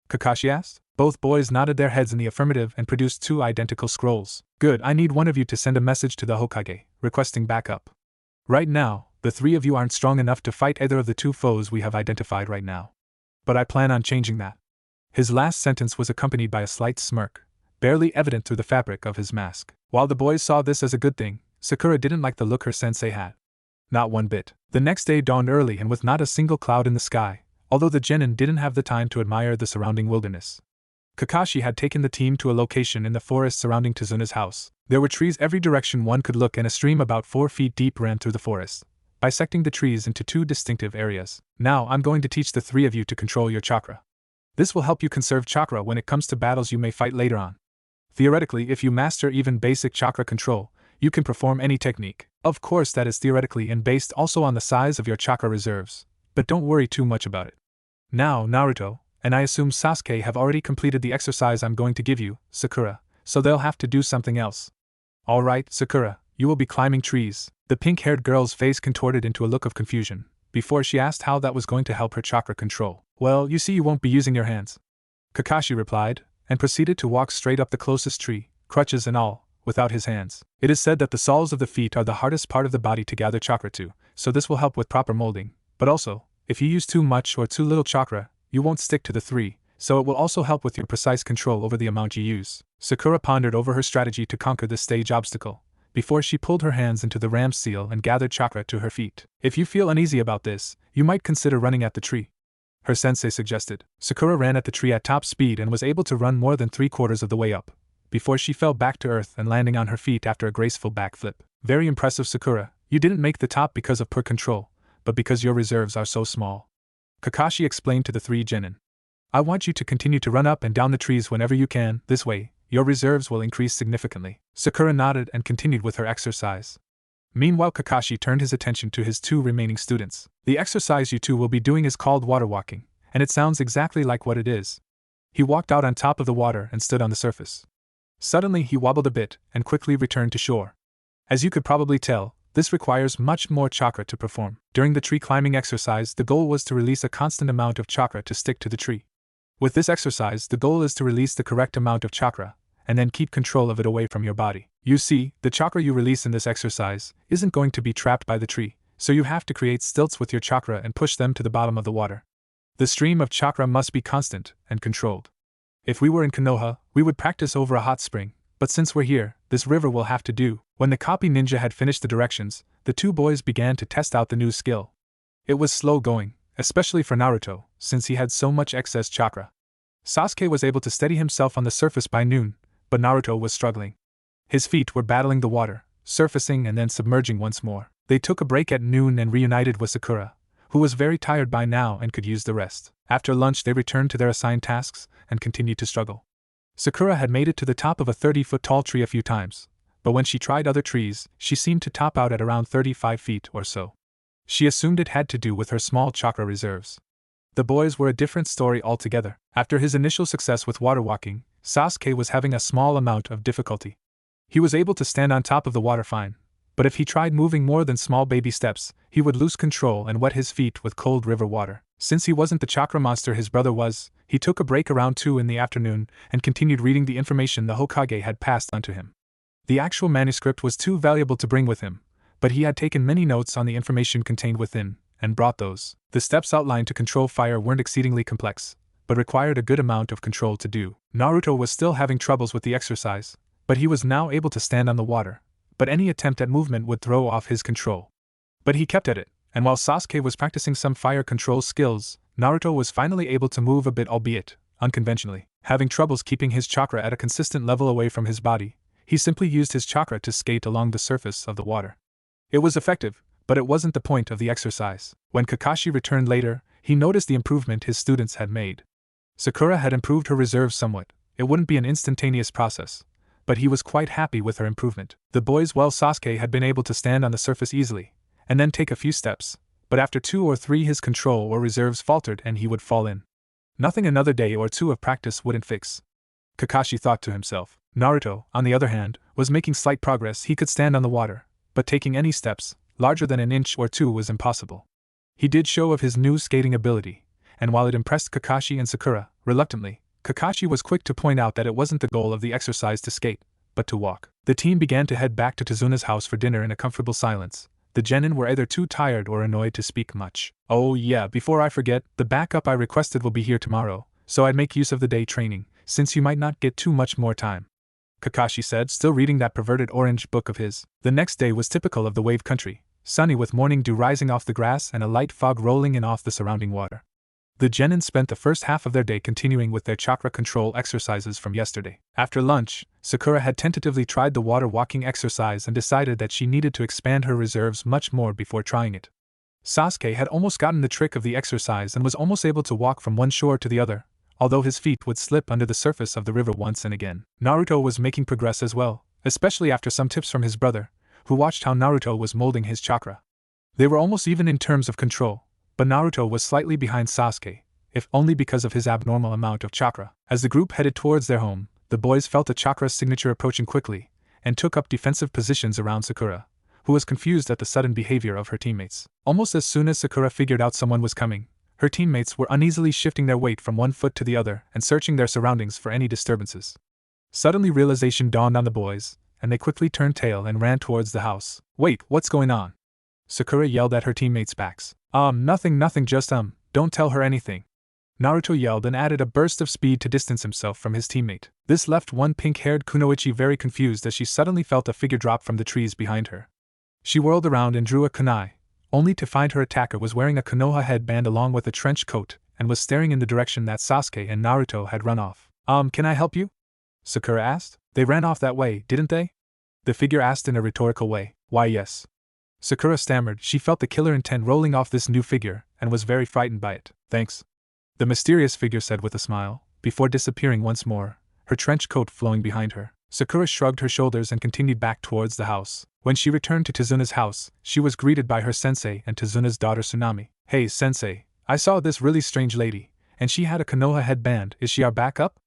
Kakashi asked. Both boys nodded their heads in the affirmative and produced 2 identical scrolls. Good, I need one of you to send a message to the Hokage, requesting backup. Right now, the 3 of you aren't strong enough to fight either of the 2 foes we have identified right now. But I plan on changing that. His last sentence was accompanied by a slight smirk, barely evident through the fabric of his mask. While the boys saw this as a good thing, Sakura didn't like the look her sensei had. Not one bit. The next day dawned early and with not a single cloud in the sky, although the genin didn't have the time to admire the surrounding wilderness. Kakashi had taken the team to a location in the forest surrounding Tazuna's house. There were trees every direction one could look and a stream about 4 feet deep ran through the forest, bisecting the trees into 2 distinctive areas. Now I'm going to teach the 3 of you to control your chakra. This will help you conserve chakra when it comes to battles you may fight later on. Theoretically, if you master even basic chakra control, you can perform any technique. Of course, that is theoretically and based also on the size of your chakra reserves, but don't worry too much about it. Now, Naruto, and I assume Sasuke have already completed the exercise I'm going to give you, Sakura, so they'll have to do something else. Alright, Sakura, you will be climbing trees. The pink-haired girl's face contorted into a look of confusion, before she asked how that was going to help her chakra control. Well, you see you won't be using your hands, Kakashi replied, and proceeded to walk straight up the closest tree, crutches and all, without his hands. It is said that the soles of the feet are the hardest part of the body to gather chakra to, so this will help with proper molding, but also, if you use too much or too little chakra, you won't stick to the 3, so it will also help with your precise control over the amount you use. Sakura pondered over her strategy to conquer this stage obstacle, before she pulled her hands into the ram seal and gathered chakra to her feet. If you feel uneasy about this, you might consider running at the tree, her sensei suggested. Sakura ran at the tree at top speed and was able to run more than 3/4 of the way up, before she fell back to earth and landing on her feet after a graceful backflip. Very impressive, Sakura. You didn't make the top because of poor control, but because your reserves are so small, Kakashi explained to the 3 genin. I want you to continue to run up and down the trees whenever you can. This way, your reserves will increase significantly. Sakura nodded and continued with her exercise. Meanwhile, Kakashi turned his attention to his 2 remaining students. The exercise you 2 will be doing is called water walking, and it sounds exactly like what it is. He walked out on top of the water and stood on the surface. Suddenly he wobbled a bit and quickly returned to shore. As you could probably tell, this requires much more chakra to perform. During the tree climbing exercise, the goal was to release a constant amount of chakra to stick to the tree. With this exercise, the goal is to release the correct amount of chakra, and then keep control of it away from your body. You see, the chakra you release in this exercise isn't going to be trapped by the tree, so you have to create stilts with your chakra and push them to the bottom of the water. The stream of chakra must be constant and controlled. If we were in Konoha, we would practice over a hot spring, but since we're here, this river will have to do. When the copy ninja had finished the directions, the 2 boys began to test out the new skill. It was slow going, especially for Naruto, since he had so much excess chakra. Sasuke was able to steady himself on the surface by noon, but Naruto was struggling. His feet were battling the water, surfacing and then submerging once more. They took a break at noon and reunited with Sakura, who was very tired by now and could use the rest. After lunch they returned to their assigned tasks and continued to struggle. Sakura had made it to the top of a 30-foot tall tree a few times, but when she tried other trees, she seemed to top out at around 35 feet or so. She assumed it had to do with her small chakra reserves. The boys were a different story altogether. After his initial success with water walking, Sasuke was having a small amount of difficulty. He was able to stand on top of the water fine, but if he tried moving more than small baby steps, he would lose control and wet his feet with cold river water. Since he wasn't the chakra monster his brother was, he took a break around 2 in the afternoon and continued reading the information the Hokage had passed on to him. The actual manuscript was too valuable to bring with him, but he had taken many notes on the information contained within, and brought those. The steps outlined to control fire weren't exceedingly complex, but required a good amount of control to do. Naruto was still having troubles with the exercise, but he was now able to stand on the water, but any attempt at movement would throw off his control. But he kept at it, and while Sasuke was practicing some fire control skills, Naruto was finally able to move a bit, albeit unconventionally. Having troubles keeping his chakra at a consistent level away from his body, he simply used his chakra to skate along the surface of the water. It was effective, but it wasn't the point of the exercise. When Kakashi returned later, he noticed the improvement his students had made. Sakura had improved her reserves somewhat. It wouldn't be an instantaneous process, but he was quite happy with her improvement. The boys, well, Sasuke had been able to stand on the surface easily, and then take a few steps, but after 2 or 3 his control or reserves faltered and he would fall in. Nothing another day or 2 of practice wouldn't fix. Kakashi thought to himself. Naruto, on the other hand, was making slight progress. He could stand on the water, but taking any steps larger than an inch or 2 was impossible. He did show of his new skating ability, and while it impressed Kakashi and Sakura, reluctantly, Kakashi was quick to point out that it wasn't the goal of the exercise to skate, but to walk. The team began to head back to Tezuna's house for dinner in a comfortable silence. The genin were either too tired or annoyed to speak much. Oh yeah, before I forget, the backup I requested will be here tomorrow, so I'd make use of the day training, since you might not get too much more time, Kakashi said, still reading that perverted orange book of his. The next day was typical of the wave country, sunny with morning dew rising off the grass and a light fog rolling in off the surrounding water. The genin spent the first half of their day continuing with their chakra control exercises from yesterday. After lunch, Sakura had tentatively tried the water walking exercise and decided that she needed to expand her reserves much more before trying it. Sasuke had almost gotten the trick of the exercise and was almost able to walk from one shore to the other, although his feet would slip under the surface of the river once and again. Naruto was making progress as well, especially after some tips from his brother, who watched how Naruto was molding his chakra. They were almost even in terms of control, but Naruto was slightly behind Sasuke, if only because of his abnormal amount of chakra. As the group headed towards their home, the boys felt a chakra signature approaching quickly, and took up defensive positions around Sakura, who was confused at the sudden behavior of her teammates. Almost as soon as Sakura figured out someone was coming, her teammates were uneasily shifting their weight from one foot to the other and searching their surroundings for any disturbances. Suddenly realization dawned on the boys, and they quickly turned tail and ran towards the house. Wait, what's going on? Sakura yelled at her teammates' backs. Nothing, just don't tell her anything. Naruto yelled and added a burst of speed to distance himself from his teammate. This left one pink-haired kunoichi very confused as she suddenly felt a figure drop from the trees behind her. She whirled around and drew a kunai, only to find her attacker was wearing a Konoha headband along with a trench coat and was staring in the direction that Sasuke and Naruto had run off. Can I help you? Sakura asked. They ran off that way, didn't they? The figure asked in a rhetorical way. Why, yes. Sakura stammered. She felt the killer intent rolling off this new figure and was very frightened by it. Thanks. The mysterious figure said with a smile, before disappearing once more, her trench coat flowing behind her. Sakura shrugged her shoulders and continued back towards the house. When she returned to Tezuna's house, she was greeted by her sensei and Tezuna's daughter Tsunami. Hey sensei, I saw this really strange lady, and she had a Konoha headband. Is she our backup?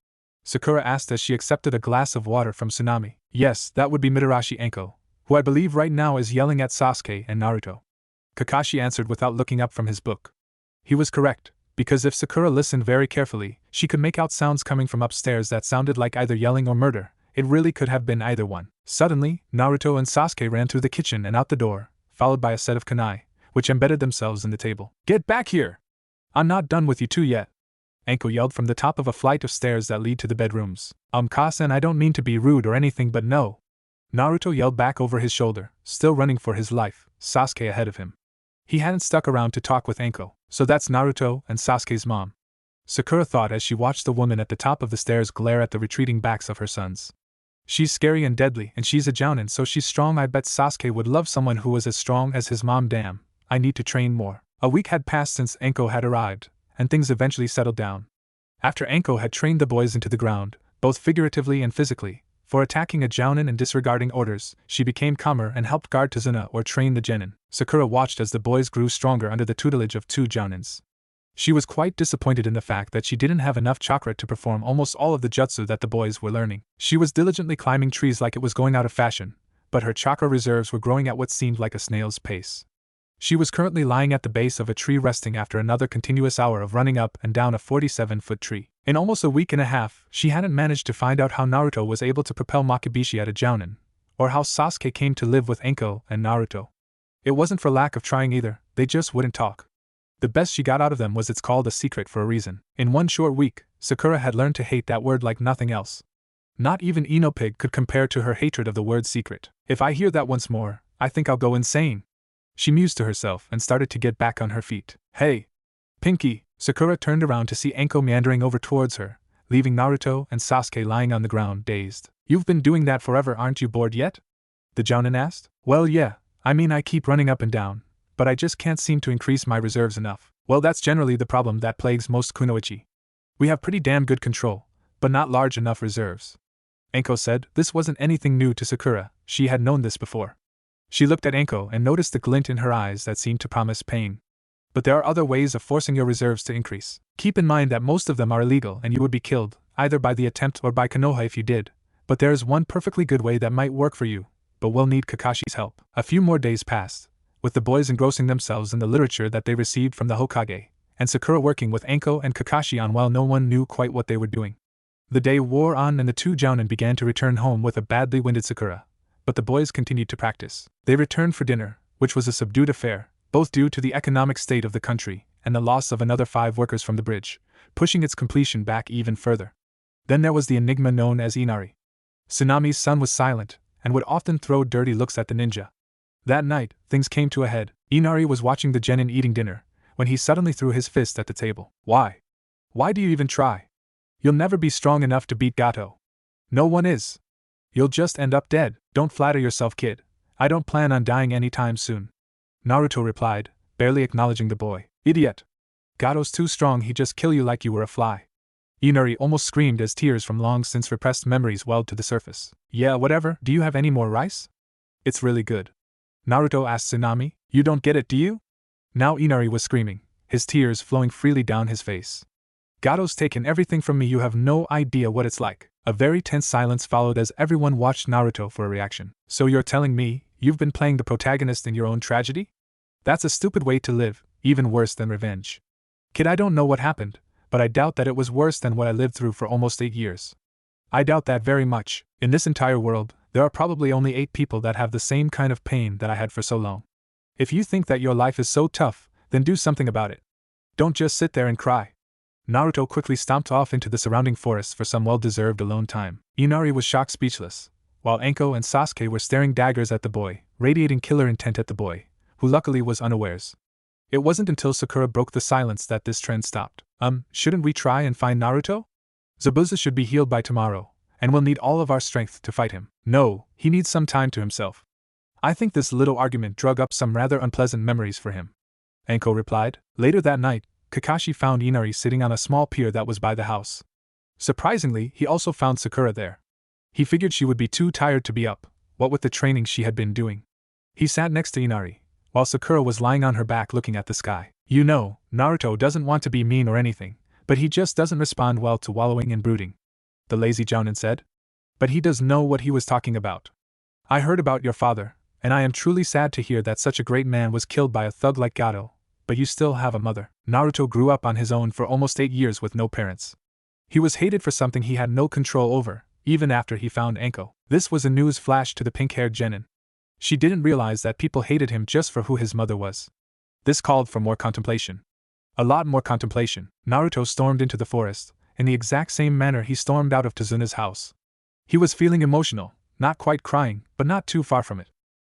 Sakura asked as she accepted a glass of water from Tsunami. Yes, that would be Mitarashi Enko, who I believe right now is yelling at Sasuke and Naruto. Kakashi answered without looking up from his book. He was correct, because if Sakura listened very carefully, she could make out sounds coming from upstairs that sounded like either yelling or murder. It really could have been either one. Suddenly, Naruto and Sasuke ran through the kitchen and out the door, followed by a set of kunai, which embedded themselves in the table. Get back here! I'm not done with you two yet. Enko yelled from the top of a flight of stairs that lead to the bedrooms. Kasen, I don't mean to be rude or anything, but no. Naruto yelled back over his shoulder, still running for his life, Sasuke ahead of him. He hadn't stuck around to talk with Enko, so that's Naruto and Sasuke's mom. Sakura thought as she watched the woman at the top of the stairs glare at the retreating backs of her sons. She's scary and deadly, and she's a jounin, so she's strong. I bet Sasuke would love someone who was as strong as his mom. Damn, I need to train more. A week had passed since Enko had arrived, and things eventually settled down. After Enko had trained the boys into the ground, both figuratively and physically, for attacking a jounin and disregarding orders, she became calmer and helped guard Tazuna or train the genin. Sakura watched as the boys grew stronger under the tutelage of two jounins. She was quite disappointed in the fact that she didn't have enough chakra to perform almost all of the jutsu that the boys were learning. She was diligently climbing trees like it was going out of fashion, but her chakra reserves were growing at what seemed like a snail's pace. She was currently lying at the base of a tree resting after another continuous hour of running up and down a 47-foot tree. In almost a week and a half, she hadn't managed to find out how Naruto was able to propel Makibishi at a jounin, or how Sasuke came to live with Enko and Naruto. It wasn't for lack of trying either, they just wouldn't talk. The best she got out of them was it's called a secret for a reason. In one short week, Sakura had learned to hate that word like nothing else. Not even Enopig could compare to her hatred of the word secret. If I hear that once more, I think I'll go insane. She mused to herself and started to get back on her feet. Hey! Pinky! Sakura turned around to see Enko meandering over towards her, leaving Naruto and Sasuke lying on the ground, dazed. You've been doing that forever, aren't you bored yet? The jounin asked. Well, yeah, I mean I keep running up and down, but I just can't seem to increase my reserves enough. Well, that's generally the problem that plagues most kunoichi. We have pretty damn good control, but not large enough reserves. Anko said. This wasn't anything new to Sakura, she had known this before. She looked at Anko and noticed the glint in her eyes that seemed to promise pain. But there are other ways of forcing your reserves to increase. Keep in mind that most of them are illegal and you would be killed, either by the attempt or by Konoha if you did. But there is one perfectly good way that might work for you, but we'll need Kakashi's help. A few more days passed, with the boys engrossing themselves in the literature that they received from the Hokage, and Sakura working with Anko and Kakashi on while no one knew quite what they were doing. The day wore on and the two jounin began to return home with a badly winded Sakura, but the boys continued to practice. They returned for dinner, which was a subdued affair, both due to the economic state of the country and the loss of another 5 workers from the bridge, pushing its completion back even further. Then there was the enigma known as Inari. Tsunami's son was silent, and would often throw dirty looks at the ninja. That night, things came to a head. Inari was watching the genin eating dinner, when he suddenly threw his fist at the table. Why? Why do you even try? You'll never be strong enough to beat Gato. No one is. You'll just end up dead. Don't flatter yourself, kid. I don't plan on dying anytime soon. Naruto replied, barely acknowledging the boy. Idiot. Gato's too strong, he'd just kill you like you were a fly. Inari almost screamed as tears from long since repressed memories welled to the surface. Yeah, whatever, do you have any more rice? It's really good. Naruto asked Tsunami. You don't get it, do you? Now Inari was screaming, his tears flowing freely down his face. Gato's taken everything from me, you have no idea what it's like. A very tense silence followed as everyone watched Naruto for a reaction. So you're telling me, you've been playing the protagonist in your own tragedy? That's a stupid way to live, even worse than revenge. Kid, I don't know what happened, but I doubt that it was worse than what I lived through for almost 8 years. I doubt that very much. In this entire world, there are probably only 8 people that have the same kind of pain that I had for so long. If you think that your life is so tough, then do something about it. Don't just sit there and cry. Naruto quickly stomped off into the surrounding forest for some well-deserved alone time. Inari was shocked speechless, while Anko and Sasuke were staring daggers at the boy, radiating killer intent at the boy, who luckily was unawares. It wasn't until Sakura broke the silence that this trend stopped. Shouldn't we try and find Naruto? Zabuza should be healed by tomorrow, and we'll need all of our strength to fight him. No, he needs some time to himself. I think this little argument drug up some rather unpleasant memories for him. Anko replied. Later that night, Kakashi found Inari sitting on a small pier that was by the house. Surprisingly, he also found Sakura there. He figured she would be too tired to be up, what with the training she had been doing. He sat next to Inari, while Sakura was lying on her back looking at the sky. You know, Naruto doesn't want to be mean or anything, but he just doesn't respond well to wallowing and brooding, the lazy jounin said. But he does know what he was talking about. I heard about your father, and I am truly sad to hear that such a great man was killed by a thug like Gato. But you still have a mother. Naruto grew up on his own for almost 8 years with no parents. He was hated for something he had no control over, even after he found Anko. This was a news flash to the pink-haired genin. She didn't realize that people hated him just for who his mother was. This called for more contemplation. A lot more contemplation. Naruto stormed into the forest, in the exact same manner he stormed out of Tazuna's house. He was feeling emotional, not quite crying, but not too far from it.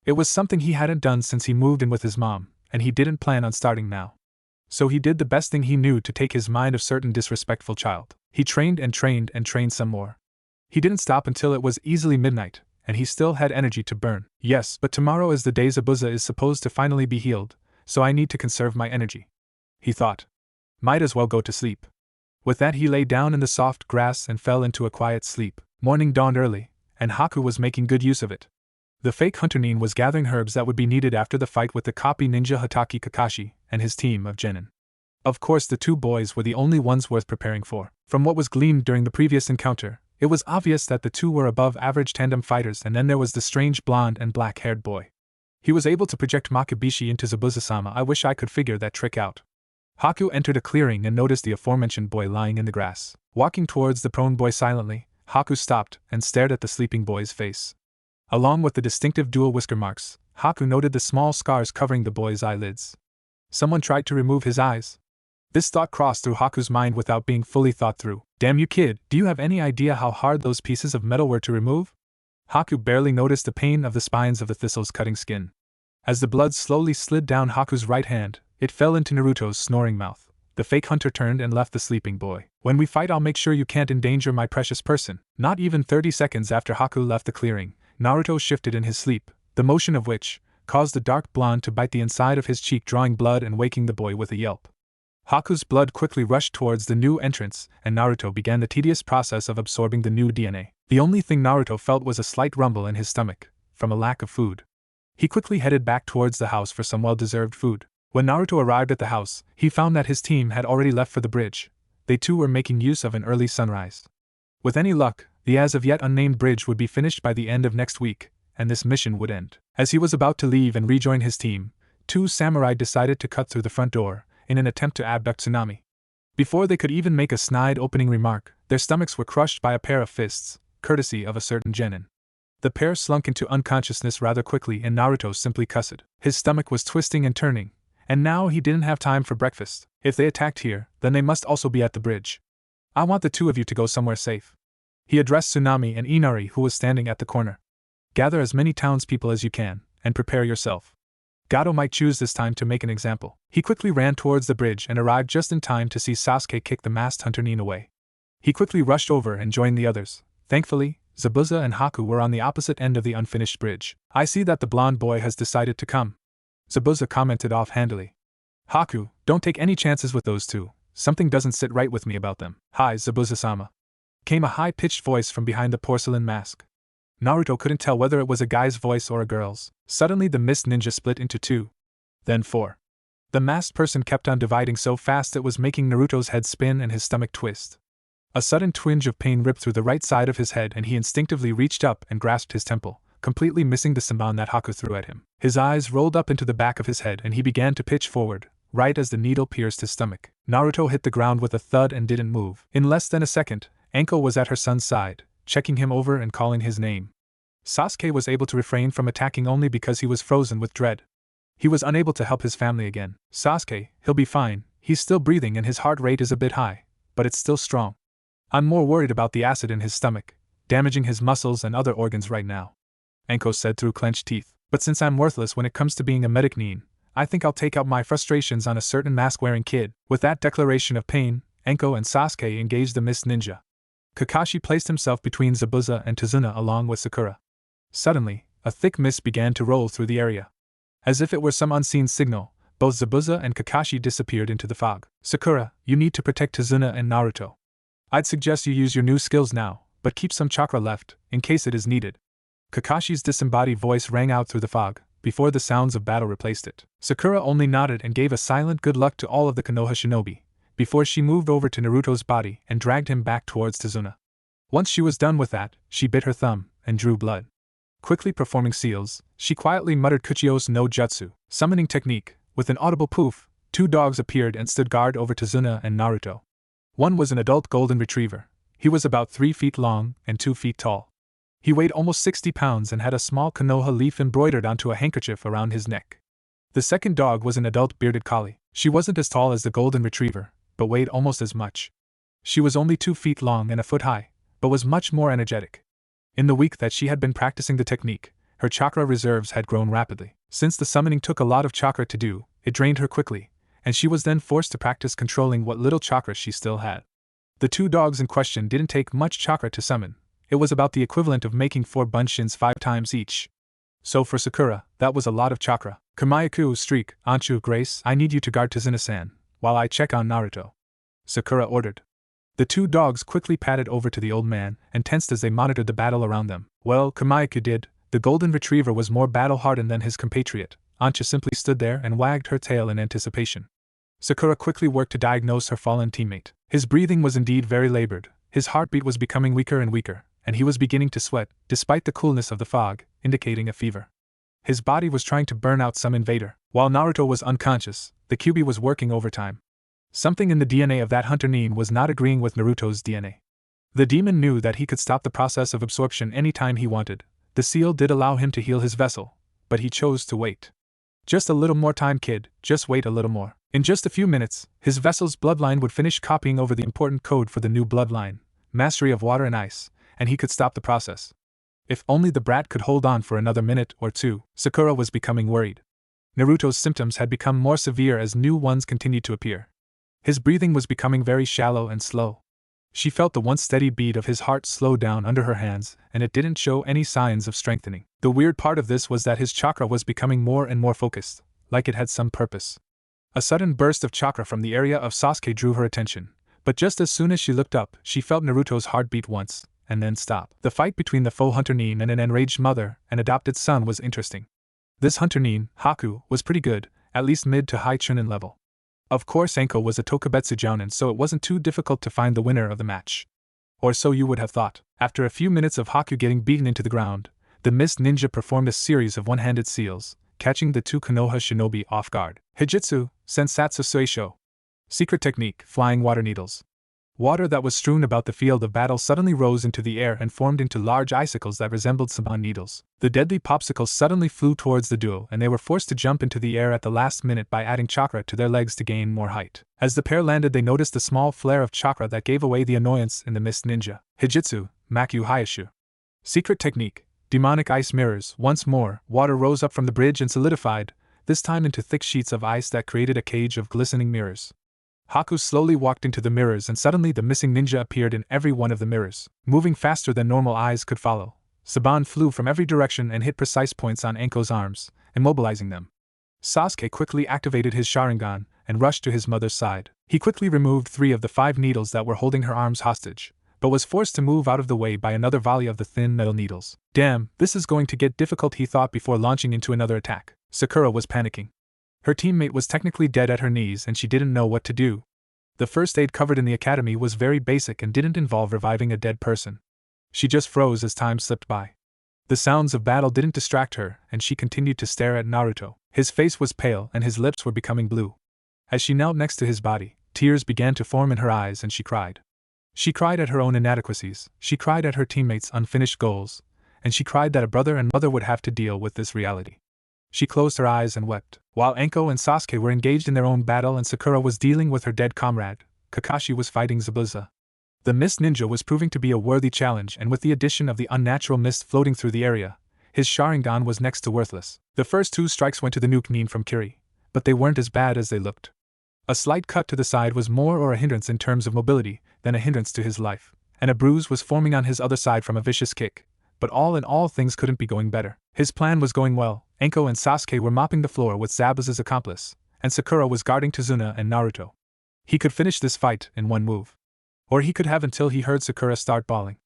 It was something he hadn't done since he moved in with his mom, and he didn't plan on starting now. So he did the best thing he knew to take his mind off certain disrespectful child. He trained and trained and trained some more. He didn't stop until it was easily midnight, and he still had energy to burn. Yes, but tomorrow is the day Zabuza is supposed to finally be healed, so I need to conserve my energy. He thought. Might as well go to sleep. With that he lay down in the soft grass and fell into a quiet sleep. Morning dawned early, and Haku was making good use of it. The fake hunter Nin was gathering herbs that would be needed after the fight with the copy ninja Hatake Kakashi and his team of genin. Of course the two boys were the only ones worth preparing for. From what was gleaned during the previous encounter, it was obvious that the two were above average tandem fighters, and then there was the strange blonde and black-haired boy. He was able to project Makibishi into Zabuza-sama. I wish I could figure that trick out. Haku entered a clearing and noticed the aforementioned boy lying in the grass. Walking towards the prone boy silently, Haku stopped and stared at the sleeping boy's face. Along with the distinctive dual whisker marks, Haku noted the small scars covering the boy's eyelids. Someone tried to remove his eyes. This thought crossed through Haku's mind without being fully thought through. Damn you, kid, do you have any idea how hard those pieces of metal were to remove? Haku barely noticed the pain of the spines of the thistles cutting skin. As the blood slowly slid down Haku's right hand, it fell into Naruto's snoring mouth. The fake hunter turned and left the sleeping boy. When we fight, I'll make sure you can't endanger my precious person. Not even 30 seconds after Haku left the clearing, Naruto shifted in his sleep, the motion of which caused the dark blonde to bite the inside of his cheek, drawing blood and waking the boy with a yelp. Haku's blood quickly rushed towards the new entrance, and Naruto began the tedious process of absorbing the new DNA. The only thing Naruto felt was a slight rumble in his stomach, from a lack of food. He quickly headed back towards the house for some well-deserved food. When Naruto arrived at the house, he found that his team had already left for the bridge. They too were making use of an early sunrise. With any luck, the as of yet unnamed bridge would be finished by the end of next week, and this mission would end. As he was about to leave and rejoin his team, two samurai decided to cut through the front door, in an attempt to abduct Tsunami. Before they could even make a snide opening remark, their stomachs were crushed by a pair of fists, courtesy of a certain genin. The pair slunk into unconsciousness rather quickly and Naruto simply cussed. His stomach was twisting and turning, and now he didn't have time for breakfast. If they attacked here, then they must also be at the bridge. I want the two of you to go somewhere safe. He addressed Tsunami and Inari, who was standing at the corner. Gather as many townspeople as you can, and prepare yourself. Gato might choose this time to make an example. He quickly ran towards the bridge and arrived just in time to see Sasuke kick the masked hunter Nin away. He quickly rushed over and joined the others. Thankfully, Zabuza and Haku were on the opposite end of the unfinished bridge. I see that the blonde boy has decided to come, Zabuza commented offhandedly. Haku, don't take any chances with those two. Something doesn't sit right with me about them. Hi, Zabuza-sama. Came a high-pitched voice from behind the porcelain mask. Naruto couldn't tell whether it was a guy's voice or a girl's. Suddenly the mist ninja split into two. Then four. The masked person kept on dividing so fast it was making Naruto's head spin and his stomach twist. A sudden twinge of pain ripped through the right side of his head and he instinctively reached up and grasped his temple, completely missing the senbon that Haku threw at him. His eyes rolled up into the back of his head and he began to pitch forward, right as the needle pierced his stomach. Naruto hit the ground with a thud and didn't move. In less than a second, Anko was at her son's side, checking him over and calling his name. Sasuke was able to refrain from attacking only because he was frozen with dread. He was unable to help his family again. Sasuke, he'll be fine, he's still breathing and his heart rate is a bit high, but it's still strong. I'm more worried about the acid in his stomach, damaging his muscles and other organs right now, Anko said through clenched teeth. But since I'm worthless when it comes to being a medic Nin, I think I'll take out my frustrations on a certain mask-wearing kid. With that declaration of pain, Anko and Sasuke engaged the mist ninja. Kakashi placed himself between Zabuza and Tazuna along with Sakura. Suddenly, a thick mist began to roll through the area. As if it were some unseen signal, both Zabuza and Kakashi disappeared into the fog. Sakura, you need to protect Tazuna and Naruto. I'd suggest you use your new skills now, but keep some chakra left, in case it is needed. Kakashi's disembodied voice rang out through the fog, before the sounds of battle replaced it. Sakura only nodded and gave a silent good luck to all of the Konoha shinobi, before she moved over to Naruto's body and dragged him back towards Tazuna. Once she was done with that, she bit her thumb and drew blood. Quickly performing seals, she quietly muttered Kuchio's no jutsu, summoning technique. With an audible poof, two dogs appeared and stood guard over Tazuna and Naruto. One was an adult golden retriever. He was about 3 feet long and 2 feet tall. He weighed almost 60 pounds and had a small Konoha leaf embroidered onto a handkerchief around his neck. The second dog was an adult bearded collie. She wasn't as tall as the golden retriever, but weighed almost as much. She was only 2 feet long and a foot high, but was much more energetic. In the week that she had been practicing the technique, her chakra reserves had grown rapidly. Since the summoning took a lot of chakra to do, it drained her quickly, and she was then forced to practice controlling what little chakra she still had. The two dogs in question didn't take much chakra to summon. It was about the equivalent of making 4 bunshins 5 times each. So for Sakura, that was a lot of chakra. Kamayaku, Streak, Anchu, Grace, I need you to guard Tazuna-san, while I check on Naruto, Sakura ordered. The two dogs quickly padded over to the old man and tensed as they monitored the battle around them. Well, Kamayaku did. The golden retriever was more battle-hardened than his compatriot. Ancha simply stood there and wagged her tail in anticipation. Sakura quickly worked to diagnose her fallen teammate. His breathing was indeed very labored, his heartbeat was becoming weaker and weaker, and he was beginning to sweat, despite the coolness of the fog, indicating a fever. His body was trying to burn out some invader. While Naruto was unconscious, the QB was working overtime. Something in the DNA of that hunter Nin was not agreeing with Naruto's DNA. The demon knew that he could stop the process of absorption any time he wanted. The seal did allow him to heal his vessel, but he chose to wait. Just a little more time, kid, just wait a little more. In just a few minutes, his vessel's bloodline would finish copying over the important code for the new bloodline, mastery of water and ice, and he could stop the process. If only the brat could hold on for another minute or two. Sakura was becoming worried. Naruto's symptoms had become more severe as new ones continued to appear. His breathing was becoming very shallow and slow. She felt the once steady beat of his heart slow down under her hands, and it didn't show any signs of strengthening. The weird part of this was that his chakra was becoming more and more focused, like it had some purpose. A sudden burst of chakra from the area of Sasuke drew her attention, but just as soon as she looked up, she felt Naruto's heart beat once, and then stop. The fight between the faux hunter Nin and an enraged mother and adopted son was interesting. This hunter Nin, Haku, was pretty good, at least mid to high chunin level. Of course Anko was a Tokubetsu jounin, so it wasn't too difficult to find the winner of the match. Or so you would have thought. After a few minutes of Haku getting beaten into the ground, the Mist Ninja performed a series of one-handed seals, catching the two Konoha shinobi off guard. Hijitsu, Sensatsu Suisho. Secret technique, flying water needles. Water that was strewn about the field of battle suddenly rose into the air and formed into large icicles that resembled saban needles. The deadly popsicles suddenly flew towards the duo, and they were forced to jump into the air at the last minute by adding chakra to their legs to gain more height. As the pair landed, they noticed a small flare of chakra that gave away the annoyance in the Mist Ninja. Hijitsu, Makyu Hayashu. Secret technique, demonic ice mirrors. Once more, water rose up from the bridge and solidified, this time into thick sheets of ice that created a cage of glistening mirrors. Haku slowly walked into the mirrors, and suddenly the missing ninja appeared in every one of the mirrors. Moving faster than normal eyes could follow, Saban flew from every direction and hit precise points on Anko's arms, immobilizing them. Sasuke quickly activated his Sharingan and rushed to his mother's side. He quickly removed 3 of the 5 needles that were holding her arms hostage, but was forced to move out of the way by another volley of the thin metal needles. Damn, this is going to get difficult, he thought before launching into another attack. Sakura was panicking. Her teammate was technically dead at her knees and she didn't know what to do. The first aid covered in the academy was very basic and didn't involve reviving a dead person. She just froze as time slipped by. The sounds of battle didn't distract her, and she continued to stare at Naruto. His face was pale and his lips were becoming blue. As she knelt next to his body, tears began to form in her eyes and she cried. She cried at her own inadequacies, she cried at her teammates' unfinished goals, and she cried that a brother and mother would have to deal with this reality. She closed her eyes and wept. While Anko and Sasuke were engaged in their own battle and Sakura was dealing with her dead comrade, Kakashi was fighting Zabuza. The Mist Ninja was proving to be a worthy challenge, and with the addition of the unnatural mist floating through the area, his Sharingan was next to worthless. The first 2 strikes went to the nuke Nin from Kiri, but they weren't as bad as they looked. A slight cut to the side was more or a hindrance in terms of mobility than a hindrance to his life, and a bruise was forming on his other side from a vicious kick. But all in all, things couldn't be going better. His plan was going well. Anko and Sasuke were mopping the floor with Zabuza's accomplice, and Sakura was guarding Tazuna and Naruto. He could finish this fight in one move. Or he could have until he heard Sakura start bawling.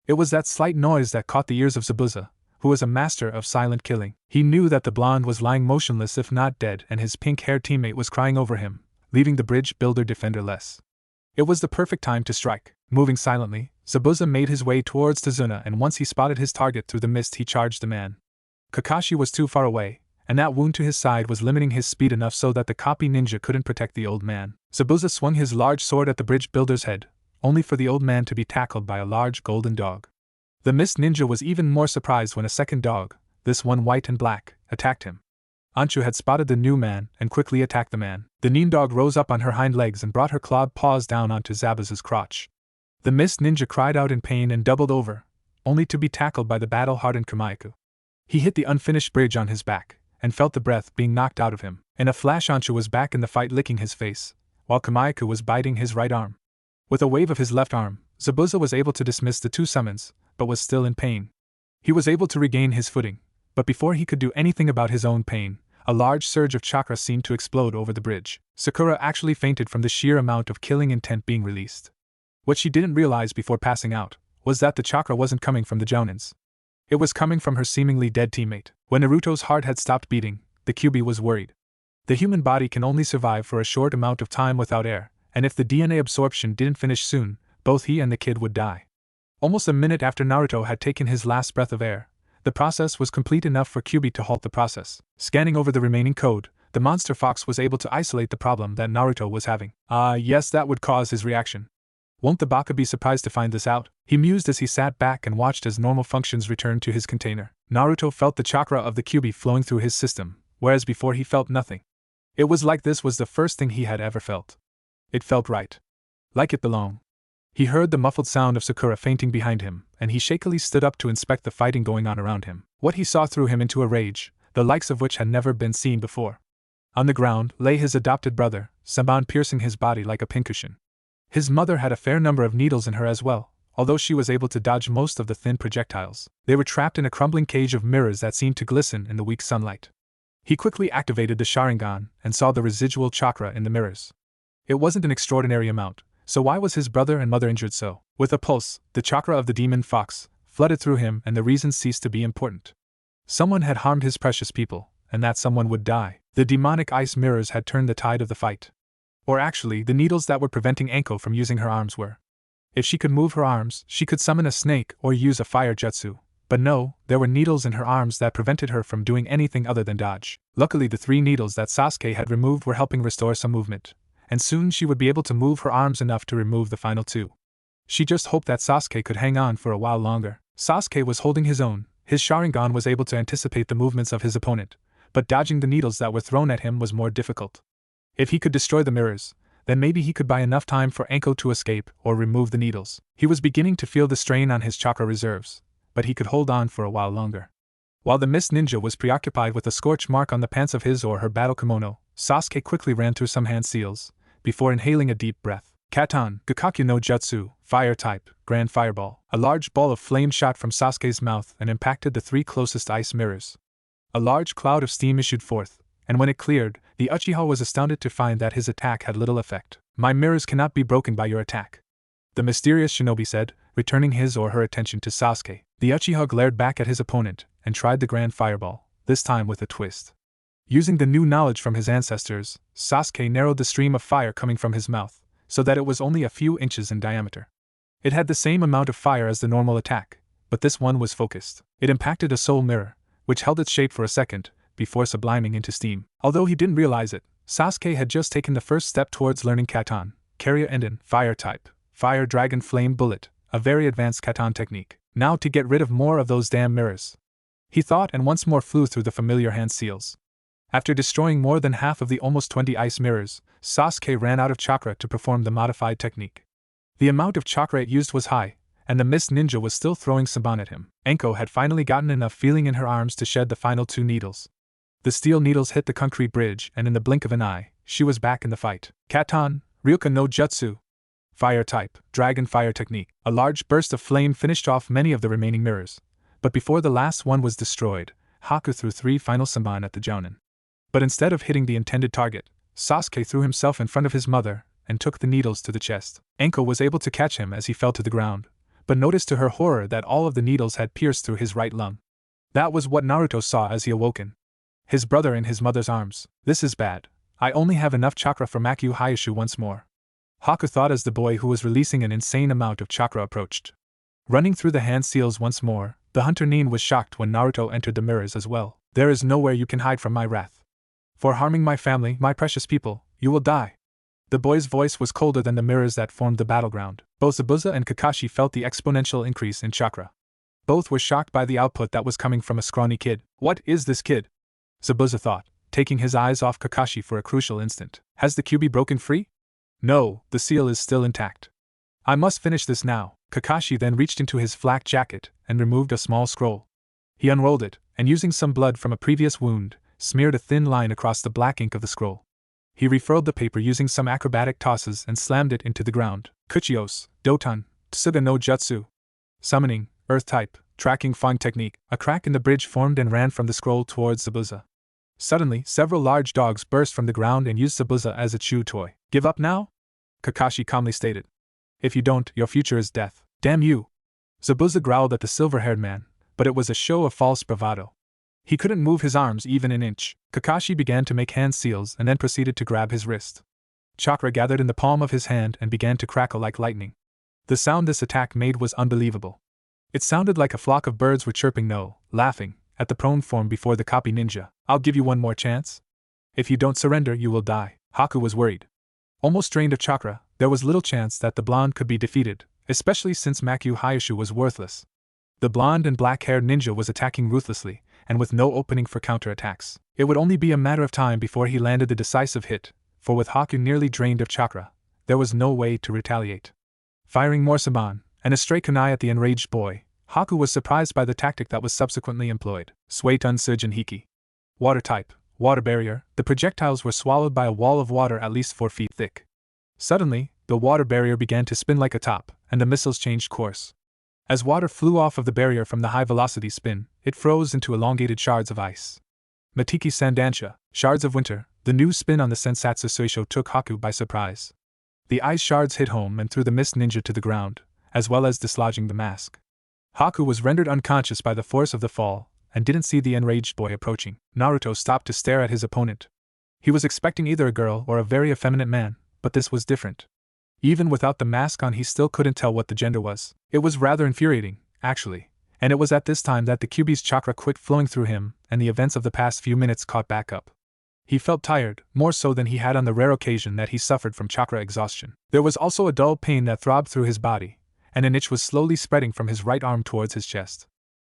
It was that slight noise that caught the ears of Zabuza, who was a master of silent killing. He knew that the blonde was lying motionless if not dead, and his pink-haired teammate was crying over him, leaving the bridge builder defenderless. It was the perfect time to strike. Moving silently, Zabuza made his way towards Tazuna, and once he spotted his target through the mist, he charged the man. Kakashi was too far away, and that wound to his side was limiting his speed enough so that the copy ninja couldn't protect the old man. Zabuza swung his large sword at the bridge builder's head, only for the old man to be tackled by a large golden dog. The Mist Ninja was even more surprised when a second dog, this one white and black, attacked him. Anchu had spotted the new man and quickly attacked the man. The Nin dog rose up on her hind legs and brought her clawed paws down onto Zabuza's crotch. The Mist Ninja cried out in pain and doubled over, only to be tackled by the battle-hardened Kamayaku. He hit the unfinished bridge on his back, and felt the breath being knocked out of him. In a flash, Anchu was back in the fight, licking his face, while Kamayaku was biting his right arm. With a wave of his left arm, Zabuza was able to dismiss the 2 summons, but was still in pain. He was able to regain his footing, but before he could do anything about his own pain, a large surge of chakra seemed to explode over the bridge. Sakura actually fainted from the sheer amount of killing intent being released. What she didn't realize before passing out was that the chakra wasn't coming from the Jounins. It was coming from her seemingly dead teammate. When Naruto's heart had stopped beating, the Kyuubi was worried. The human body can only survive for a short amount of time without air, and if the DNA absorption didn't finish soon, both he and the kid would die. Almost a minute after Naruto had taken his last breath of air, the process was complete enough for Kyuubi to halt the process. Scanning over the remaining code, the monster fox was able to isolate the problem that Naruto was having. Yes, that would cause his reaction. Won't the Baka be surprised to find this out? He mused as he sat back and watched as normal functions returned to his container. Naruto felt the chakra of the Kyuubi flowing through his system, whereas before he felt nothing. It was like this was the first thing he had ever felt. It felt right. Like it belonged. He heard the muffled sound of Sakura fainting behind him, and he shakily stood up to inspect the fighting going on around him. What he saw threw him into a rage, the likes of which had never been seen before. On the ground lay his adopted brother, Saban, piercing his body like a pincushion. His mother had a fair number of needles in her as well, although she was able to dodge most of the thin projectiles. They were trapped in a crumbling cage of mirrors that seemed to glisten in the weak sunlight. He quickly activated the Sharingan and saw the residual chakra in the mirrors. It wasn't an extraordinary amount, So why was his brother and mother injured so? With a pulse, the chakra of the demon fox flooded through him and the reason ceased to be important. Someone had harmed his precious people, and that someone would die. The demonic ice mirrors had turned the tide of the fight. Or actually, the needles that were preventing Anko from using her arms were. If she could move her arms, she could summon a snake or use a fire jutsu. But no, there were needles in her arms that prevented her from doing anything other than dodge. Luckily, the 3 needles that Sasuke had removed were helping restore some movement, and soon she would be able to move her arms enough to remove the final 2. She just hoped that Sasuke could hang on for a while longer. Sasuke was holding his own. His Sharingan was able to anticipate the movements of his opponent, but dodging the needles that were thrown at him was more difficult. If he could destroy the mirrors, then maybe he could buy enough time for Anko to escape or remove the needles. He was beginning to feel the strain on his chakra reserves, but he could hold on for a while longer. While the Mist Ninja was preoccupied with a scorch mark on the pants of his or her battle kimono, Sasuke quickly ran through some hand seals, before inhaling a deep breath. Katan, Gakakyu no Jutsu, Fire Type, Grand Fireball. A large ball of flame shot from Sasuke's mouth and impacted the 3 closest ice mirrors. A large cloud of steam issued forth, and when it cleared, the Uchiha was astounded to find that his attack had little effect. My mirrors cannot be broken by your attack, the mysterious shinobi said, returning his or her attention to Sasuke. The Uchiha glared back at his opponent and tried the Grand Fireball, this time with a twist. Using the new knowledge from his ancestors, Sasuke narrowed the stream of fire coming from his mouth, so that it was only a few inches in diameter. It had the same amount of fire as the normal attack, but this one was focused. It impacted a soul mirror, which held its shape for a second, before subliming into steam. Although he didn't realize it, Sasuke had just taken the first step towards learning Katan, Karya Enden, Fire Type, Fire Dragon Flame Bullet, a very advanced Katan technique. Now to get rid of more of those damn mirrors, he thought, and once more flew through the familiar hand seals. After destroying more than half of the almost 20 ice mirrors, Sasuke ran out of chakra to perform the modified technique. The amount of chakra it used was high, and the Mist Ninja was still throwing Saban at him. Anko had finally gotten enough feeling in her arms to shed the final 2 needles. The steel needles hit the concrete bridge, and in the blink of an eye, she was back in the fight. Katan, Ryuka no Jutsu, Fire Type, Dragon Fire Technique. A large burst of flame finished off many of the remaining mirrors, but before the last one was destroyed, Haku threw 3 final Saban at the Jounin. But instead of hitting the intended target, Sasuke threw himself in front of his mother and took the needles to the chest. Anko was able to catch him as he fell to the ground, but noticed to her horror that all of the needles had pierced through his right lung. That was what Naruto saw as he awoken. His brother in his mother's arms. This is bad. I only have enough chakra for Makyu Hayashu once more, Haku thought as the boy who was releasing an insane amount of chakra approached. Running through the hand seals once more, the hunter Nin was shocked when Naruto entered the mirrors as well. There is nowhere you can hide from my wrath. For harming my family, my precious people, you will die. The boy's voice was colder than the mirrors that formed the battleground. Both Zabuza and Kakashi felt the exponential increase in chakra. Both were shocked by the output that was coming from a scrawny kid. What is this kid? Zabuza thought, taking his eyes off Kakashi for a crucial instant. Has the Kyuubi broken free? No, the seal is still intact. I must finish this now. Kakashi then reached into his flak jacket and removed a small scroll. He unrolled it, and using some blood from a previous wound, smeared a thin line across the black ink of the scroll. He refurled the paper using some acrobatic tosses and slammed it into the ground. Kuchios, Dotan, Tsuga no Jutsu. Summoning, Earth Type, Tracking Fang Technique. A crack in the bridge formed and ran from the scroll towards Zabuza. Suddenly, several large dogs burst from the ground and used Zabuza as a chew toy. Give up now? Kakashi calmly stated. If you don't, your future is death. Damn you! Zabuza growled at the silver-haired man, but it was a show of false bravado. He couldn't move his arms even an inch. Kakashi began to make hand seals and then proceeded to grab his wrist. Chakra gathered in the palm of his hand and began to crackle like lightning. The sound this attack made was unbelievable. It sounded like a flock of birds were chirping laughing, at the prone form before the copy ninja. I'll give you one more chance. If you don't surrender, you will die. Haku was worried. Almost drained of chakra, there was little chance that the blonde could be defeated, especially since Makyu Hayashu was worthless. The blonde and black-haired ninja was attacking ruthlessly, and with no opening for counterattacks. It would only be a matter of time before he landed the decisive hit, for with Haku nearly drained of chakra, there was no way to retaliate. Firing more Saban, and a stray kunai at the enraged boy, Haku was surprised by the tactic that was subsequently employed. Suetun Sujin Hiki. Water type, water barrier. The projectiles were swallowed by a wall of water at least 4 feet thick. Suddenly, the water barrier began to spin like a top, and the missiles changed course. As water flew off of the barrier from the high-velocity spin, it froze into elongated shards of ice. Matiki Sandansha, shards of winter. The new spin on the Sensatsu Suisho took Haku by surprise. The ice shards hit home and threw the mist ninja to the ground, as well as dislodging the mask. Haku was rendered unconscious by the force of the fall, and didn't see the enraged boy approaching. Naruto stopped to stare at his opponent. He was expecting either a girl or a very effeminate man, but this was different. Even without the mask on, he still couldn't tell what the gender was. It was rather infuriating, actually, and it was at this time that the Kyuubi's chakra quit flowing through him, and the events of the past few minutes caught back up. He felt tired, more so than he had on the rare occasion that he suffered from chakra exhaustion. There was also a dull pain that throbbed through his body, and an itch was slowly spreading from his right arm towards his chest.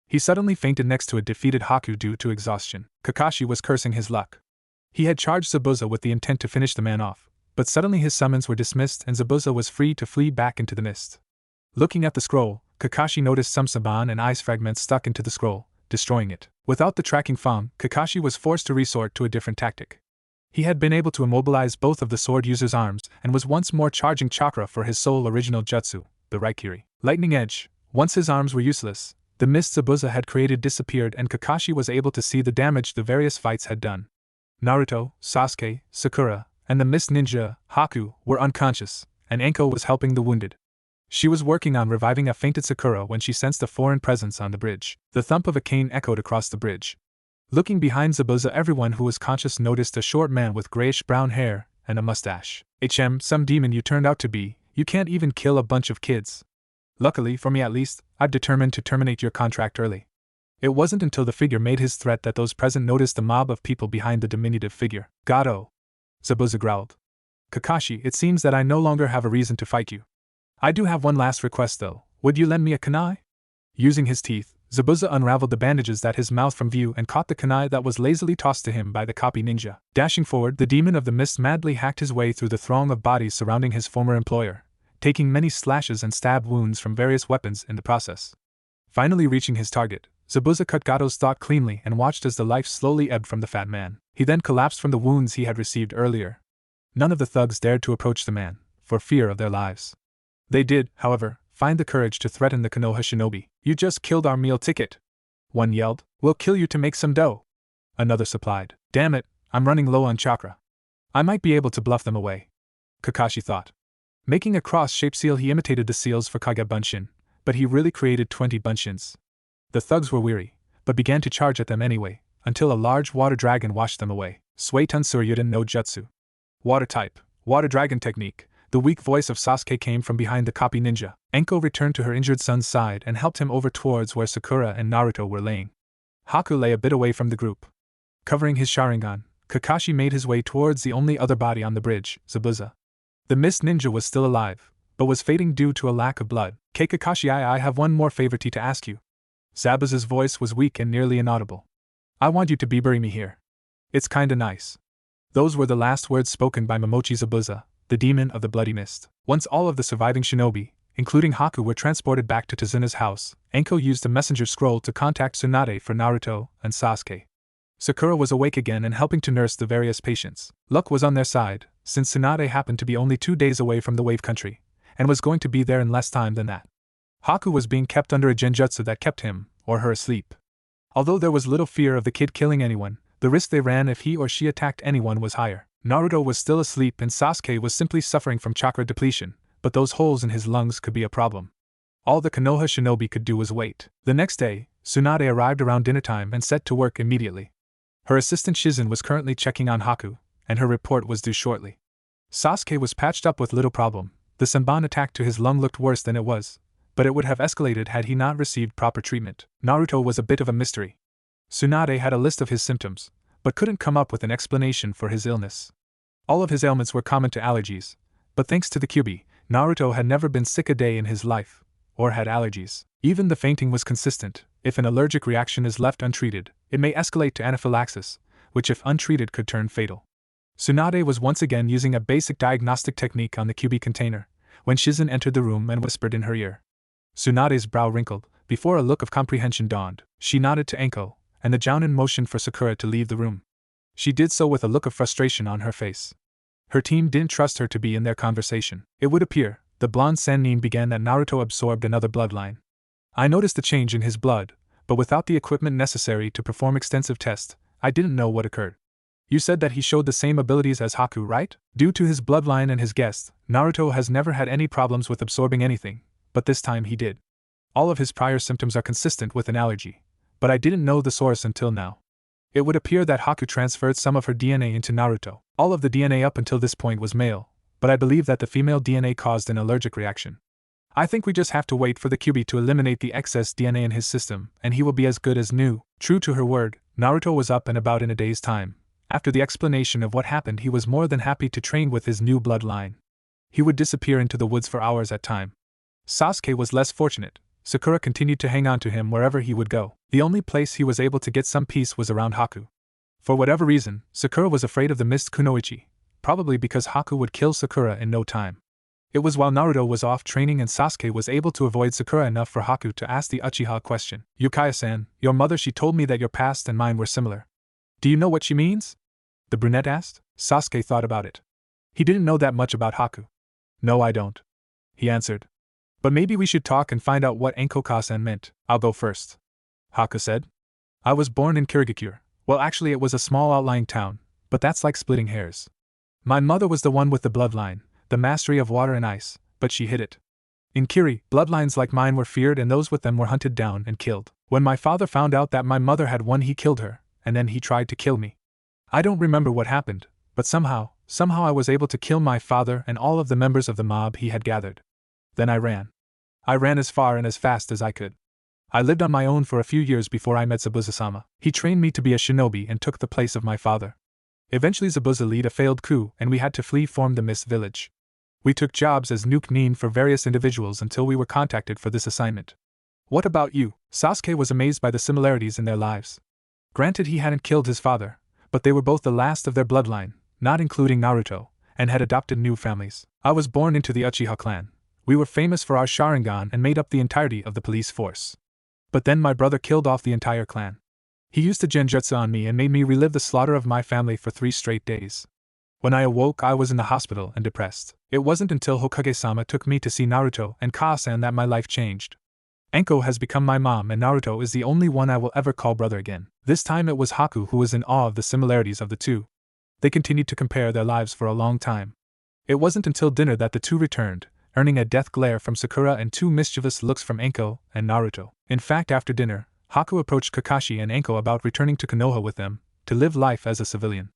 He suddenly fainted next to a defeated Haku due to exhaustion. Kakashi was cursing his luck. He had charged Zabuza with the intent to finish the man off, but suddenly his summons were dismissed and Zabuza was free to flee back into the mist. Looking at the scroll, Kakashi noticed some saban and ice fragments stuck into the scroll, destroying it. Without the tracking phone, Kakashi was forced to resort to a different tactic. He had been able to immobilize both of the sword user's arms and was once more charging chakra for his sole original jutsu, the Raikiri. Lightning Edge. Once his arms were useless, the mist Zabuza had created disappeared and Kakashi was able to see the damage the various fights had done. Naruto, Sasuke, Sakura, and the mist ninja, Haku, were unconscious, and Anko was helping the wounded. She was working on reviving a fainted Sakura when she sensed a foreign presence on the bridge. The thump of a cane echoed across the bridge. Looking behind Zabuza, everyone who was conscious noticed a short man with grayish-brown hair and a mustache. Some demon you turned out to be, you can't even kill a bunch of kids. Luckily, for me at least, I've determined to terminate your contract early. It wasn't until the figure made his threat that those present noticed the mob of people behind the diminutive figure. Gato! Zabuza growled. Kakashi, it seems that I no longer have a reason to fight you. I do have one last request though, would you lend me a kunai? Using his teeth, Zabuza unraveled the bandages that his mouth from view and caught the kunai that was lazily tossed to him by the copy ninja. Dashing forward, the demon of the mist madly hacked his way through the throng of bodies surrounding his former employer, taking many slashes and stab wounds from various weapons in the process. Finally reaching his target, Zabuza cut Gato's throat cleanly and watched as the life slowly ebbed from the fat man. He then collapsed from the wounds he had received earlier. None of the thugs dared to approach the man, for fear of their lives. They did, however, find the courage to threaten the Konoha shinobi. You just killed our meal ticket. One yelled. We'll kill you to make some dough. Another supplied. Damn it, I'm running low on chakra. I might be able to bluff them away. Kakashi thought. Making a cross-shaped seal, he imitated the seals for Kage Bunshin, but he really created 20 Bunshins. The thugs were weary, but began to charge at them anyway, until a large water dragon washed them away. Suiton Suryuden no Jutsu. Water type, water dragon technique. The weak voice of Sasuke came from behind the copy ninja. Anko returned to her injured son's side and helped him over towards where Sakura and Naruto were laying. Haku lay a bit away from the group. Covering his Sharingan, Kakashi made his way towards the only other body on the bridge, Zabuza. The mist ninja was still alive, but was fading due to a lack of blood. Kakashi, I have one more favor to ask you. Zabuza's voice was weak and nearly inaudible. I want you to bury me here. It's kinda nice. Those were the last words spoken by Momochi Zabuza, the demon of the bloody mist. Once all of the surviving shinobi, including Haku, were transported back to Tazuna's house, Anko used a messenger scroll to contact Tsunade for Naruto and Sasuke. Sakura was awake again and helping to nurse the various patients. Luck was on their side, since Tsunade happened to be only 2 days away from the wave country, and was going to be there in less time than that. Haku was being kept under a genjutsu that kept him, or her, asleep. Although there was little fear of the kid killing anyone, the risk they ran if he or she attacked anyone was higher. Naruto was still asleep and Sasuke was simply suffering from chakra depletion, but those holes in his lungs could be a problem. All the Konoha shinobi could do was wait. The next day, Tsunade arrived around dinner time and set to work immediately. Her assistant Shizen was currently checking on Haku, and her report was due shortly. Sasuke was patched up with little problem. The Senbon attack to his lung looked worse than it was, but it would have escalated had he not received proper treatment. Naruto was a bit of a mystery. Tsunade had a list of his symptoms, but couldn't come up with an explanation for his illness. All of his ailments were common to allergies, but thanks to the Kyuubi, Naruto had never been sick a day in his life, or had allergies. Even the fainting was consistent. If an allergic reaction is left untreated, it may escalate to anaphylaxis, which if untreated could turn fatal. Tsunade was once again using a basic diagnostic technique on the Kyuubi container, when Shizen entered the room and whispered in her ear. Tsunade's brow wrinkled, before a look of comprehension dawned. She nodded to Anko, and the Jounin motioned for Sakura to leave the room. She did so with a look of frustration on her face. Her team didn't trust her to be in their conversation. It would appear, the blonde Sannin began that Naruto absorbed another bloodline. I noticed the change in his blood, but without the equipment necessary to perform extensive tests, I didn't know what occurred. You said that he showed the same abilities as Haku, right? Due to his bloodline and his guest, Naruto has never had any problems with absorbing anything, but this time he did. All of his prior symptoms are consistent with an allergy, but I didn't know the source until now. It would appear that Haku transferred some of her DNA into Naruto. All of the DNA up until this point was male, but I believe that the female DNA caused an allergic reaction. I think we just have to wait for the Kyuubi to eliminate the excess DNA in his system, and he will be as good as new. True to her word, Naruto was up and about in a day's time. After the explanation of what happened, he was more than happy to train with his new bloodline. He would disappear into the woods for hours at a time. Sasuke was less fortunate. Sakura continued to hang on to him wherever he would go. The only place he was able to get some peace was around Haku. For whatever reason, Sakura was afraid of the mist kunoichi, probably because Haku would kill Sakura in no time. It was while Naruto was off training and Sasuke was able to avoid Sakura enough for Haku to ask the Uchiha question. Yukaya-san, your mother, she told me that your past and mine were similar. Do you know what she means? The brunette asked. Sasuke thought about it. He didn't know that much about Haku. No, I don't, he answered. But maybe we should talk and find out what Enkoka-san meant. I'll go first, Haku said. I was born in Kirigakure. Well, actually it was a small outlying town, but that's like splitting hairs. My mother was the one with the bloodline, the mastery of water and ice, but she hid it. In Kiri, bloodlines like mine were feared and those with them were hunted down and killed. When my father found out that my mother had one, he killed her, and then he tried to kill me. I don't remember what happened, but somehow I was able to kill my father and all of the members of the mob he had gathered. Then I ran. I ran as far and as fast as I could. I lived on my own for a few years before I met Zabuza-sama. He trained me to be a shinobi and took the place of my father. Eventually Zabuza led a failed coup and we had to flee from the Mist Village. We took jobs as nuke-nin for various individuals until we were contacted for this assignment. What about you? Sasuke was amazed by the similarities in their lives. Granted, he hadn't killed his father, but they were both the last of their bloodline, not including Naruto, and had adopted new families. I was born into the Uchiha clan. We were famous for our Sharingan and made up the entirety of the police force. But then my brother killed off the entire clan. He used the genjutsu on me and made me relive the slaughter of my family for 3 straight days. When I awoke, I was in the hospital and depressed. It wasn't until Hokage-sama took me to see Naruto and Kaasan that my life changed. Enko has become my mom and Naruto is the only one I will ever call brother again. This time it was Haku who was in awe of the similarities of the two. They continued to compare their lives for a long time. It wasn't until dinner that the two returned, earning a death glare from Sakura and 2 mischievous looks from Enko and Naruto. In fact, after dinner, Haku approached Kakashi and Enko about returning to Konoha with them, to live life as a civilian.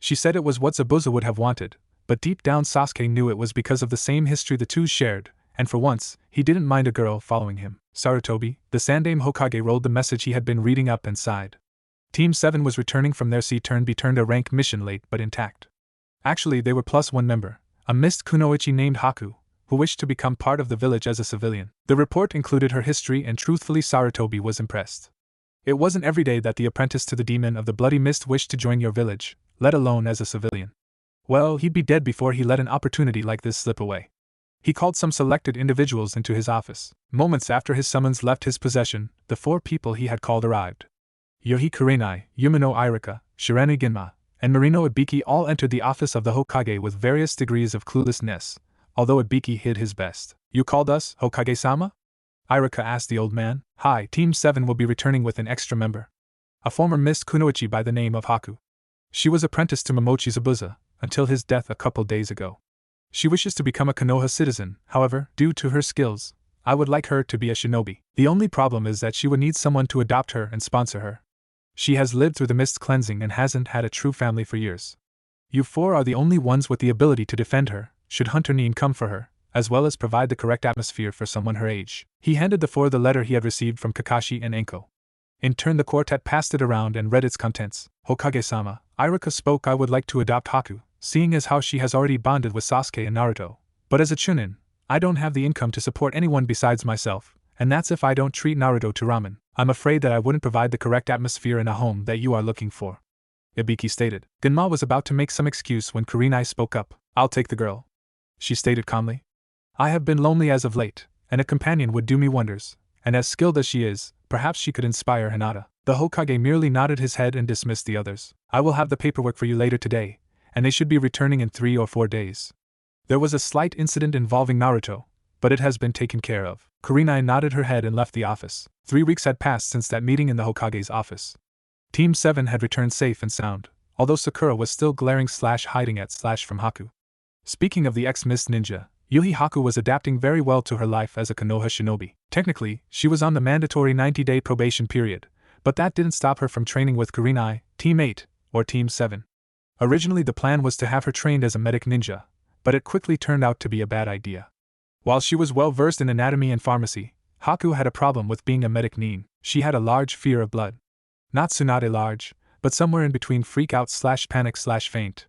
She said it was what Zabuza would have wanted, but deep down Sasuke knew it was because of the same history the two shared, and for once, he didn't mind a girl following him. Sarutobi, the Sandaime Hokage, rolled the message he had been reading up and sighed. Team 7 was returning from their C-turned a rank mission late but intact. Actually, they were +1 member, a mist kunoichi named Haku, who wished to become part of the village as a civilian. The report included her history and truthfully Sarutobi was impressed. It wasn't every day that the apprentice to the demon of the bloody mist wished to join your village, let alone as a civilian. Well, he'd be dead before he let an opportunity like this slip away. He called some selected individuals into his office. Moments after his summons left his possession, the 4 people he had called arrived. Yohei Kurenai, Yumino Irika, Shirane Ginma, and Marino Ibiki all entered the office of the Hokage with various degrees of cluelessness, although Ibiki hid his best. You called us, Hokage-sama? Irika asked the old man. Hi, Team 7 will be returning with an extra member. A former Mist Kunoichi by the name of Haku. She was apprenticed to Momochi Zabuza, until his death a couple days ago. She wishes to become a Konoha citizen, however, due to her skills, I would like her to be a shinobi. The only problem is that she would need someone to adopt her and sponsor her. She has lived through the mist cleansing and hasn't had a true family for years. You 4 are the only ones with the ability to defend her, should Hunter Nin come for her, as well as provide the correct atmosphere for someone her age. He handed the 4 the letter he had received from Kakashi and Enko. In turn the quartet passed it around and read its contents. Hokage-sama, Irika spoke. I would like to adopt Haku, seeing as how she has already bonded with Sasuke and Naruto. But as a chunin, I don't have the income to support anyone besides myself, and that's if I don't treat Naruto to ramen. I'm afraid that I wouldn't provide the correct atmosphere in a home that you are looking for, Ibiki stated. Genma was about to make some excuse when Kurenai spoke up. I'll take the girl, she stated calmly. I have been lonely as of late, and a companion would do me wonders, and as skilled as she is, perhaps she could inspire Hinata. The Hokage merely nodded his head and dismissed the others. I will have the paperwork for you later today, and they should be returning in 3 or 4 days. There was a slight incident involving Naruto, but it has been taken care of. Kurenai nodded her head and left the office. 3 weeks had passed since that meeting in the Hokage's office. Team 7 had returned safe and sound, although Sakura was still glaring/hiding at/from Haku. Speaking of the ex-Mist Ninja, Yuhi Haku was adapting very well to her life as a Konoha shinobi. Technically, she was on the mandatory 90-day probation period, but that didn't stop her from training with Kurenai, Team 8, or Team 7. Originally the plan was to have her trained as a medic ninja, but it quickly turned out to be a bad idea. While she was well versed in anatomy and pharmacy, Haku had a problem with being a medic nin. She had a large fear of blood. Not Tsunade large, but somewhere in between freak out/panic/faint.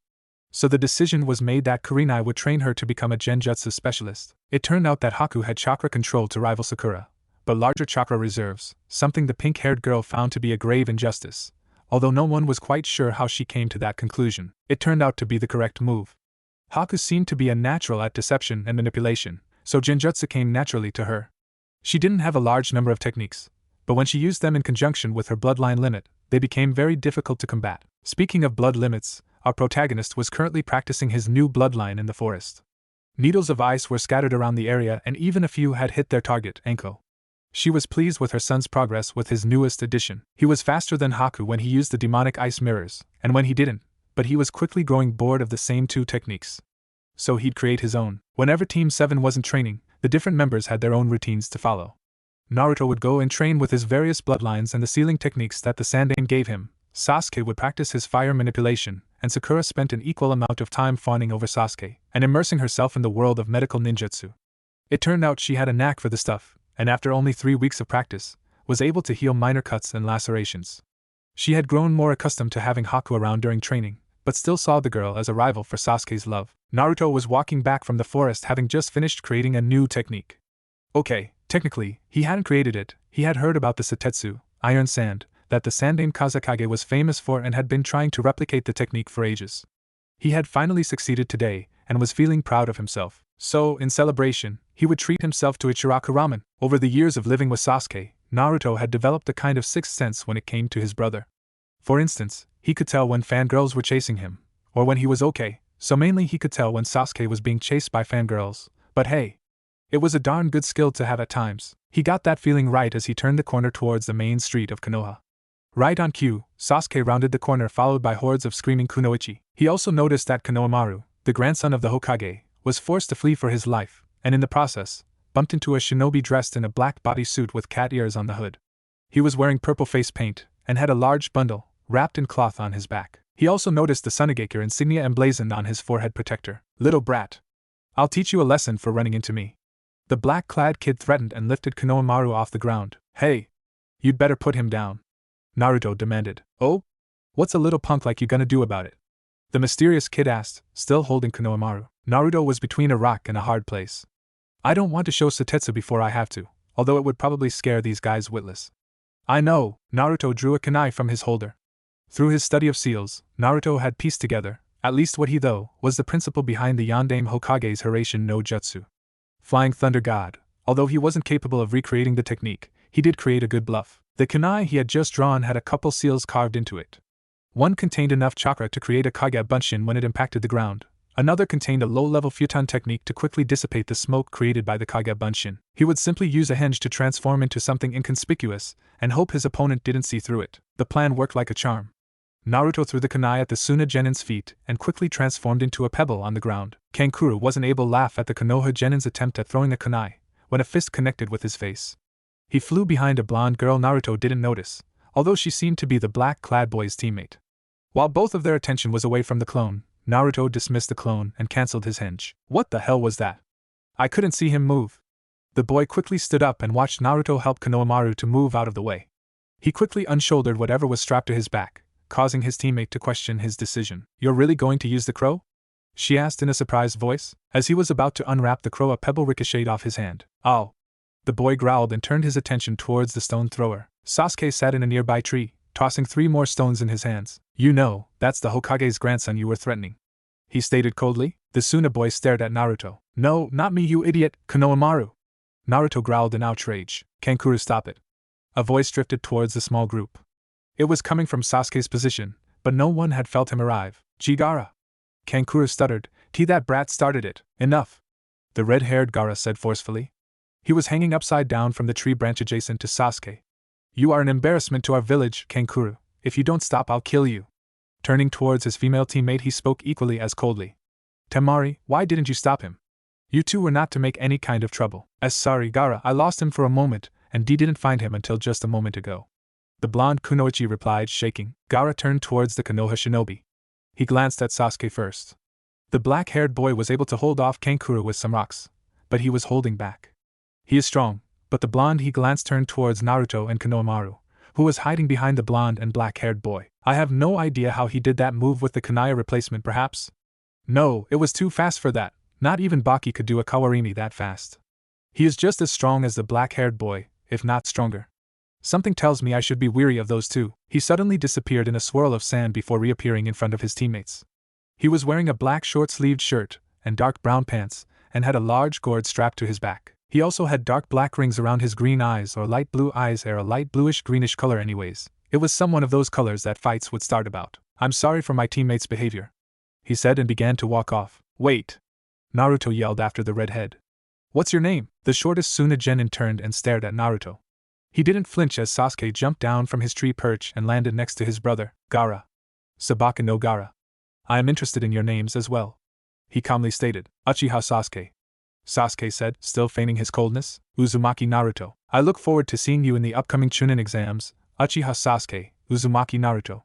So the decision was made that Kurenai would train her to become a genjutsu specialist. It turned out that Haku had chakra control to rival Sakura, but larger chakra reserves, something the pink-haired girl found to be a grave injustice, although no one was quite sure how she came to that conclusion. It turned out to be the correct move. Haku seemed to be a natural at deception and manipulation, so genjutsu came naturally to her. She didn't have a large number of techniques, but when she used them in conjunction with her bloodline limit, they became very difficult to combat. Speaking of blood limits, our protagonist was currently practicing his new bloodline in the forest. Needles of ice were scattered around the area and even a few had hit their target, Enko. She was pleased with her son's progress with his newest addition. He was faster than Haku when he used the demonic ice mirrors, and when he didn't, but he was quickly growing bored of the same two techniques. So he'd create his own. Whenever Team 7 wasn't training, the different members had their own routines to follow. Naruto would go and train with his various bloodlines and the sealing techniques that the Sandaime gave him. Sasuke would practice his fire manipulation, and Sakura spent an equal amount of time fawning over Sasuke and immersing herself in the world of medical ninjutsu. It turned out she had a knack for the stuff, and after only 3 weeks of practice, was able to heal minor cuts and lacerations. She had grown more accustomed to having Haku around during training, but still saw the girl as a rival for Sasuke's love. Naruto was walking back from the forest having just finished creating a new technique. Okay, technically, he hadn't created it, he had heard about the Setetsu, Iron Sand, that the Sandaime Kazekage was famous for and had been trying to replicate the technique for ages. He had finally succeeded today, and was feeling proud of himself. So, in celebration, he would treat himself to Ichiraku ramen. Over the years of living with Sasuke, Naruto had developed a kind of sixth sense when it came to his brother. For instance, he could tell when fangirls were chasing him, or when he was okay, so mainly he could tell when Sasuke was being chased by fangirls, but hey, it was a darn good skill to have at times. He got that feeling right as he turned the corner towards the main street of Konoha. Right on cue, Sasuke rounded the corner followed by hordes of screaming kunoichi. He also noticed that Konohamaru, the grandson of the Hokage, was forced to flee for his life, and in the process, bumped into a shinobi dressed in a black bodysuit with cat ears on the hood. He was wearing purple face paint, and had a large bundle, wrapped in cloth on his back. He also noticed the Sunagaker insignia emblazoned on his forehead protector. Little brat. I'll teach you a lesson for running into me. The black-clad kid threatened and lifted Konohamaru off the ground. Hey! You'd better put him down. Naruto demanded. Oh? What's a little punk like you gonna do about it? The mysterious kid asked, still holding Konohamaru. Naruto was between a rock and a hard place. I don't want to show Setetsu before I have to, although it would probably scare these guys witless. I know, Naruto drew a kunai from his holder. Through his study of seals, Naruto had pieced together, at least what he thought was the principle behind the Yondaime Hokage's Hiraishin no Jutsu. Flying Thunder God, although he wasn't capable of recreating the technique, he did create a good bluff. The kunai he had just drawn had a couple seals carved into it. One contained enough chakra to create a Kage Bunshin when it impacted the ground. Another contained a low-level futon technique to quickly dissipate the smoke created by the Kage Bunshin. He would simply use a henge to transform into something inconspicuous, and hope his opponent didn't see through it. The plan worked like a charm. Naruto threw the kunai at the Suna Genin's feet and quickly transformed into a pebble on the ground. Kankuro wasn't able to laugh at the Konoha Genin's attempt at throwing a kunai, when a fist connected with his face. He flew behind a blonde girl Naruto didn't notice, although she seemed to be the black-clad boy's teammate. While both of their attention was away from the clone, Naruto dismissed the clone and cancelled his henge. What the hell was that? I couldn't see him move. The boy quickly stood up and watched Naruto help Konohamaru to move out of the way. He quickly unshouldered whatever was strapped to his back, causing his teammate to question his decision. You're really going to use the crow? She asked in a surprised voice. As he was about to unwrap the crow, a pebble ricocheted off his hand. Oh! The boy growled and turned his attention towards the stone thrower. Sasuke sat in a nearby tree, tossing 3 more stones in his hands. You know, that's the Hokage's grandson you were threatening, he stated coldly. The Suna boy stared at Naruto. No, not me, you idiot, Konohamaru. Naruto growled in outrage. Kankuro, stop it. A voice drifted towards the small group. It was coming from Sasuke's position, but no one had felt him arrive. Jigara. Kankuro stuttered. That brat started it. Enough. The red-haired Gaara said forcefully. He was hanging upside down from the tree branch adjacent to Sasuke. You are an embarrassment to our village, Kankuro. If you don't stop, I'll kill you. Turning towards his female teammate, he spoke equally as coldly. Temari, why didn't you stop him? You two were not to make any kind of trouble. Sorry, Gaara, I lost him for a moment, and didn't find him until just a moment ago. The blonde kunoichi replied, shaking. Gaara turned towards the Konoha shinobi. He glanced at Sasuke first. The black-haired boy was able to hold off Kankuro with some rocks, but he was holding back. He is strong, but the blonde he glanced turned towards Naruto and Konohamaru, who was hiding behind the blonde and black-haired boy. I have no idea how he did that move with the kunai replacement, perhaps? No, it was too fast for that. Not even Baki could do a kawarimi that fast. He is just as strong as the black-haired boy, if not stronger. Something tells me I should be weary of those two. He suddenly disappeared in a swirl of sand before reappearing in front of his teammates. He was wearing a black short-sleeved shirt and dark brown pants, and had a large gourd strapped to his back. He also had dark black rings around his green eyes, or light blue eyes, a light bluish-greenish color anyways. It was some one of those colors that fights would start about. I'm sorry for my teammates' behavior, he said, and began to walk off. Wait! Naruto yelled after the redhead. What's your name? The shortest Tsunagenin turned and stared at Naruto. He didn't flinch as Sasuke jumped down from his tree perch and landed next to his brother, Gaara. Sabaka no Gaara. I am interested in your names as well, he calmly stated. Uchiha Sasuke, Sasuke said, still feigning his coldness. Uzumaki Naruto. I look forward to seeing you in the upcoming Chunin exams. Uchiha Sasuke, Uzumaki Naruto.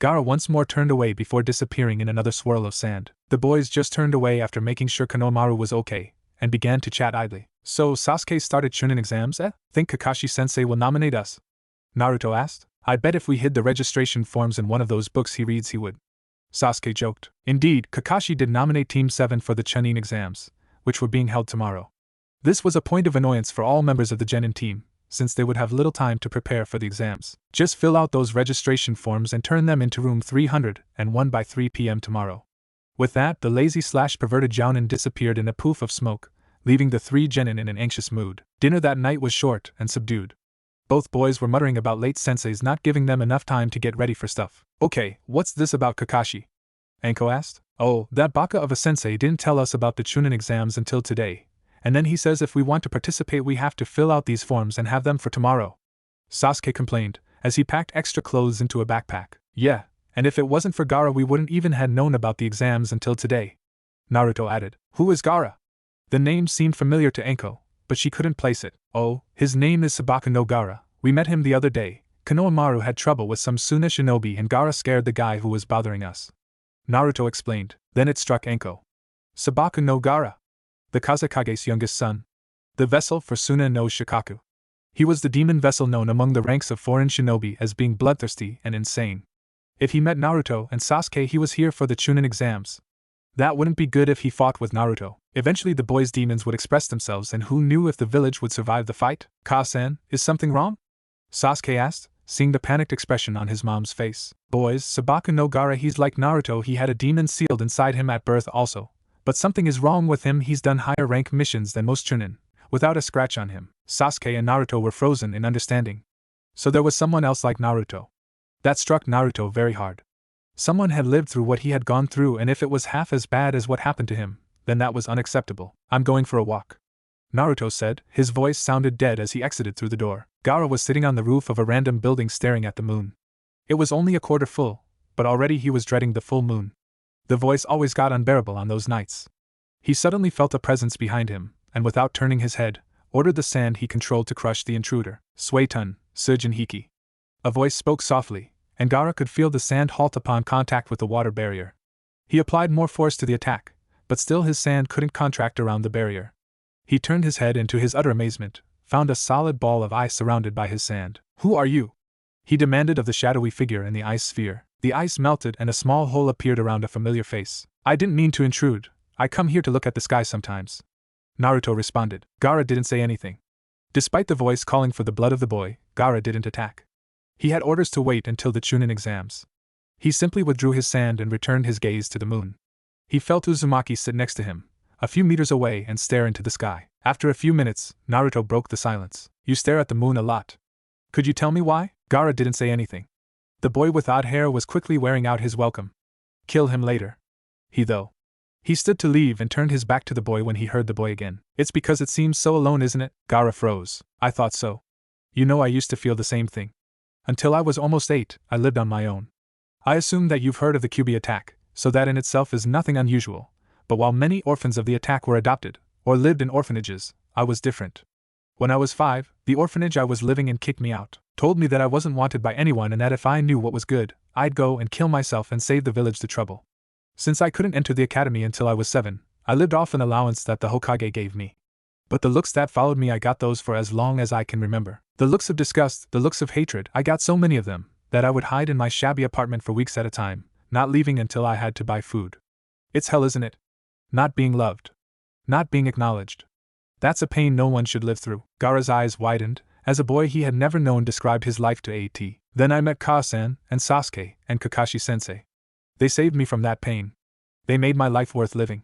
Gaara once more turned away before disappearing in another swirl of sand. The boys just turned away after making sure Konohamaru was okay, and began to chat idly. So Sasuke started Chunin exams, eh? Think Kakashi-sensei will nominate us? Naruto asked. I bet if we hid the registration forms in one of those books he reads he would. Sasuke joked. Indeed, Kakashi did nominate Team 7 for the Chunin exams, which were being held tomorrow. This was a point of annoyance for all members of the Genin team, since they would have little time to prepare for the exams. Just fill out those registration forms and turn them into room 301 by 3 p.m. tomorrow. With that, the lazy/perverted Jounin disappeared in a poof of smoke, leaving the three Genin in an anxious mood. Dinner that night was short and subdued. Both boys were muttering about late senseis not giving them enough time to get ready for stuff. Okay, what's this about Kakashi? Anko asked. Oh, that baka of a sensei didn't tell us about the Chunin exams until today, and then he says if we want to participate we have to fill out these forms and have them for tomorrow. Sasuke complained, as he packed extra clothes into a backpack. Yeah, and if it wasn't for Gaara we wouldn't even had known about the exams until today. Naruto added. Who is Gaara? The name seemed familiar to Anko, but she couldn't place it. Oh, his name is Sabaka no Gaara. We met him the other day. Konohamaru had trouble with some Suna shinobi and Gaara scared the guy who was bothering us. Naruto explained. Then it struck Anko. Sabaka no Gaara. The Kazekage's youngest son. The vessel for Suna no Shikaku. He was the demon vessel known among the ranks of foreign shinobi as being bloodthirsty and insane. If he met Naruto and Sasuke he was here for the Chunin exams. That wouldn't be good if he fought with Naruto. Eventually the boys' demons would express themselves and who knew if the village would survive the fight? Ka-san, is something wrong? Sasuke asked, seeing the panicked expression on his mom's face. Boys, Sabaka no Gaara, he's like Naruto, he had a demon sealed inside him at birth also. But something is wrong with him, he's done higher rank missions than most Chunin, without a scratch on him. Sasuke and Naruto were frozen in understanding. So there was someone else like Naruto. That struck Naruto very hard. Someone had lived through what he had gone through, and if it was half as bad as what happened to him, then that was unacceptable. I'm going for a walk, Naruto said. His voice sounded dead as he exited through the door. Gaara was sitting on the roof of a random building staring at the moon. It was only a quarter full, but already he was dreading the full moon. The voice always got unbearable on those nights. He suddenly felt a presence behind him, and without turning his head, ordered the sand he controlled to crush the intruder. Suetun, Sujin Hiki. A voice spoke softly, and Gaara could feel the sand halt upon contact with the water barrier. He applied more force to the attack, but still his sand couldn't contract around the barrier. He turned his head and to his utter amazement, found a solid ball of ice surrounded by his sand. Who are you? He demanded of the shadowy figure in the ice sphere. The ice melted and a small hole appeared around a familiar face. I didn't mean to intrude, I come here to look at the sky sometimes, Naruto responded. Gaara didn't say anything. Despite the voice calling for the blood of the boy, Gaara didn't attack. He had orders to wait until the Chunin exams. He simply withdrew his sand and returned his gaze to the moon. He felt Uzumaki sit next to him, a few meters away, and stare into the sky. After a few minutes, Naruto broke the silence. You stare at the moon a lot. Could you tell me why? Gaara didn't say anything. The boy with odd hair was quickly wearing out his welcome. Kill him later. He stood to leave and turned his back to the boy when he heard the boy again. It's because it seems so alone, isn't it? Gaara froze. I thought so. You know, I used to feel the same thing. Until I was almost 8, I lived on my own. I assume that you've heard of the QB attack, so that in itself is nothing unusual, but while many orphans of the attack were adopted, or lived in orphanages, I was different. When I was 5, the orphanage I was living in kicked me out, told me that I wasn't wanted by anyone and that if I knew what was good, I'd go and kill myself and save the village the trouble. Since I couldn't enter the academy until I was 7, I lived off an allowance that the Hokage gave me. But the looks that followed me, I got those for as long as I can remember. The looks of disgust, the looks of hatred, I got so many of them, that I would hide in my shabby apartment for weeks at a time, not leaving until I had to buy food. It's hell, isn't it? Not being loved. Not being acknowledged. That's a pain no one should live through. Gaara's eyes widened. As a boy he had never known described his life to A.T. Then I met Ka-san, and Sasuke, and Kakashi-sensei. They saved me from that pain. They made my life worth living.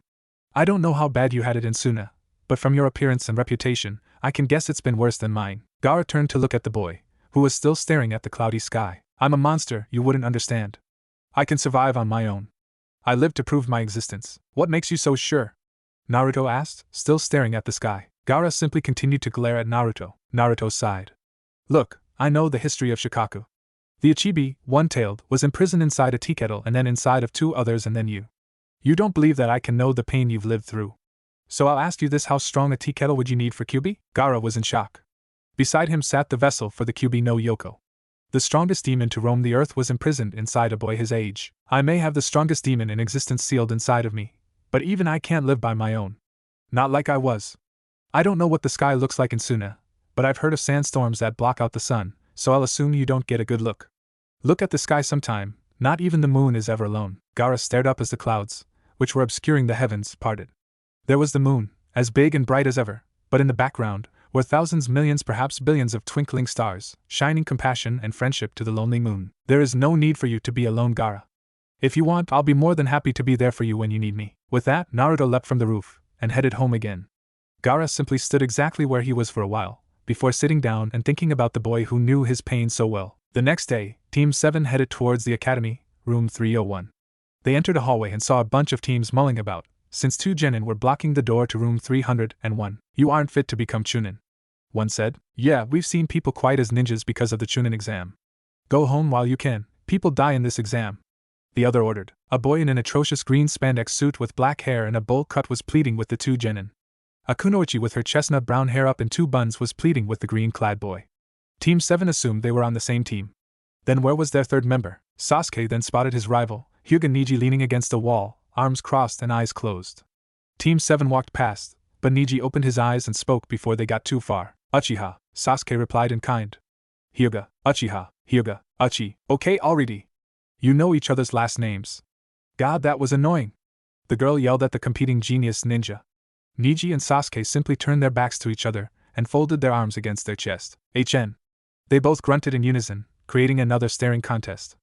I don't know how bad you had it in Suna, but from your appearance and reputation, I can guess it's been worse than mine. Gaara turned to look at the boy, who was still staring at the cloudy sky. I'm a monster, you wouldn't understand. I can survive on my own. I live to prove my existence. What makes you so sure? Naruto asked, still staring at the sky. Gaara simply continued to glare at Naruto. Naruto sighed. Look, I know the history of Shikaku. The Ichibi, one-tailed, was imprisoned inside a tea kettle and then inside of 2 others and then you. You don't believe that I can know the pain you've lived through. So I'll ask you this, how strong a tea kettle would you need for Kyuubi? Gaara was in shock. Beside him sat the vessel for the Kyuubi no Yoko. The strongest demon to roam the earth was imprisoned inside a boy his age. I may have the strongest demon in existence sealed inside of me, but even I can't live by my own. Not like I was. I don't know what the sky looks like in Suna, but I've heard of sandstorms that block out the sun, so I'll assume you don't get a good look. Look at the sky sometime, not even the moon is ever alone. Gaara stared up as the clouds, which were obscuring the heavens, parted. There was the moon, as big and bright as ever, but in the background were thousands, millions, perhaps billions of twinkling stars, shining compassion and friendship to the lonely moon. There is no need for you to be alone, Gaara. If you want, I'll be more than happy to be there for you when you need me. With that, Naruto leapt from the roof and headed home again. Gaara simply stood exactly where he was for a while, before sitting down and thinking about the boy who knew his pain so well. The next day, Team 7 headed towards the academy, room 301. They entered a hallway and saw a bunch of teams mulling about, since 2 genin were blocking the door to room 301. You aren't fit to become Chunin. One said. Yeah, we've seen people quite as ninjas because of the Chunin exam. Go home while you can, people die in this exam. The other ordered. A boy in an atrocious green spandex suit with black hair and a bowl cut was pleading with the 2 genin. A kunoichi with her chestnut brown hair up in 2 buns was pleading with the green-clad boy. Team 7 assumed they were on the same team. Then where was their 3rd member? Sasuke then spotted his rival, Hyuga Neji, leaning against a wall, arms crossed and eyes closed. Team 7 walked past, but Neji opened his eyes and spoke before they got too far. Uchiha, Sasuke replied in kind. Hyuga, Uchiha, Hyuga, Uchi, okay already. You know each other's last names. God, that was annoying. The girl yelled at the competing genius ninja. Neji and Sasuke simply turned their backs to each other and folded their arms against their chest. HN. They both grunted in unison, creating another staring contest.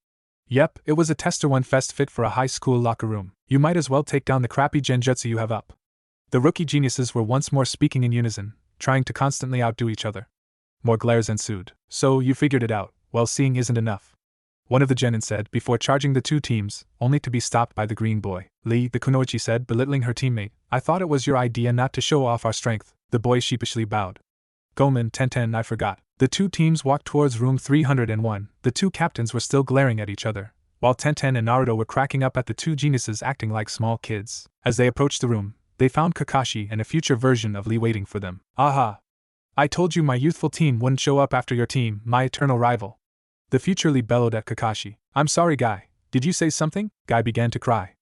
Yep, it was a tester one fest fit for a high school locker room. You might as well take down the crappy genjutsu you have up. The rookie geniuses were once more speaking in unison, trying to constantly outdo each other. More glares ensued. So, you figured it out. Well, seeing isn't enough. One of the genin said before charging the 2 teams, only to be stopped by the green boy. Lee, the kunoichi said, belittling her teammate. I thought it was your idea not to show off our strength. The boy sheepishly bowed. Gomen, Tenten, I forgot. The 2 teams walked towards room 301. The 2 captains were still glaring at each other, while Tenten and Naruto were cracking up at the 2 geniuses acting like small kids. As they approached the room, they found Kakashi and a future version of Lee waiting for them. Aha! I told you my youthful team wouldn't show up after your team, my eternal rival. The future Lee bellowed at Kakashi. I'm sorry, Guy. Did you say something? Guy began to cry.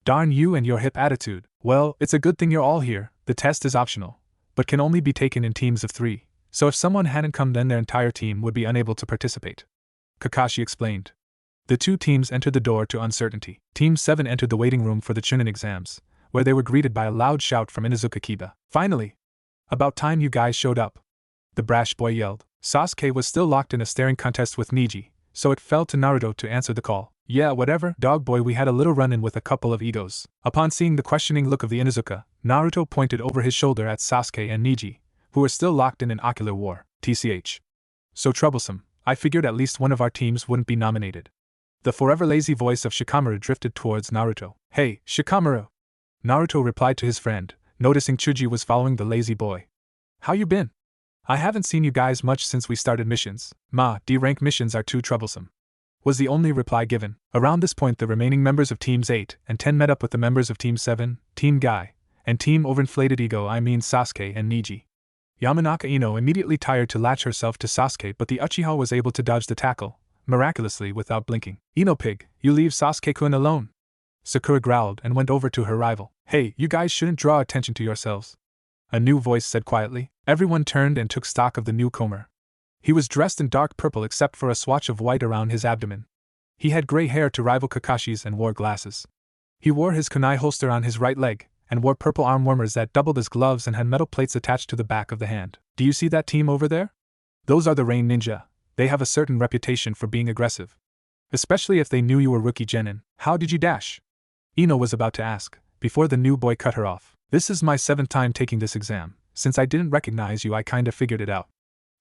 Darn you and your hip attitude. Well, it's a good thing you're all here. The test is optional, but can only be taken in teams of 3. So if someone hadn't come, then their entire team would be unable to participate. Kakashi explained. The 2 teams entered the door to uncertainty. Team 7 entered the waiting room for the Chunin exams, where they were greeted by a loud shout from Inuzuka Kiba. Finally! About time you guys showed up. The brash boy yelled. Sasuke was still locked in a staring contest with Neji, so it fell to Naruto to answer the call. Yeah, whatever, dog boy, we had a little run-in with a couple of egos. Upon seeing the questioning look of the Inuzuka, Naruto pointed over his shoulder at Sasuke and Neji, who were still locked in an ocular war. TCH. So troublesome, I figured at least one of our teams wouldn't be nominated. The forever lazy voice of Shikamaru drifted towards Naruto. Hey, Shikamaru! Naruto replied to his friend, noticing Chuji was following the lazy boy. How you been? I haven't seen you guys much since we started missions. D-rank missions are too troublesome. was the only reply given. Around this point, the remaining members of Teams 8 and 10 met up with the members of Team 7, Team Guy, and Team Overinflated Ego, I mean Sasuke and Niji. Yamanaka Ino immediately tired to latch herself to Sasuke, but the Uchiha was able to dodge the tackle, miraculously without blinking. Ino pig, you leave Sasuke-kun alone. Sakura growled and went over to her rival. Hey, you guys shouldn't draw attention to yourselves. A new voice said quietly. Everyone turned and took stock of the newcomer. He was dressed in dark purple except for a swatch of white around his abdomen. He had gray hair to rival Kakashi's and wore glasses. He wore his kunai holster on his right leg, and wore purple arm warmers that doubled as gloves and had metal plates attached to the back of the hand. Do you see that team over there? Those are the Rain Ninja. They have a certain reputation for being aggressive. Especially if they knew you were rookie genin. How did you dash? Ino was about to ask, before the new boy cut her off. This is my 7th time taking this exam. Since I didn't recognize you, I kinda figured it out.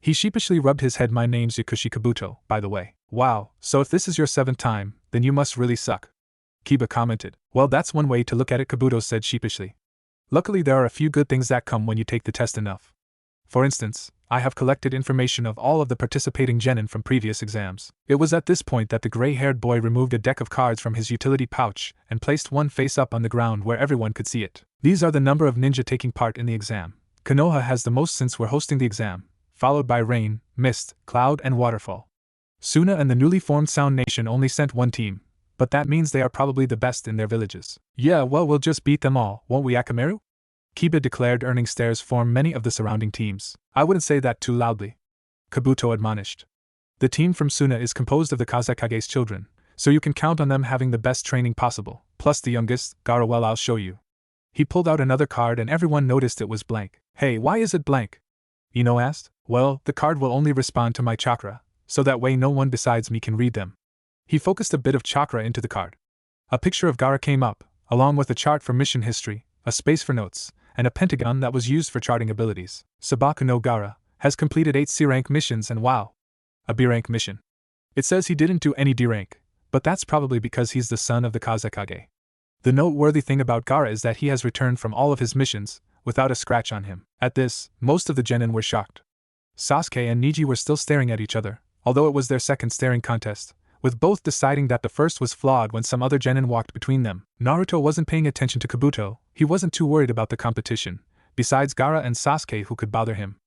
He sheepishly rubbed his head. My name's Yakushi Kabuto, by the way. Wow, so if this is your 7th time, then you must really suck. Kiba commented. Well, that's one way to look at it, Kabuto said sheepishly. Luckily, there are a few good things that come when you take the test enough. For instance, I have collected information of all of the participating genin from previous exams. It was at this point that the gray-haired boy removed a deck of cards from his utility pouch and placed one face up on the ground where everyone could see it. These are the number of ninja taking part in the exam. Konoha has the most since we're hosting the exam, followed by Rain, Mist, Cloud, and Waterfall. Suna and the newly formed Sound Nation only sent one team, but that means they are probably the best in their villages. Yeah, well, we'll just beat them all, won't we, Akamaru? Kiba declared. Earning stares form many of the surrounding teams. I wouldn't say that too loudly, Kabuto admonished. The team from Suna is composed of the Kazekage's children, so you can count on them having the best training possible, plus the youngest, Gaara. Well, I'll show you. He pulled out another card and everyone noticed it was blank. Hey, why is it blank? Ino asked. Well, the card will only respond to my chakra, so that way no one besides me can read them. He focused a bit of chakra into the card. A picture of Gaara came up, along with a chart for mission history, a space for notes, and a pentagon that was used for charting abilities. Sabaku no Gaara has completed 8 C-rank missions and wow, a B-rank mission. It says he didn't do any D-rank, but that's probably because he's the son of the Kazekage. The noteworthy thing about Gaara is that he has returned from all of his missions, without a scratch on him. At this, most of the genin were shocked. Sasuke and Niji were still staring at each other, although it was their second staring contest, with both deciding that the first was flawed when some other genin walked between them. Naruto wasn't paying attention to Kabuto. He wasn't too worried about the competition, besides Gaara and Sasuke who could bother him.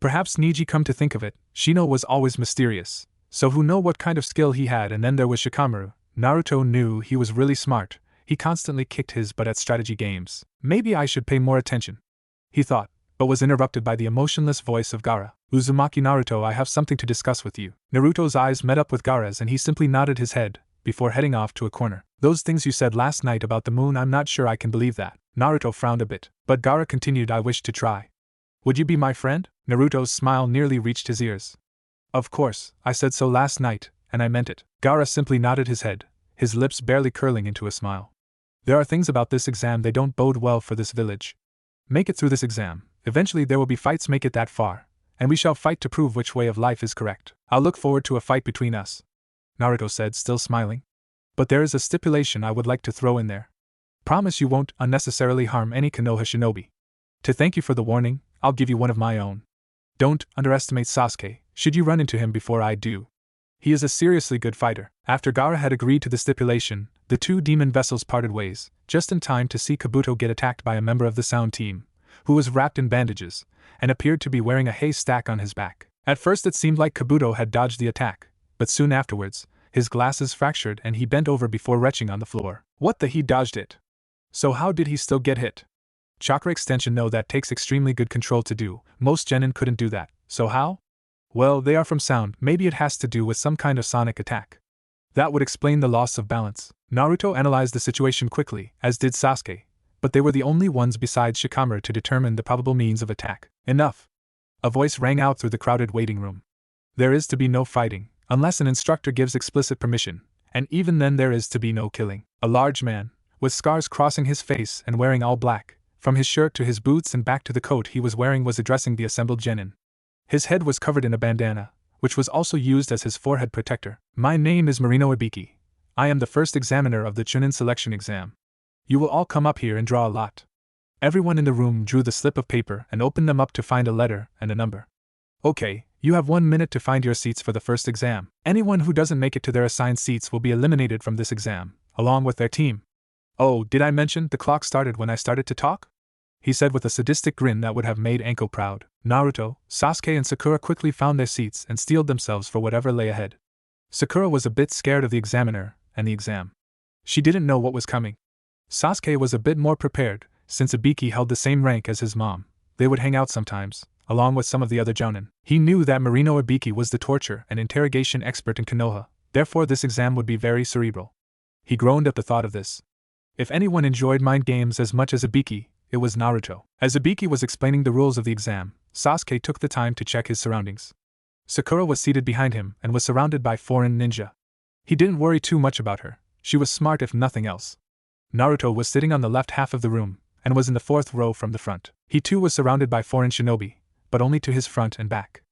Perhaps Niji, come to think of it, Shino was always mysterious, so who know what kind of skill he had. And then there was Shikamaru. Naruto knew he was really smart. He constantly kicked his butt at strategy games. Maybe I should pay more attention, he thought, but was interrupted by the emotionless voice of Gaara. Uzumaki. Naruto, I have something to discuss with you. Naruto's eyes met up with Gaara's and he simply nodded his head, before heading off to a corner. Those things you said last night about the moon, I'm not sure I can believe that. Naruto frowned a bit, but Gaara continued. I wish to try. Would you be my friend? Naruto's smile nearly reached his ears. Of course, I said so last night, and I meant it. Gaara simply nodded his head, his lips barely curling into a smile. There are things about this exam they don't bode well for this village. Make it through this exam. Eventually there will be fights. Make it that far, and we shall fight to prove which way of life is correct. I'll look forward to a fight between us, Naruto said, still smiling. But there is a stipulation I would like to throw in there. Promise you won't unnecessarily harm any Konoha shinobi. To thank you for the warning, I'll give you one of my own. Don't underestimate Sasuke, should you run into him before I do. He is a seriously good fighter. After Gaara had agreed to the stipulation, the two demon vessels parted ways, just in time to see Kabuto get attacked by a member of the Sound team, who was wrapped in bandages, and appeared to be wearing a haystack on his back. At first it seemed like Kabuto had dodged the attack, but soon afterwards, his glasses fractured and he bent over before retching on the floor. What the, he dodged it. So how did he still get hit? Chakra extension, no, that takes extremely good control to do. Most genin couldn't do that. So how? Well, they are from Sound. Maybe it has to do with some kind of sonic attack. That would explain the loss of balance. Naruto analyzed the situation quickly, as did Sasuke, but they were the only ones besides Shikamaru to determine the probable means of attack. Enough! A voice rang out through the crowded waiting room. There is to be no fighting, unless an instructor gives explicit permission, and even then there is to be no killing. A large man, with scars crossing his face and wearing all black, from his shirt to his boots and back to the coat he was wearing, was addressing the assembled genin. His head was covered in a bandana, which was also used as his forehead protector. My name is Marino Ibiki. I am the first examiner of the Chunin selection exam. You will all come up here and draw a lot. Everyone in the room drew the slip of paper and opened them up to find a letter and a number. Okay, You have 1 minute to find your seats for the first exam. Anyone who doesn't make it to their assigned seats will be eliminated from this exam, along with their team. Oh, did I mention the clock started when I started to talk? He said with a sadistic grin that would have made Anko proud. Naruto, Sasuke and Sakura quickly found their seats and steeled themselves for whatever lay ahead. Sakura was a bit scared of the examiner and the exam. She didn't know what was coming. Sasuke was a bit more prepared, since Ibiki held the same rank as his mom. They would hang out sometimes, along with some of the other jounin. He knew that Marino Ibiki was the torture and interrogation expert in Konoha, therefore this exam would be very cerebral. He groaned at the thought of this. If anyone enjoyed mind games as much as Ibiki, it was Naruto. As Ibiki was explaining the rules of the exam, Sasuke took the time to check his surroundings. Sakura was seated behind him and was surrounded by foreign ninja. He didn't worry too much about her. She was smart if nothing else. Naruto was sitting on the left half of the room, and was in the 4th row from the front. He too was surrounded by foreign shinobi, but only to his front and back.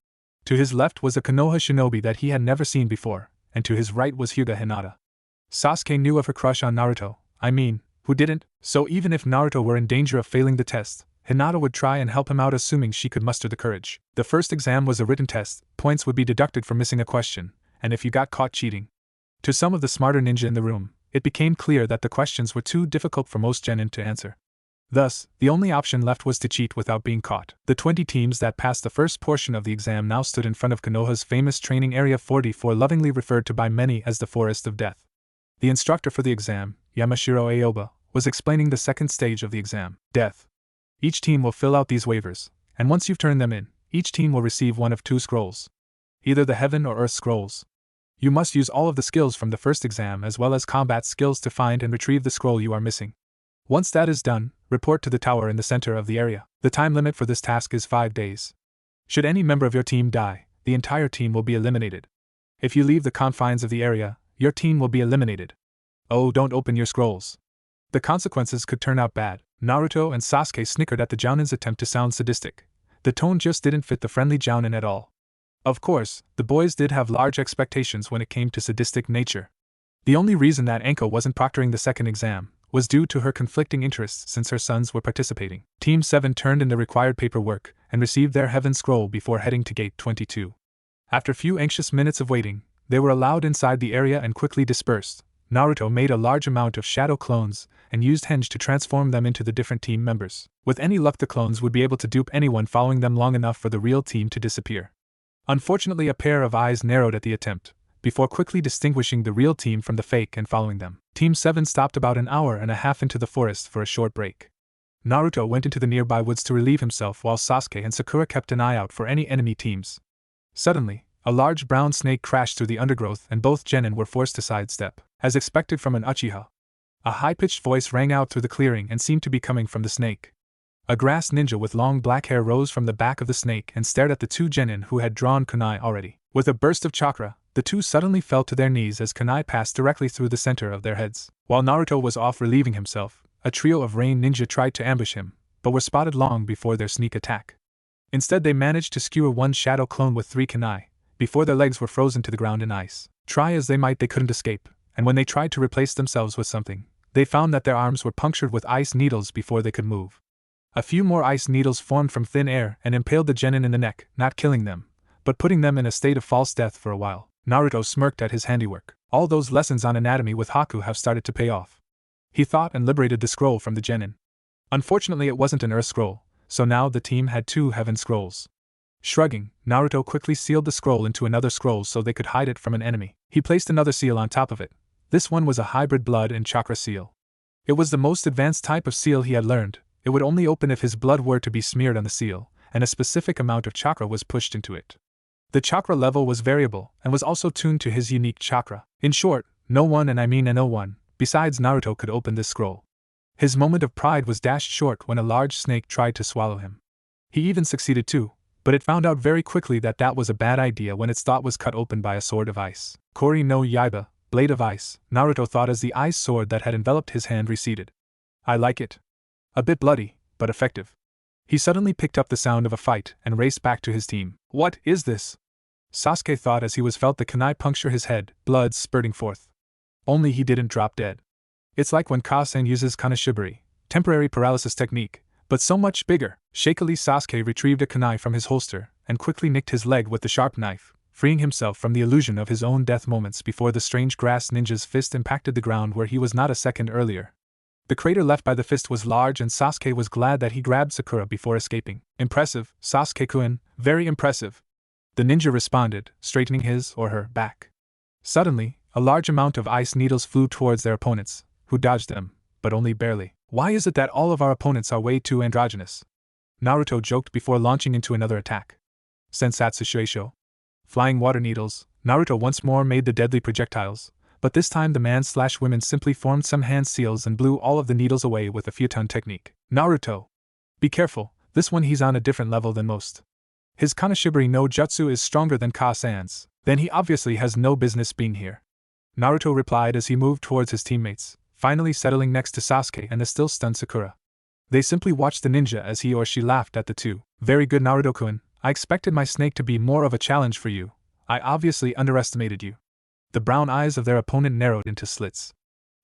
To his left was a Konoha shinobi that he had never seen before, and to his right was Hyuga Hinata. Sasuke knew of her crush on Naruto, who didn't? So even if Naruto were in danger of failing the test, Hinata would try and help him out assuming she could muster the courage. The first exam was a written test, points would be deducted for missing a question, and if you got caught cheating. To some of the smarter ninja in the room, it became clear that the questions were too difficult for most genin to answer. Thus, the only option left was to cheat without being caught. The 20 teams that passed the first portion of the exam now stood in front of Konoha's famous training area 44, lovingly referred to by many as the Forest of Death. The instructor for the exam, Yamashiro Aoba, was explaining the second stage of the exam, Death. Each team will fill out these waivers, and once you've turned them in, each team will receive one of 2 scrolls. Either the Heaven or Earth scrolls. You must use all of the skills from the first exam as well as combat skills to find and retrieve the scroll you are missing. Once that is done, report to the tower in the center of the area. The time limit for this task is 5 days. Should any member of your team die, the entire team will be eliminated. If you leave the confines of the area, your team will be eliminated. Oh, don't open your scrolls. The consequences could turn out bad. Naruto and Sasuke snickered at the Jounin's attempt to sound sadistic. The tone just didn't fit the friendly Jounin at all. Of course, the boys did have large expectations when it came to sadistic nature. The only reason that Anko wasn't proctoring the second exam was due to her conflicting interests since her sons were participating. Team 7 turned in the required paperwork and received their Heaven Scroll before heading to Gate 22. After few anxious minutes of waiting, they were allowed inside the area and quickly dispersed. Naruto made a large amount of shadow clones and used henge to transform them into the different team members. With any luck, the clones would be able to dupe anyone following them long enough for the real team to disappear. Unfortunately, a pair of eyes narrowed at the attempt, before quickly distinguishing the real team from the fake and following them. Team 7 stopped about an hour and a half into the forest for a short break. Naruto went into the nearby woods to relieve himself while Sasuke and Sakura kept an eye out for any enemy teams. Suddenly, a large brown snake crashed through the undergrowth and both genin were forced to sidestep. As expected from an Uchiha, a high-pitched voice rang out through the clearing and seemed to be coming from the snake. A grass ninja with long black hair rose from the back of the snake and stared at the 2 genin who had drawn kunai already. With a burst of chakra, the 2 suddenly fell to their knees as kunai passed directly through the center of their heads. While Naruto was off relieving himself, a trio of rain ninja tried to ambush him, but were spotted long before their sneak attack. Instead, they managed to skewer one shadow clone with 3 kunai, before their legs were frozen to the ground in ice. Try as they might, they couldn't escape, and when they tried to replace themselves with something, they found that their arms were punctured with ice needles before they could move. A few more ice needles formed from thin air and impaled the genin in the neck, not killing them, but putting them in a state of false death for a while. Naruto smirked at his handiwork. All those lessons on anatomy with Haku have started to pay off. He thought and liberated the scroll from the genin. Unfortunately, it wasn't an earth scroll, so now the team had 2 heaven scrolls. Shrugging, Naruto quickly sealed the scroll into another scroll so they could hide it from an enemy. He placed another seal on top of it. This one was a hybrid blood and chakra seal. It was the most advanced type of seal he had learned. It would only open if his blood were to be smeared on the seal, and a specific amount of chakra was pushed into it. The chakra level was variable and was also tuned to his unique chakra. In short, no one, and I mean no one, besides Naruto could open this scroll. His moment of pride was dashed short when a large snake tried to swallow him. He even succeeded too, but it found out very quickly that that was a bad idea when its thought was cut open by a sword of ice. Kori no Yaiba, blade of ice, Naruto thought as the ice sword that had enveloped his hand receded. I like it. A bit bloody, but effective. He suddenly picked up the sound of a fight and raced back to his team. What is this? Sasuke thought as he felt the kunai puncture his head, blood spurting forth. Only he didn't drop dead. It's like when Kasen uses kanashibari, temporary paralysis technique, but so much bigger. Shakily Sasuke retrieved a kunai from his holster and quickly nicked his leg with the sharp knife, freeing himself from the illusion of his own death moments before the strange grass ninja's fist impacted the ground where he was not a second earlier. The crater left by the fist was large and Sasuke was glad that he grabbed Sakura before escaping. Impressive, Sasuke-kun, very impressive. The ninja responded, straightening his or her back. Suddenly, a large amount of ice needles flew towards their opponents, who dodged them, but only barely. Why is it that all of our opponents are way too androgynous? Naruto joked before launching into another attack. Sensatsu Shueisho. Flying water needles, Naruto once more made the deadly projectiles, but this time the man/women simply formed some hand seals and blew all of the needles away with a futon technique. Naruto! Be careful, this one he's on a different level than most. His Kanashibari no Jutsu is stronger than Ka-san's, then he obviously has no business being here. Naruto replied as he moved towards his teammates, finally settling next to Sasuke and the still stunned Sakura. They simply watched the ninja as he or she laughed at the two. Very good Naruto-kun, I expected my snake to be more of a challenge for you. I obviously underestimated you. The brown eyes of their opponent narrowed into slits.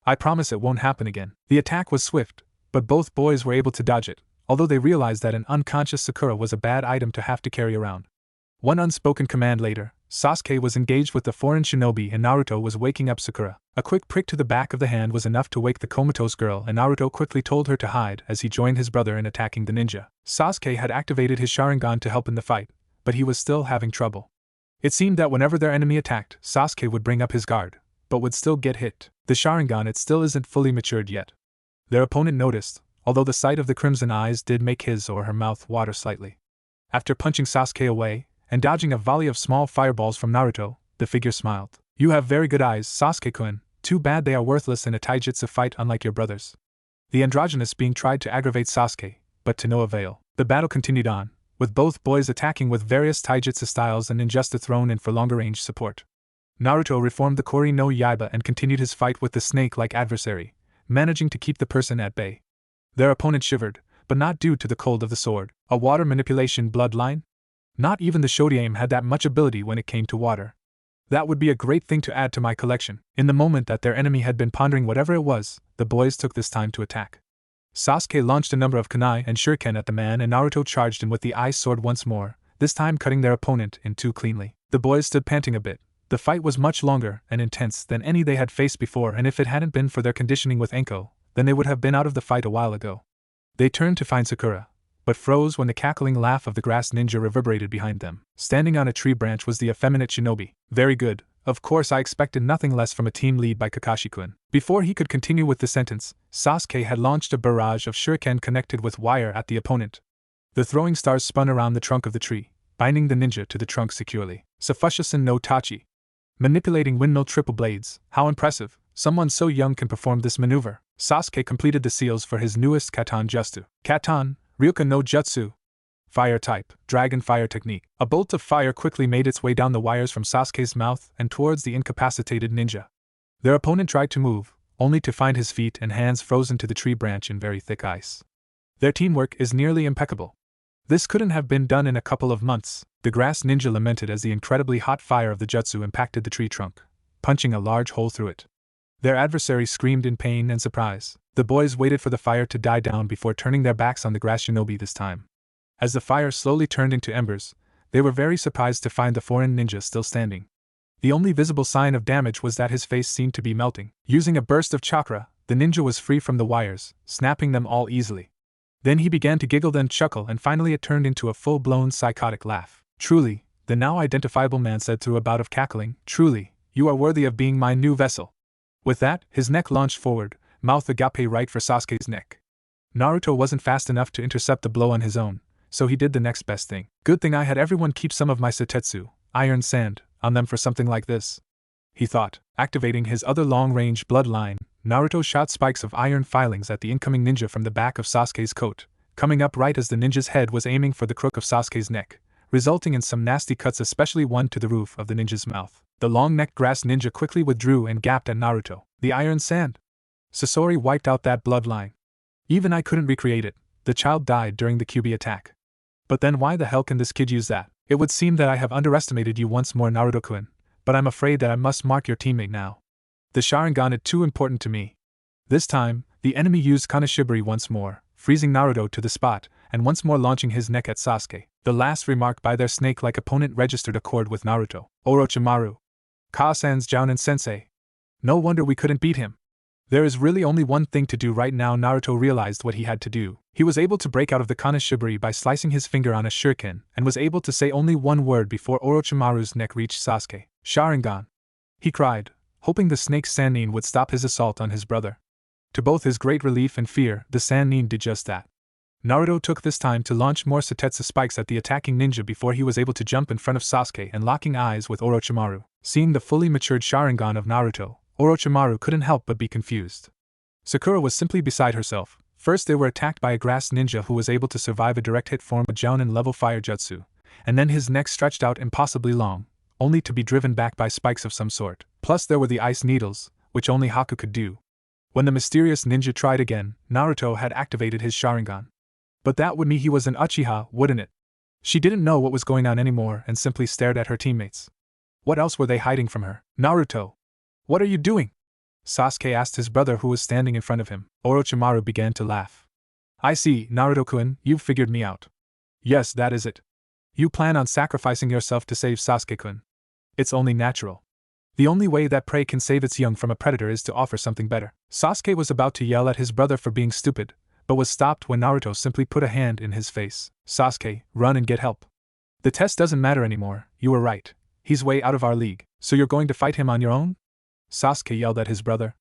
I promise it won't happen again. The attack was swift, but both boys were able to dodge it, although they realized that an unconscious Sakura was a bad item to have to carry around. One unspoken command later, Sasuke was engaged with the foreign shinobi and Naruto was waking up Sakura. A quick prick to the back of the hand was enough to wake the comatose girl and Naruto quickly told her to hide as he joined his brother in attacking the ninja. Sasuke had activated his Sharingan to help in the fight, but he was still having trouble. It seemed that whenever their enemy attacked, Sasuke would bring up his guard, but would still get hit. The Sharingan it still isn't fully matured yet. Their opponent noticed, although the sight of the crimson eyes did make his or her mouth water slightly. After punching Sasuke away, and dodging a volley of small fireballs from Naruto, the figure smiled. You have very good eyes, Sasuke-kun, too bad they are worthless in a taijutsu fight unlike your brothers. The androgynous being tried to aggravate Sasuke, but to no avail. The battle continued on, with both boys attacking with various taijutsu styles and ninjutsu thrown in for longer range support. Naruto reformed the Kori no Yaiba and continued his fight with the snake-like adversary, managing to keep the person at bay. Their opponent shivered, but not due to the cold of the sword. A water manipulation bloodline? Not even the Shoryuken had that much ability when it came to water. That would be a great thing to add to my collection. In the moment that their enemy had been pondering whatever it was, the boys took this time to attack. Sasuke launched a number of kunai and shuriken at the man and Naruto charged him with the ice sword once more, this time cutting their opponent in two cleanly. The boys stood panting a bit. The fight was much longer and intense than any they had faced before and if it hadn't been for their conditioning with Enko, then they would have been out of the fight a while ago. They turned to find Sakura, but froze when the cackling laugh of the grass ninja reverberated behind them. Standing on a tree branch was the effeminate shinobi. Very good. Of course I expected nothing less from a team lead by Kakashi-kun. Before he could continue with the sentence, Sasuke had launched a barrage of shuriken connected with wire at the opponent. The throwing stars spun around the trunk of the tree, binding the ninja to the trunk securely. Sufushisan no Tachi. Manipulating windmill triple blades, how impressive, someone so young can perform this maneuver. Sasuke completed the seals for his newest Katan Jutsu. Katan, Ryuka no Jutsu. Fire type, Dragon Fire technique. A bolt of fire quickly made its way down the wires from Sasuke's mouth and towards the incapacitated ninja. Their opponent tried to move, only to find his feet and hands frozen to the tree branch in very thick ice. Their teamwork is nearly impeccable. This couldn't have been done in a couple of months. The grass ninja lamented as the incredibly hot fire of the jutsu impacted the tree trunk, punching a large hole through it. Their adversary screamed in pain and surprise. The boys waited for the fire to die down before turning their backs on the grass shinobi this time. As the fire slowly turned into embers, they were very surprised to find the foreign ninja still standing. The only visible sign of damage was that his face seemed to be melting. Using a burst of chakra, the ninja was free from the wires, snapping them all easily. Then he began to giggle then chuckle and finally it turned into a full-blown psychotic laugh. Truly, the now identifiable man said through a bout of cackling, truly, you are worthy of being my new vessel. With that, his neck launched forward, mouth agape right for Sasuke's neck. Naruto wasn't fast enough to intercept the blow on his own, so he did the next best thing. Good thing I had everyone keep some of my Sotetsu, iron sand, on them for something like this, he thought. Activating his other long-range bloodline, Naruto shot spikes of iron filings at the incoming ninja from the back of Sasuke's coat, coming up right as the ninja's head was aiming for the crook of Sasuke's neck, resulting in some nasty cuts, especially one to the roof of the ninja's mouth. The long-necked grass ninja quickly withdrew and gaped at Naruto. The iron sand? Sasori wiped out that bloodline. Even I couldn't recreate it. The child died during the QB attack. But then why the hell can this kid use that? It would seem that I have underestimated you once more, Naruto-kun, but I'm afraid that I must mark your teammate now. The Sharingan is too important to me. This time, the enemy used Kanashibari once more, freezing Naruto to the spot, and once more launching his neck at Sasuke. The last remark by their snake-like opponent registered a chord with Naruto. Orochimaru. Ka-san's Jounin sensei. No wonder we couldn't beat him. There is really only one thing to do right now. Naruto realized what he had to do. He was able to break out of the Kanashibari by slicing his finger on a shuriken, and was able to say only one word before Orochimaru's neck reached Sasuke. Sharingan. He cried, hoping the snake Sannin would stop his assault on his brother. To both his great relief and fear, the Sannin did just that. Naruto took this time to launch more Setetsu spikes at the attacking ninja before he was able to jump in front of Sasuke and locking eyes with Orochimaru. Seeing the fully matured Sharingan of Naruto, Orochimaru couldn't help but be confused. Sakura was simply beside herself. First they were attacked by a grass ninja who was able to survive a direct hit form of Jounin level fire jutsu, and then his neck stretched out impossibly long, only to be driven back by spikes of some sort. Plus there were the ice needles, which only Haku could do. When the mysterious ninja tried again, Naruto had activated his Sharingan. But that would mean he was an Uchiha, wouldn't it? She didn't know what was going on anymore and simply stared at her teammates. What else were they hiding from her? Naruto! What are you doing? Sasuke asked his brother who was standing in front of him. Orochimaru began to laugh. I see, Naruto-kun, you've figured me out. Yes, that is it. You plan on sacrificing yourself to save Sasuke-kun. It's only natural. The only way that prey can save its young from a predator is to offer something better. Sasuke was about to yell at his brother for being stupid, but was stopped when Naruto simply put a hand in his face. Sasuke, run and get help. The test doesn't matter anymore, you were right. He's way out of our league. So you're going to fight him on your own? Sasuke yelled at his brother.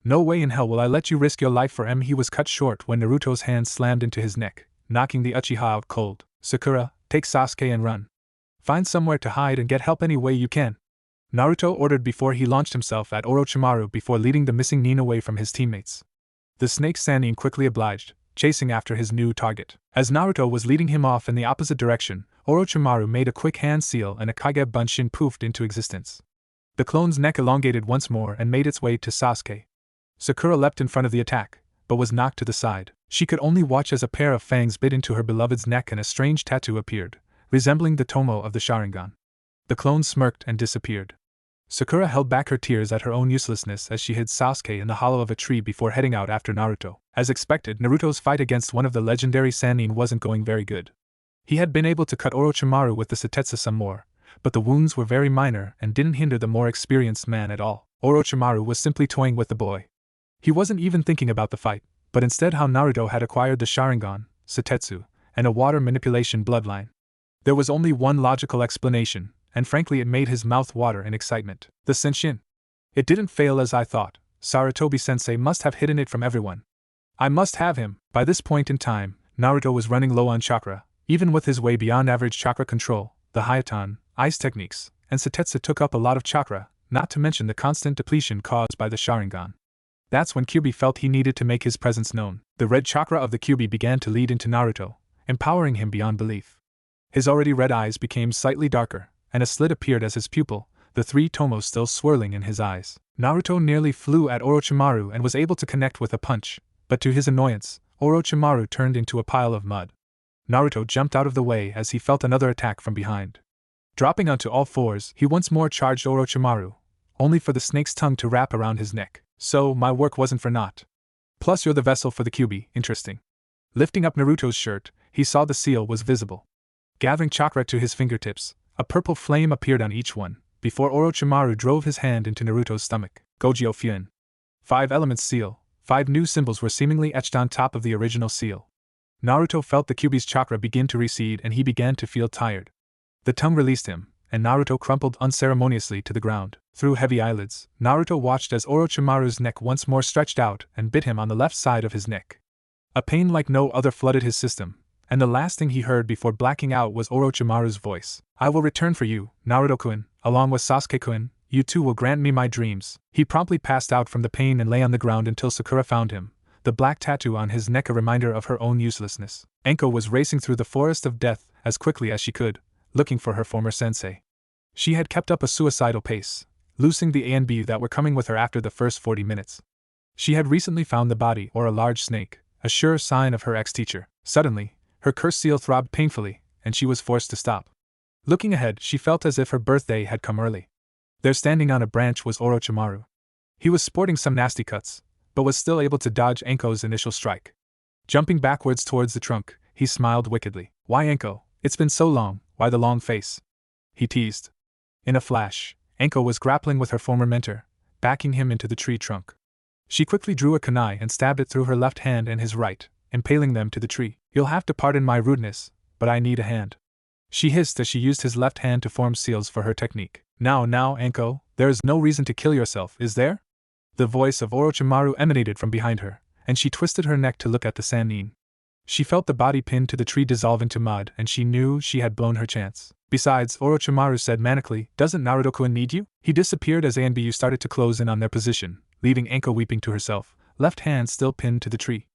No way in hell will I let you risk your life for him. He was cut short when Naruto's hand slammed into his neck, knocking the Uchiha out cold. Sakura, take Sasuke and run. Find somewhere to hide and get help any way you can. Naruto ordered before he launched himself at Orochimaru before leading the missing Nin away from his teammates. The snake Sannin quickly obliged, chasing after his new target. As Naruto was leading him off in the opposite direction, Orochimaru made a quick hand seal and a Kage Bunshin poofed into existence. The clone's neck elongated once more and made its way to Sasuke. Sakura leapt in front of the attack, but was knocked to the side. She could only watch as a pair of fangs bit into her beloved's neck and a strange tattoo appeared, resembling the tomo of the Sharingan. The clone smirked and disappeared. Sakura held back her tears at her own uselessness as she hid Sasuke in the hollow of a tree before heading out after Naruto. As expected, Naruto's fight against one of the legendary Sannin wasn't going very good. He had been able to cut Orochimaru with the Setetsu some more, but the wounds were very minor and didn't hinder the more experienced man at all. Orochimaru was simply toying with the boy. He wasn't even thinking about the fight, but instead how Naruto had acquired the Sharingan, Setetsu, and a water manipulation bloodline. There was only one logical explanation, and frankly it made his mouth water in excitement. The Senshin. It didn't fail as I thought. Sarutobi-sensei must have hidden it from everyone. I must have him. By this point in time, Naruto was running low on chakra. Even with his way beyond average chakra control, the Hayatan, ice techniques, and Setetsu took up a lot of chakra, not to mention the constant depletion caused by the Sharingan. That's when Kyuubi felt he needed to make his presence known. The red chakra of the Kyuubi began to lead into Naruto, empowering him beyond belief. His already red eyes became slightly darker, and a slit appeared as his pupil, the three tomos still swirling in his eyes. Naruto nearly flew at Orochimaru and was able to connect with a punch, but to his annoyance, Orochimaru turned into a pile of mud. Naruto jumped out of the way as he felt another attack from behind. Dropping onto all fours, he once more charged Orochimaru, only for the snake's tongue to wrap around his neck. So, my work wasn't for naught. Plus you're the vessel for the Kyuubi, interesting. Lifting up Naruto's shirt, he saw the seal was visible. Gathering chakra to his fingertips, a purple flame appeared on each one, before Orochimaru drove his hand into Naruto's stomach. Gojyo Fuin. 5 elements seal. 5 new symbols were seemingly etched on top of the original seal. Naruto felt the Kyuubi's chakra begin to recede and he began to feel tired. The tongue released him, and Naruto crumpled unceremoniously to the ground. Through heavy eyelids, Naruto watched as Orochimaru's neck once more stretched out and bit him on the left side of his neck. A pain like no other flooded his system, and the last thing he heard before blacking out was Orochimaru's voice. I will return for you, Naruto-kun, along with Sasuke-kun, you two will grant me my dreams. He promptly passed out from the pain and lay on the ground until Sakura found him, the black tattoo on his neck a reminder of her own uselessness. Enko was racing through the forest of death as quickly as she could, looking for her former sensei. She had kept up a suicidal pace, loosing the A and B that were coming with her after the first 40 minutes. She had recently found the body or a large snake, a sure sign of her ex-teacher. Suddenly, her curse seal throbbed painfully, and she was forced to stop. Looking ahead, she felt as if her birthday had come early. There standing on a branch was Orochimaru. He was sporting some nasty cuts, but was still able to dodge Enko's initial strike. Jumping backwards towards the trunk, he smiled wickedly. Why, Anko, it's been so long, why the long face? He teased. In a flash, Anko was grappling with her former mentor, backing him into the tree trunk. She quickly drew a kunai and stabbed it through her left hand and his right, impaling them to the tree. You'll have to pardon my rudeness, but I need a hand. She hissed as she used his left hand to form seals for her technique. Now, Anko, there is no reason to kill yourself, is there? The voice of Orochimaru emanated from behind her, and she twisted her neck to look at the Sannin. She felt the body pinned to the tree dissolve into mud, and she knew she had blown her chance. Besides, Orochimaru said manically, doesn't Naruto-kun need you? He disappeared as A and Bu started to close in on their position, leaving Anko weeping to herself, left hand still pinned to the tree.